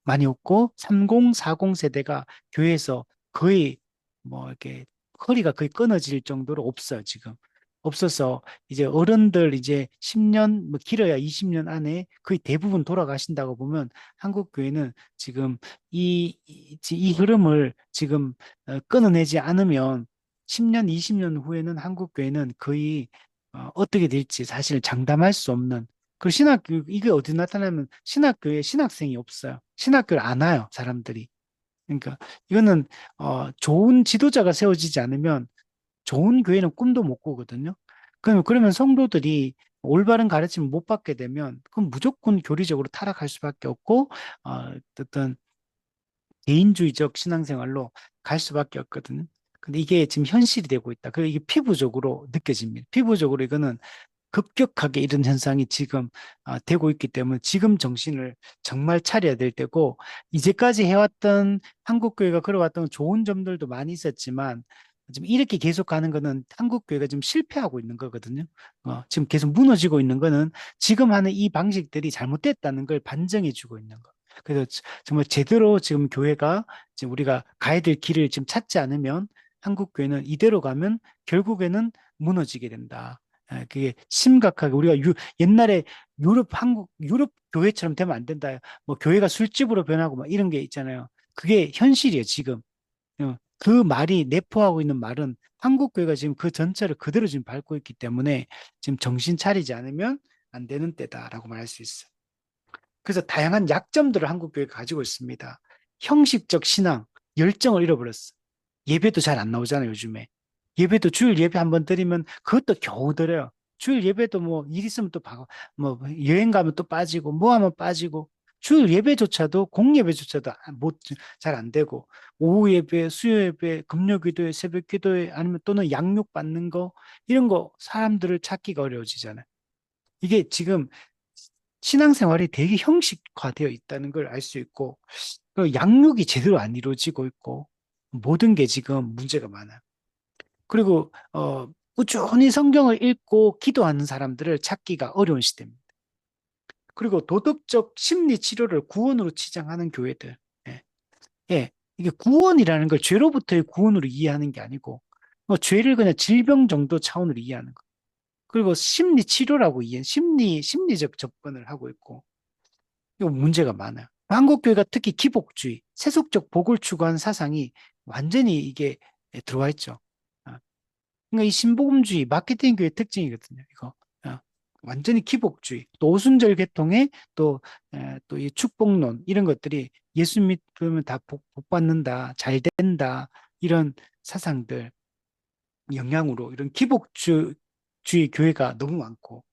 [SPEAKER 1] 많이 없고 30, 40 세대가 교회에서 거의 뭐 이렇게 허리가 거의 끊어질 정도로 없어요, 지금. 없어서 이제 어른들 이제 10년, 뭐 길어야 20년 안에 거의 대부분 돌아가신다고 보면 한국 교회는 지금 이 흐름을 지금 끊어내지 않으면 10년, 20년 후에는 한국 교회는 거의 어떻게 될지 사실 장담할 수 없는 그 신학교육 이게 어디 나타나면 신학교에 신학생이 없어요. 신학교를 안 와요, 사람들이. 그러니까 이거는 좋은 지도자가 세워지지 않으면 좋은 교회는 꿈도 못 꾸거든요. 그러면 성도들이 올바른 가르침을 못 받게 되면 그럼 무조건 교리적으로 타락할 수밖에 없고 어떤 개인주의적 신앙생활로 갈 수밖에 없거든요. 근데 이게 지금 현실이 되고 있다. 그리고 이게 피부적으로 느껴집니다. 피부적으로 이거는 급격하게 이런 현상이 지금 되고 있기 때문에 지금 정신을 정말 차려야 될 때고 이제까지 해왔던 한국 교회가 걸어왔던 좋은 점들도 많이 있었지만 지금 이렇게 계속 가는 거는 한국 교회가 지금 실패하고 있는 거거든요. 지금 계속 무너지고 있는 거는 지금 하는 이 방식들이 잘못됐다는 걸 반증해 주고 있는 거. 그래서 정말 제대로 지금 교회가 지금 우리가 가야 될 길을 지금 찾지 않으면 한국 교회는 이대로 가면 결국에는 무너지게 된다. 그게 심각하게 우리가 옛날에 유럽 교회처럼 되면 안 된다. 뭐 교회가 술집으로 변하고 막 이런 게 있잖아요. 그게 현실이에요, 지금. 그 말이 내포하고 있는 말은 한국 교회가 지금 그 전체를 그대로 지금 밟고 있기 때문에 지금 정신 차리지 않으면 안 되는 때다라고 말할 수 있어요. 그래서 다양한 약점들을 한국 교회가 가지고 있습니다. 형식적 신앙, 열정을 잃어버렸어. 예배도 잘 안 나오잖아요, 요즘에. 예배도 주일 예배 한번 드리면 그것도 겨우 드려요. 주일 예배도 뭐 일 있으면 또 뭐 여행 가면 또 빠지고 뭐 하면 빠지고 주일 예배조차도 공예배조차도 잘 안 되고 오후 예배, 수요 예배, 금요 기도회, 새벽 기도회 아니면 또는 양육 받는 거 이런 거 사람들을 찾기가 어려워지잖아요. 이게 지금 신앙생활이 되게 형식화되어 있다는 걸 알 수 있고 그 양육이 제대로 안 이루어지고 있고 모든 게 지금 문제가 많아요. 그리고 꾸준히 성경을 읽고 기도하는 사람들을 찾기가 어려운 시대입니다. 그리고 도덕적 심리 치료를 구원으로 치장하는 교회들. 예. 예. 이게 구원이라는 걸 죄로부터의 구원으로 이해하는 게 아니고 뭐 죄를 그냥 질병 정도 차원으로 이해하는 거. 그리고 심리 치료라고 심리적 접근을 하고 있고 이거 문제가 많아요. 한국 교회가 특히 기복주의, 세속적 복을 추구하는 사상이 완전히 이게 들어와 있죠. 아, 그러니까 이 신복음주의 마케팅 교회 특징이거든요. 이거 완전히 기복주의, 또 오순절 계통의 또 이 축복론 이런 것들이 예수 믿으면 다 복 받는다, 잘 된다 이런 사상들 영향으로 이런 기복주의 교회가 너무 많고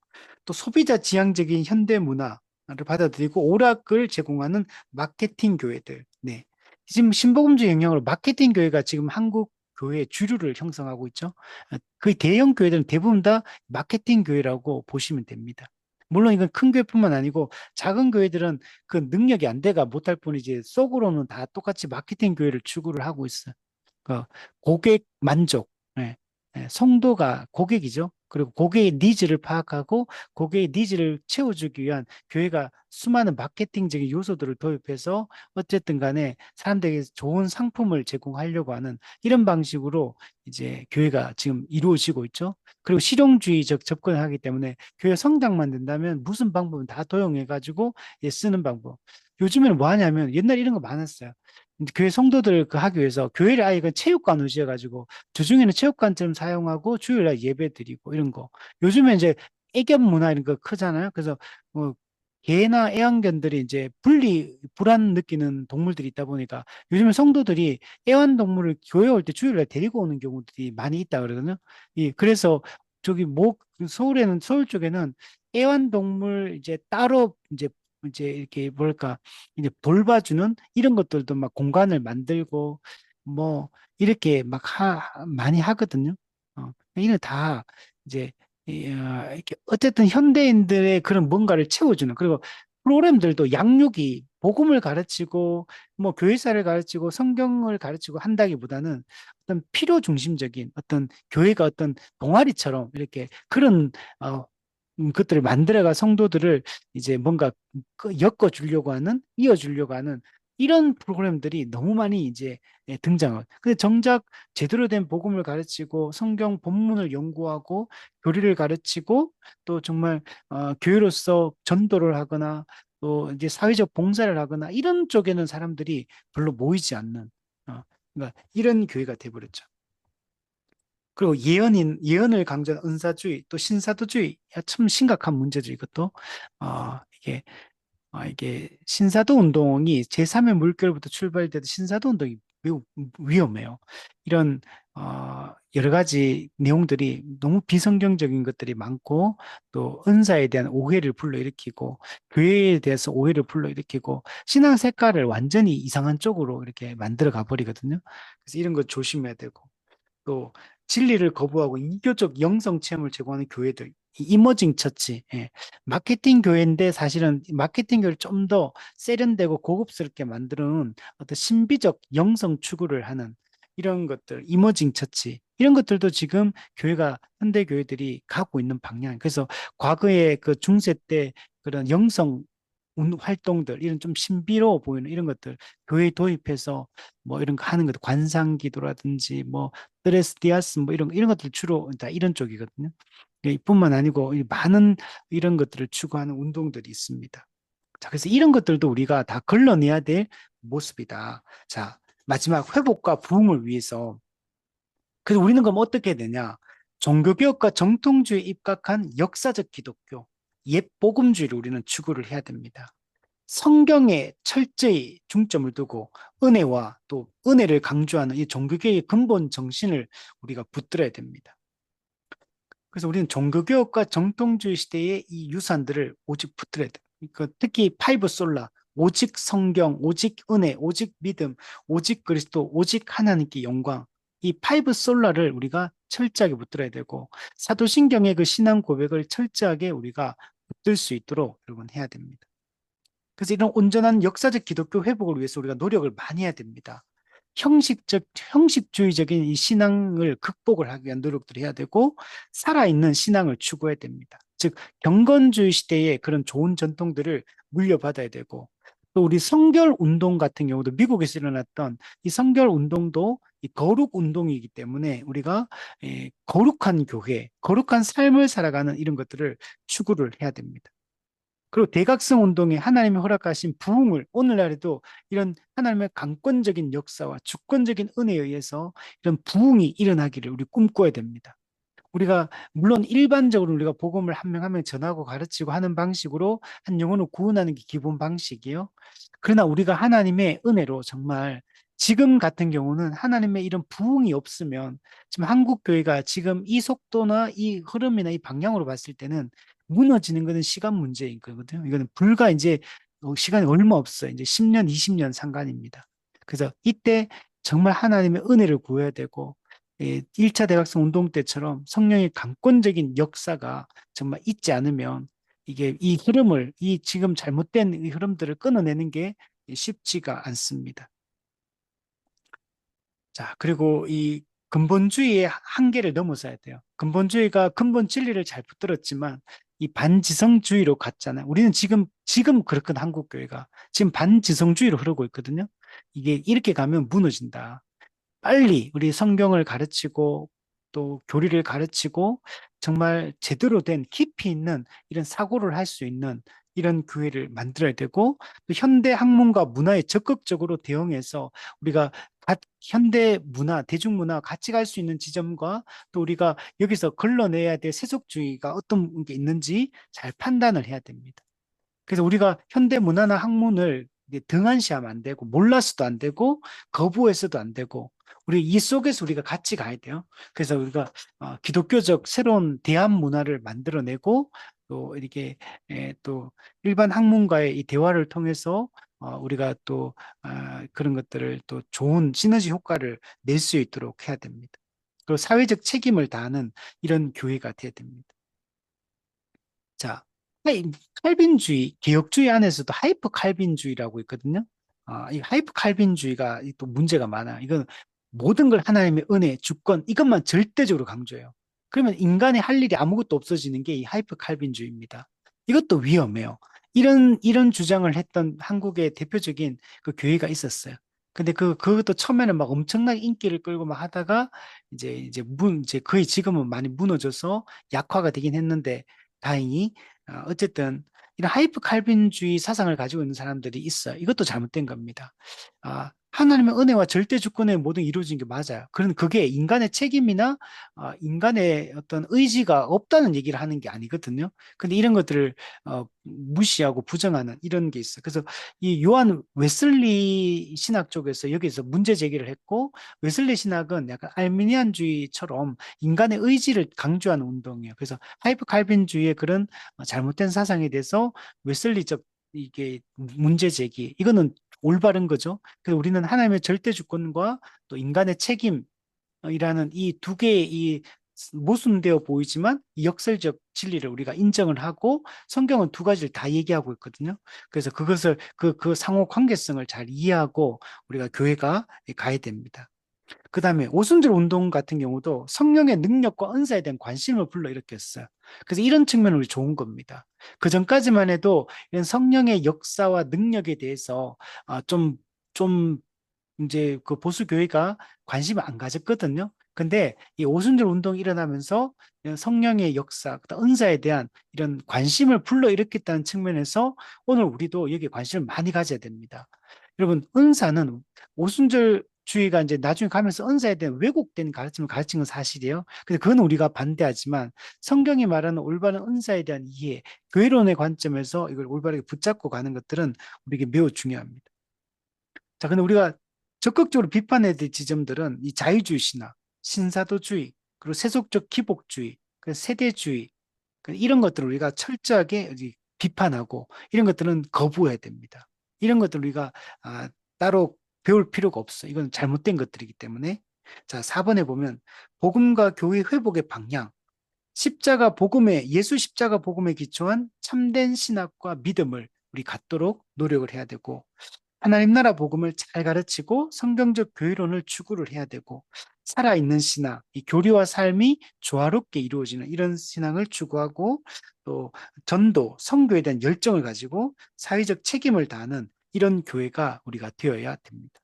[SPEAKER 1] 또 소비자 지향적인 현대 문화를 받아들이고 오락을 제공하는 마케팅 교회들. 네. 지금 신복음주의 영향으로 마케팅 교회가 지금 한국 교회의 주류를 형성하고 있죠. 그 대형 교회들은 대부분 다 마케팅 교회라고 보시면 됩니다. 물론 이건 큰 교회뿐만 아니고 작은 교회들은 그 능력이 안 돼가 못할 뿐이지 속으로는 다 똑같이 마케팅 교회를 추구를 하고 있어요. 그 고객 만족. 예. 성도가 고객이죠. 그리고 고객의 니즈를 파악하고 고객의 니즈를 채워주기 위한 교회가 수많은 마케팅적인 요소들을 도입해서 어쨌든 간에 사람들에게 좋은 상품을 제공하려고 하는 이런 방식으로 이제 교회가 지금 이루어지고 있죠. 그리고 실용주의적 접근을 하기 때문에 교회 성장만 된다면 무슨 방법은 다 도용해가지고 쓰는 방법. 요즘에는 뭐 하냐면 옛날에 이런 거 많았어요. 교회 성도들 그 하기 위해서 교회를 아예 그 체육관으로 지어가지고 주중에는 체육관처럼 사용하고 주일날 예배 드리고 이런 거. 요즘에 이제 애견 문화 이런 거 크잖아요. 그래서 뭐 개나 애완견들이 이제 불안 느끼는 동물들이 있다 보니까 요즘에 성도들이 애완동물을 교회 올 때 주일날 데리고 오는 경우들이 많이 있다 그러거든요. 그래서 저기 서울에는 서울 쪽에는 애완동물 이제 따로 이제 이렇게 뭘까 이제 돌봐주는 이런 것들도 막 공간을 만들고 뭐 이렇게 막 많이 하거든요. 이는 다 이제 이렇게 어쨌든 현대인들의 그런 뭔가를 채워주는 그리고 프로그램들도 양육이 복음을 가르치고 뭐 교회사를 가르치고 성경을 가르치고 한다기보다는 어떤 필요 중심적인 어떤 교회가 어떤 동아리처럼 이렇게 그런 것들을 만들어가 성도들을 이제 뭔가 엮어 주려고 하는 이어 주려고 하는 이런 프로그램들이 너무 많이 이제 등장을. 근데 정작 제대로 된 복음을 가르치고 성경 본문을 연구하고 교리를 가르치고 또 정말 교회로서 전도를 하거나 또 이제 사회적 봉사를 하거나 이런 쪽에는 사람들이 별로 모이지 않는 그러니까 이런 교회가 돼버렸죠. 그리고 예언을 강조한 은사주의, 또 신사도주의, 참 심각한 문제죠, 이것도. 이게, 이게 신사도 운동이 제3의 물결부터 출발돼도 신사도 운동이 매우 위험해요. 이런, 여러 가지 내용들이 너무 비성경적인 것들이 많고, 또 은사에 대한 오해를 불러일으키고, 교회에 대해서 오해를 불러일으키고, 신앙 색깔을 완전히 이상한 쪽으로 이렇게 만들어 가버리거든요. 그래서 이런 거 조심해야 되고. 또 진리를 거부하고 이교적 영성 체험을 제공하는 교회들, 이 이머징 처치, 마케팅 교회인데 사실은 마케팅 교회를 좀 더 세련되고 고급스럽게 만드는 어떤 신비적 영성 추구를 하는 이런 것들, 이머징 처치, 이런 것들도 지금 현대 교회들이 가고 있는 방향. 그래서 과거에 그 중세 때 그런 영성 활동들, 이런 좀 신비로워 보이는 이런 것들, 교회에 도입해서 뭐 이런 거 하는 것도 관상기도라든지 뭐 드레스 디아스 뭐 이런 것들 주로 다 이런 쪽이거든요. 이뿐만 아니고 많은 이런 것들을 추구하는 운동들이 있습니다. 자, 그래서 이런 것들도 우리가 다 걸러내야 될 모습이다. 자, 마지막 회복과 부흥을 위해서 그래서 우리는 그럼 어떻게 해야 되냐? 종교개혁과 정통주의에 입각한 역사적 기독교, 옛 복음주의를 우리는 추구를 해야 됩니다. 성경에 철저히 중점을 두고 은혜와 또 은혜를 강조하는 이 종교개혁의 근본 정신을 우리가 붙들어야 됩니다. 그래서 우리는 종교개혁과 정통주의 시대의 이 유산들을 오직 붙들어야 돼요. 특히 파이브 솔라, 오직 성경, 오직 은혜, 오직 믿음, 오직 그리스도, 오직 하나님께 영광. 이 파이브 솔라를 우리가 철저하게 붙들어야 되고 사도신경의 그 신앙 고백을 철저하게 우리가 붙들 수 있도록 여러분 해야 됩니다. 그래서 이런 온전한 역사적 기독교 회복을 위해서 우리가 노력을 많이 해야 됩니다. 형식주의적인 이 신앙을 극복을 하기 위한 노력들을 해야 되고, 살아있는 신앙을 추구해야 됩니다. 즉, 경건주의 시대의 그런 좋은 전통들을 물려받아야 되고, 또 우리 성결 운동 같은 경우도 미국에서 일어났던 이 성결 운동도 이 거룩 운동이기 때문에 우리가 거룩한 교회, 거룩한 삶을 살아가는 이런 것들을 추구를 해야 됩니다. 그리고 대각성 운동에 하나님이 허락하신 부흥을 오늘날에도 이런 하나님의 강권적인 역사와 주권적인 은혜에 의해서 이런 부흥이 일어나기를 우리 꿈꿔야 됩니다. 우리가 물론 일반적으로 우리가 복음을 한 명 한 명 전하고 가르치고 하는 방식으로 한 영혼을 구원하는 게 기본 방식이에요. 그러나 우리가 하나님의 은혜로 정말 지금 같은 경우는 하나님의 이런 부흥이 없으면 지금 한국 교회가 지금 이 속도나 이 흐름이나 이 방향으로 봤을 때는 무너지는 것은 시간 문제인 거거든요. 이거는 불과 이제 시간이 얼마 없어요. 이제 10년, 20년 상관입니다. 그래서 이때 정말 하나님의 은혜를 구해야 되고 1차 대각성 운동 때처럼 성령의 강권적인 역사가 정말 있지 않으면 이게 이 흐름을, 이 지금 잘못된 이 흐름들을 끊어내는 게 쉽지가 않습니다. 자, 그리고 이 근본주의의 한계를 넘어서야 돼요. 근본주의가 근본 진리를 잘 붙들었지만 이 반지성주의로 갔잖아요. 우리는 지금 그렇거든, 한국교회가. 지금 반지성주의로 흐르고 있거든요. 이게 이렇게 가면 무너진다. 빨리 우리 성경을 가르치고 또 교리를 가르치고 정말 제대로 된 깊이 있는 이런 사고를 할 수 있는 이런 교회를 만들어야 되고 또 현대 학문과 문화에 적극적으로 대응해서 우리가 현대 문화, 대중문화 같이 갈 수 있는 지점과 또 우리가 여기서 걸러내야 될 세속주의가 어떤 게 있는지 잘 판단을 해야 됩니다. 그래서 우리가 현대 문화나 학문을 등한시하면 안 되고 몰라서도 안 되고 거부해서도 안 되고 우리 이 속에서 우리가 같이 가야 돼요. 그래서 우리가 기독교적 새로운 대한 문화를 만들어내고 또 이렇게 또 일반 학문과의 이 대화를 통해서 우리가 또 그런 것들을 또 좋은 시너지 효과를 낼 수 있도록 해야 됩니다. 그리고 사회적 책임을 다하는 이런 교회가 돼야 됩니다. 자, 칼빈주의, 개혁주의 안에서도 하이퍼 칼빈주의라고 있거든요. 이 하이퍼 칼빈주의가 또 문제가 많아. 이건 모든 걸 하나님의 은혜, 주권, 이것만 절대적으로 강조해요. 그러면 인간이 할 일이 아무것도 없어지는 게 이 하이퍼 칼빈주의입니다. 이것도 위험해요. 이런 주장을 했던 한국의 대표적인 그 교회가 있었어요. 근데 그것도 처음에는 막 엄청나게 인기를 끌고 막 하다가 이제 거의 지금은 많이 무너져서 약화가 되긴 했는데 다행히 어쨌든 이런 하이프 칼빈주의 사상을 가지고 있는 사람들이 있어요. 이것도 잘못된 겁니다. 하나님의 은혜와 절대 주권에 모든 이루어진 게 맞아요. 그런 그게 인간의 책임이나 인간의 어떤 의지가 없다는 얘기를 하는 게 아니거든요. 근데 이런 것들을 무시하고 부정하는 이런 게 있어요. 그래서 이 요한 웨슬리 신학 쪽에서 여기서 문제 제기를 했고 웨슬리 신학은 약간 알미니안주의처럼 인간의 의지를 강조하는 운동이에요. 그래서 하이프 칼빈주의의 그런 잘못된 사상에 대해서 웨슬리적 이게 문제 제기 이거는 올바른 거죠. 그래서 우리는 하나님의 절대 주권과 또 인간의 책임이라는 이 두 개의 이 모순되어 보이지만 이 역설적 진리를 우리가 인정을 하고 성경은 두 가지를 다 얘기하고 있거든요. 그래서 그것을 그 상호 관계성을 잘 이해하고 우리가 교회가 가야 됩니다. 그 다음에 오순절 운동 같은 경우도 성령의 능력과 은사에 대한 관심을 불러일으켰어요. 그래서 이런 측면은 우리 좋은 겁니다. 그 전까지만 해도 이런 성령의 역사와 능력에 대해서 좀 이제 그 보수 교회가 관심을 안 가졌거든요. 근데 이 오순절 운동이 일어나면서 성령의 역사, 그다음 은사에 대한 이런 관심을 불러일으켰다는 측면에서 오늘 우리도 여기에 관심을 많이 가져야 됩니다. 여러분, 은사는 오순절 주의가 이제 나중에 가면서 은사에 대한 왜곡된 가르침을 가르친 건 사실이에요. 근데 그건 우리가 반대하지만 성경이 말하는 올바른 은사에 대한 이해, 교회론의 관점에서 이걸 올바르게 붙잡고 가는 것들은 우리에게 매우 중요합니다. 자, 근데 우리가 적극적으로 비판해야 될 지점들은 이 자유주의 신학, 신사도주의, 그리고 세속적 기복주의, 그 세대주의, 이런 것들을 우리가 철저하게 비판하고 이런 것들은 거부해야 됩니다. 이런 것들 우리가 따로 배울 필요가 없어. 이건 잘못된 것들이기 때문에. 자, 4번에 보면 복음과 교회 회복의 방향. 십자가 복음에 예수 십자가 복음에 기초한 참된 신학과 믿음을 우리 갖도록 노력을 해야 되고 하나님 나라 복음을 잘 가르치고 성경적 교회론을 추구를 해야 되고 살아있는 신앙, 이 교리와 삶이 조화롭게 이루어지는 이런 신앙을 추구하고 또 전도, 선교에 대한 열정을 가지고 사회적 책임을 다하는 이런 교회가 우리가 되어야 됩니다.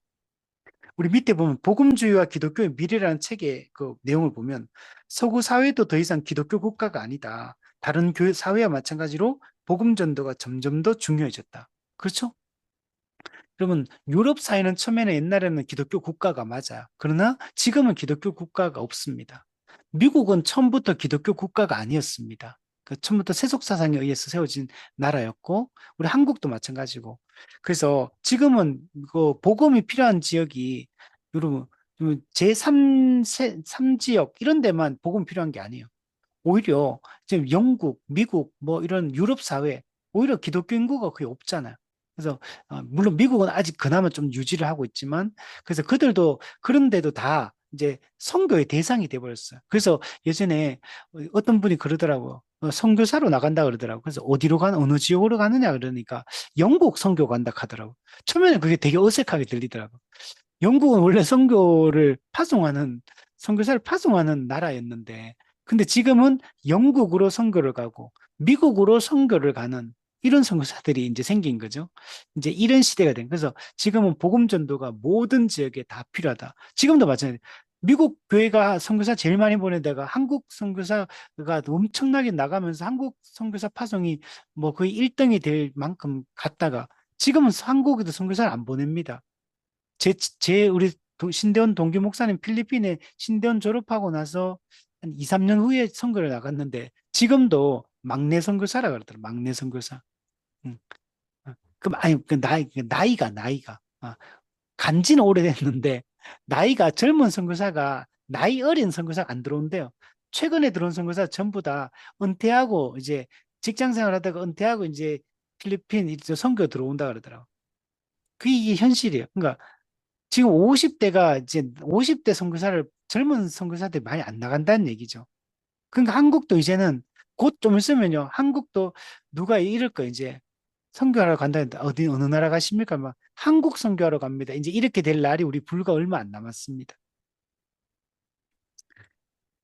[SPEAKER 1] 우리 밑에 보면 복음주의와 기독교의 미래라는 책의 그 내용을 보면 서구 사회도 더 이상 기독교 국가가 아니다. 다른 교회 사회와 마찬가지로 복음 전도가 점점 더 중요해졌다. 그렇죠? 그러면 유럽 사회는 처음에는 옛날에는 기독교 국가가 맞아요. 그러나 지금은 기독교 국가가 없습니다. 미국은 처음부터 기독교 국가가 아니었습니다. 그 처음부터 세속 사상에 의해서 세워진 나라였고 우리 한국도 마찬가지고 그래서 지금은 그 복음이 필요한 지역이 여러분 제3 삼지역 이런 데만 복음 필요한 게 아니에요. 오히려 지금 영국, 미국, 뭐 이런 유럽 사회, 오히려 기독교 인구가 거의 없잖아요. 그래서 물론 미국은 아직 그나마 좀 유지를 하고 있지만 그래서 그들도 그런데도 다 이제 선교의 대상이 돼버렸어요. 그래서 예전에 어떤 분이 그러더라고요. 선교사로 나간다 그러더라고요. 그래서 어느 지역으로 가느냐 그러니까 영국 선교 간다 하더라고요. 처음에는 그게 되게 어색하게 들리더라고요. 영국은 원래 선교사를 파송하는 나라였는데, 근데 지금은 영국으로 선교를 가고, 미국으로 선교를 가는 이런 선교사들이 이제 생긴 거죠. 이제 이런 시대가 된. 그래서 지금은 복음 전도가 모든 지역에 다 필요하다. 지금도 마찬가지. 미국 교회가 선교사 제일 많이 보낸 데가 한국 선교사가 엄청나게 나가면서 한국 선교사 파송이 뭐 거의 1등이 될 만큼 갔다가 지금은 한국에도 선교사를 안 보냅니다. 우리 신대원 동기 목사님 필리핀에 신대원 졸업하고 나서 한 2, 3년 후에 선교를 나갔는데 지금도 막내 선교사라 그러더라고요. 막내 선교사. 음. 그럼 아니 그 나이가 간지는 오래됐는데 나이가 젊은 선교사가 나이 어린 선교사가 안 들어온대요. 최근에 들어온 선교사 전부 다 은퇴하고 이제 직장 생활하다가 은퇴하고 이제 필리핀 이제 선교 들어온다 그러더라고. 그게 현실이에요. 그러니까 지금 50대가 이제 50대 선교사를 젊은 선교사들이 많이 안 나간다는 얘기죠. 그러니까 한국도 이제는 곧 좀 있으면요. 한국도 누가 이럴 거 이제 선교하러 간다는데 어느 나라 가십니까? 막 한국 선교하러 갑니다. 이제 이렇게 될 날이 우리 불과 얼마 안 남았습니다.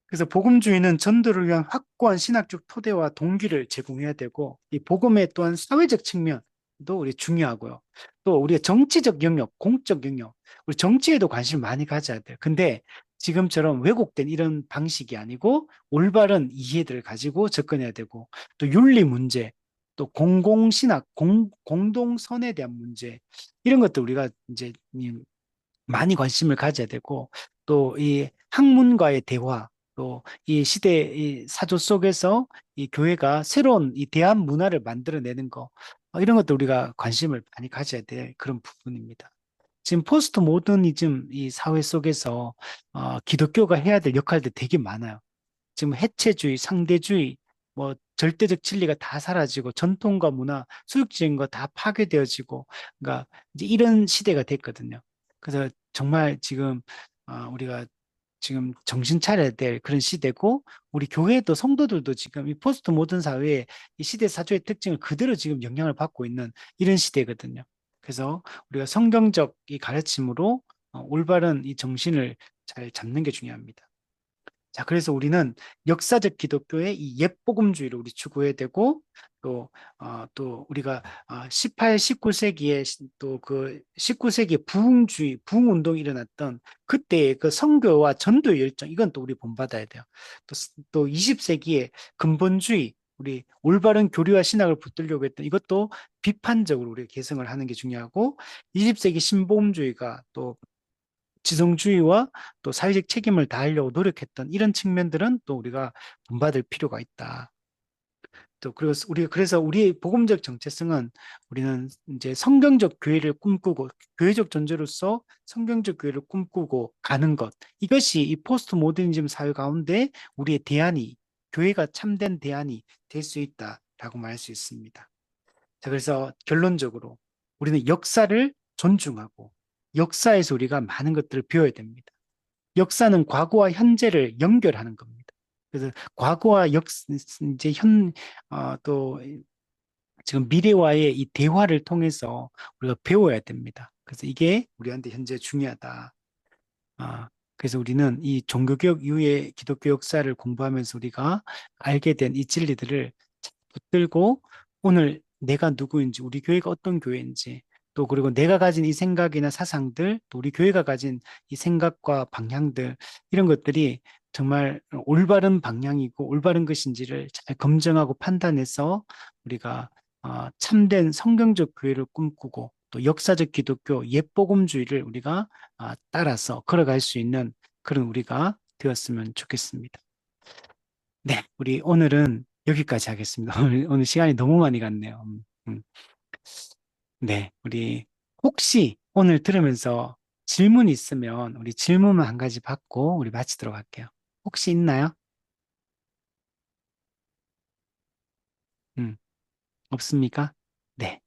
[SPEAKER 1] 그래서 복음주의는 전도를 위한 확고한 신학적 토대와 동기를 제공해야 되고, 이 복음의 또한 사회적 측면도 우리 중요하고요. 또 우리가 정치적 영역, 공적 영역, 우리 정치에도 관심을 많이 가져야 돼요. 근데 지금처럼 왜곡된 이런 방식이 아니고 올바른 이해들을 가지고 접근해야 되고, 또 윤리 문제, 또 공공신학, 공동선에 대한 문제, 이런 것도 우리가 이제 많이 관심을 가져야 되고 또 이 학문과의 대화 또 이 시대 이 사조 속에서 이 교회가 새로운 이 대한 문화를 만들어내는 거 이런 것도 우리가 관심을 많이 가져야 될 그런 부분입니다. 지금 포스트 모더니즘 이 사회 속에서 기독교가 해야 될 역할들 되게 많아요. 지금 해체주의, 상대주의, 뭐 절대적 진리가 다 사라지고 전통과 문화, 수육적인 거 다 파괴되어지고, 그러니까 이제 이런 시대가 됐거든요. 그래서 정말 지금 우리가 지금 정신 차려야 될 그런 시대고, 우리 교회도 성도들도 지금 이 포스트 모던 사회의 이 시대 사조의 특징을 그대로 지금 영향을 받고 있는 이런 시대거든요. 그래서 우리가 성경적 이 가르침으로 올바른 이 정신을 잘 잡는 게 중요합니다. 자, 그래서 우리는 역사적 기독교의 이 옛복음주의를 우리 추구해야 되고, 또 우리가 18, 19세기에 또 그 19세기 부흥주의, 부흥운동이 일어났던 그때의 그 선교와 전도의 열정, 이건 또 우리 본받아야 돼요. 또 20세기에 근본주의, 우리 올바른 교리와 신학을 붙들려고 했던 이것도 비판적으로 우리가 개성을 하는 게 중요하고, 20세기 신복음주의가 또 지성주의와 또 사회적 책임을 다하려고 노력했던 이런 측면들은 또 우리가 본받을 필요가 있다. 또 그래서 우리의 복음적 정체성은 우리는 이제 성경적 교회를 꿈꾸고 교회적 존재로서 성경적 교회를 꿈꾸고 가는 것 이것이 이 포스트 모더니즘 사회 가운데 우리의 대안이 교회가 참된 대안이 될 수 있다라고 말할 수 있습니다. 자, 그래서 결론적으로 우리는 역사를 존중하고 역사에서 우리가 많은 것들을 배워야 됩니다. 역사는 과거와 현재를 연결하는 겁니다. 그래서 과거와 이제 또 지금 미래와의 이 대화를 통해서 우리가 배워야 됩니다. 그래서 이게 우리한테 현재 중요하다. 아, 그래서 우리는 이 종교개혁 이후의 기독교 역사를 공부하면서 우리가 알게 된 이 진리들을 붙들고 오늘 내가 누구인지, 우리 교회가 어떤 교회인지, 또 그리고 내가 가진 이 생각이나 사상들, 또 우리 교회가 가진 이 생각과 방향들, 이런 것들이 정말 올바른 방향이고 올바른 것인지를 잘 검증하고 판단해서 우리가 참된 성경적 교회를 꿈꾸고 또 역사적 기독교 옛복음주의를 우리가 따라서 걸어갈 수 있는 그런 우리가 되었으면 좋겠습니다. 네, 우리 오늘은 여기까지 하겠습니다. 오늘 시간이 너무 많이 갔네요. 네, 우리 혹시 오늘 들으면서 질문 있으면 우리 질문만 한 가지 받고 우리 마치도록 할게요. 혹시 있나요? 음, 없습니까? 네.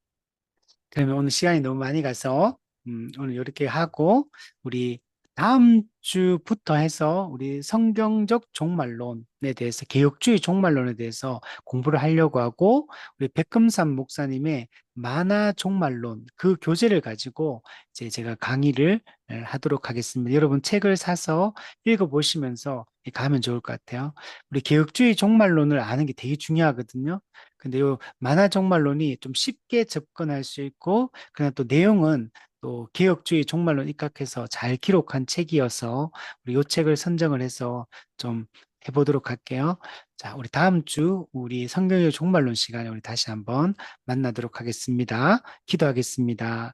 [SPEAKER 1] 그러면 오늘 시간이 너무 많이 가서 오늘 이렇게 하고 우리 다음 주부터 해서 우리 성경적 종말론에 대해서 개혁주의 종말론에 대해서 공부를 하려고 하고 우리 백금산 목사님의 만화 종말론 그 교재를 가지고 이제 제가 강의를 하도록 하겠습니다. 여러분 책을 사서 읽어보시면서 가면 좋을 것 같아요. 우리 개혁주의 종말론을 아는 게 되게 중요하거든요. 근데 요 만화 종말론이 좀 쉽게 접근할 수 있고 그냥 또 내용은 또 개혁주의 종말론 입각해서 잘 기록한 책이어서 우리 요 책을 선정을 해서 좀 해보도록 할게요. 자, 우리 다음 주 우리 성경의 종말론 시간에 우리 다시 한번 만나도록 하겠습니다. 기도하겠습니다.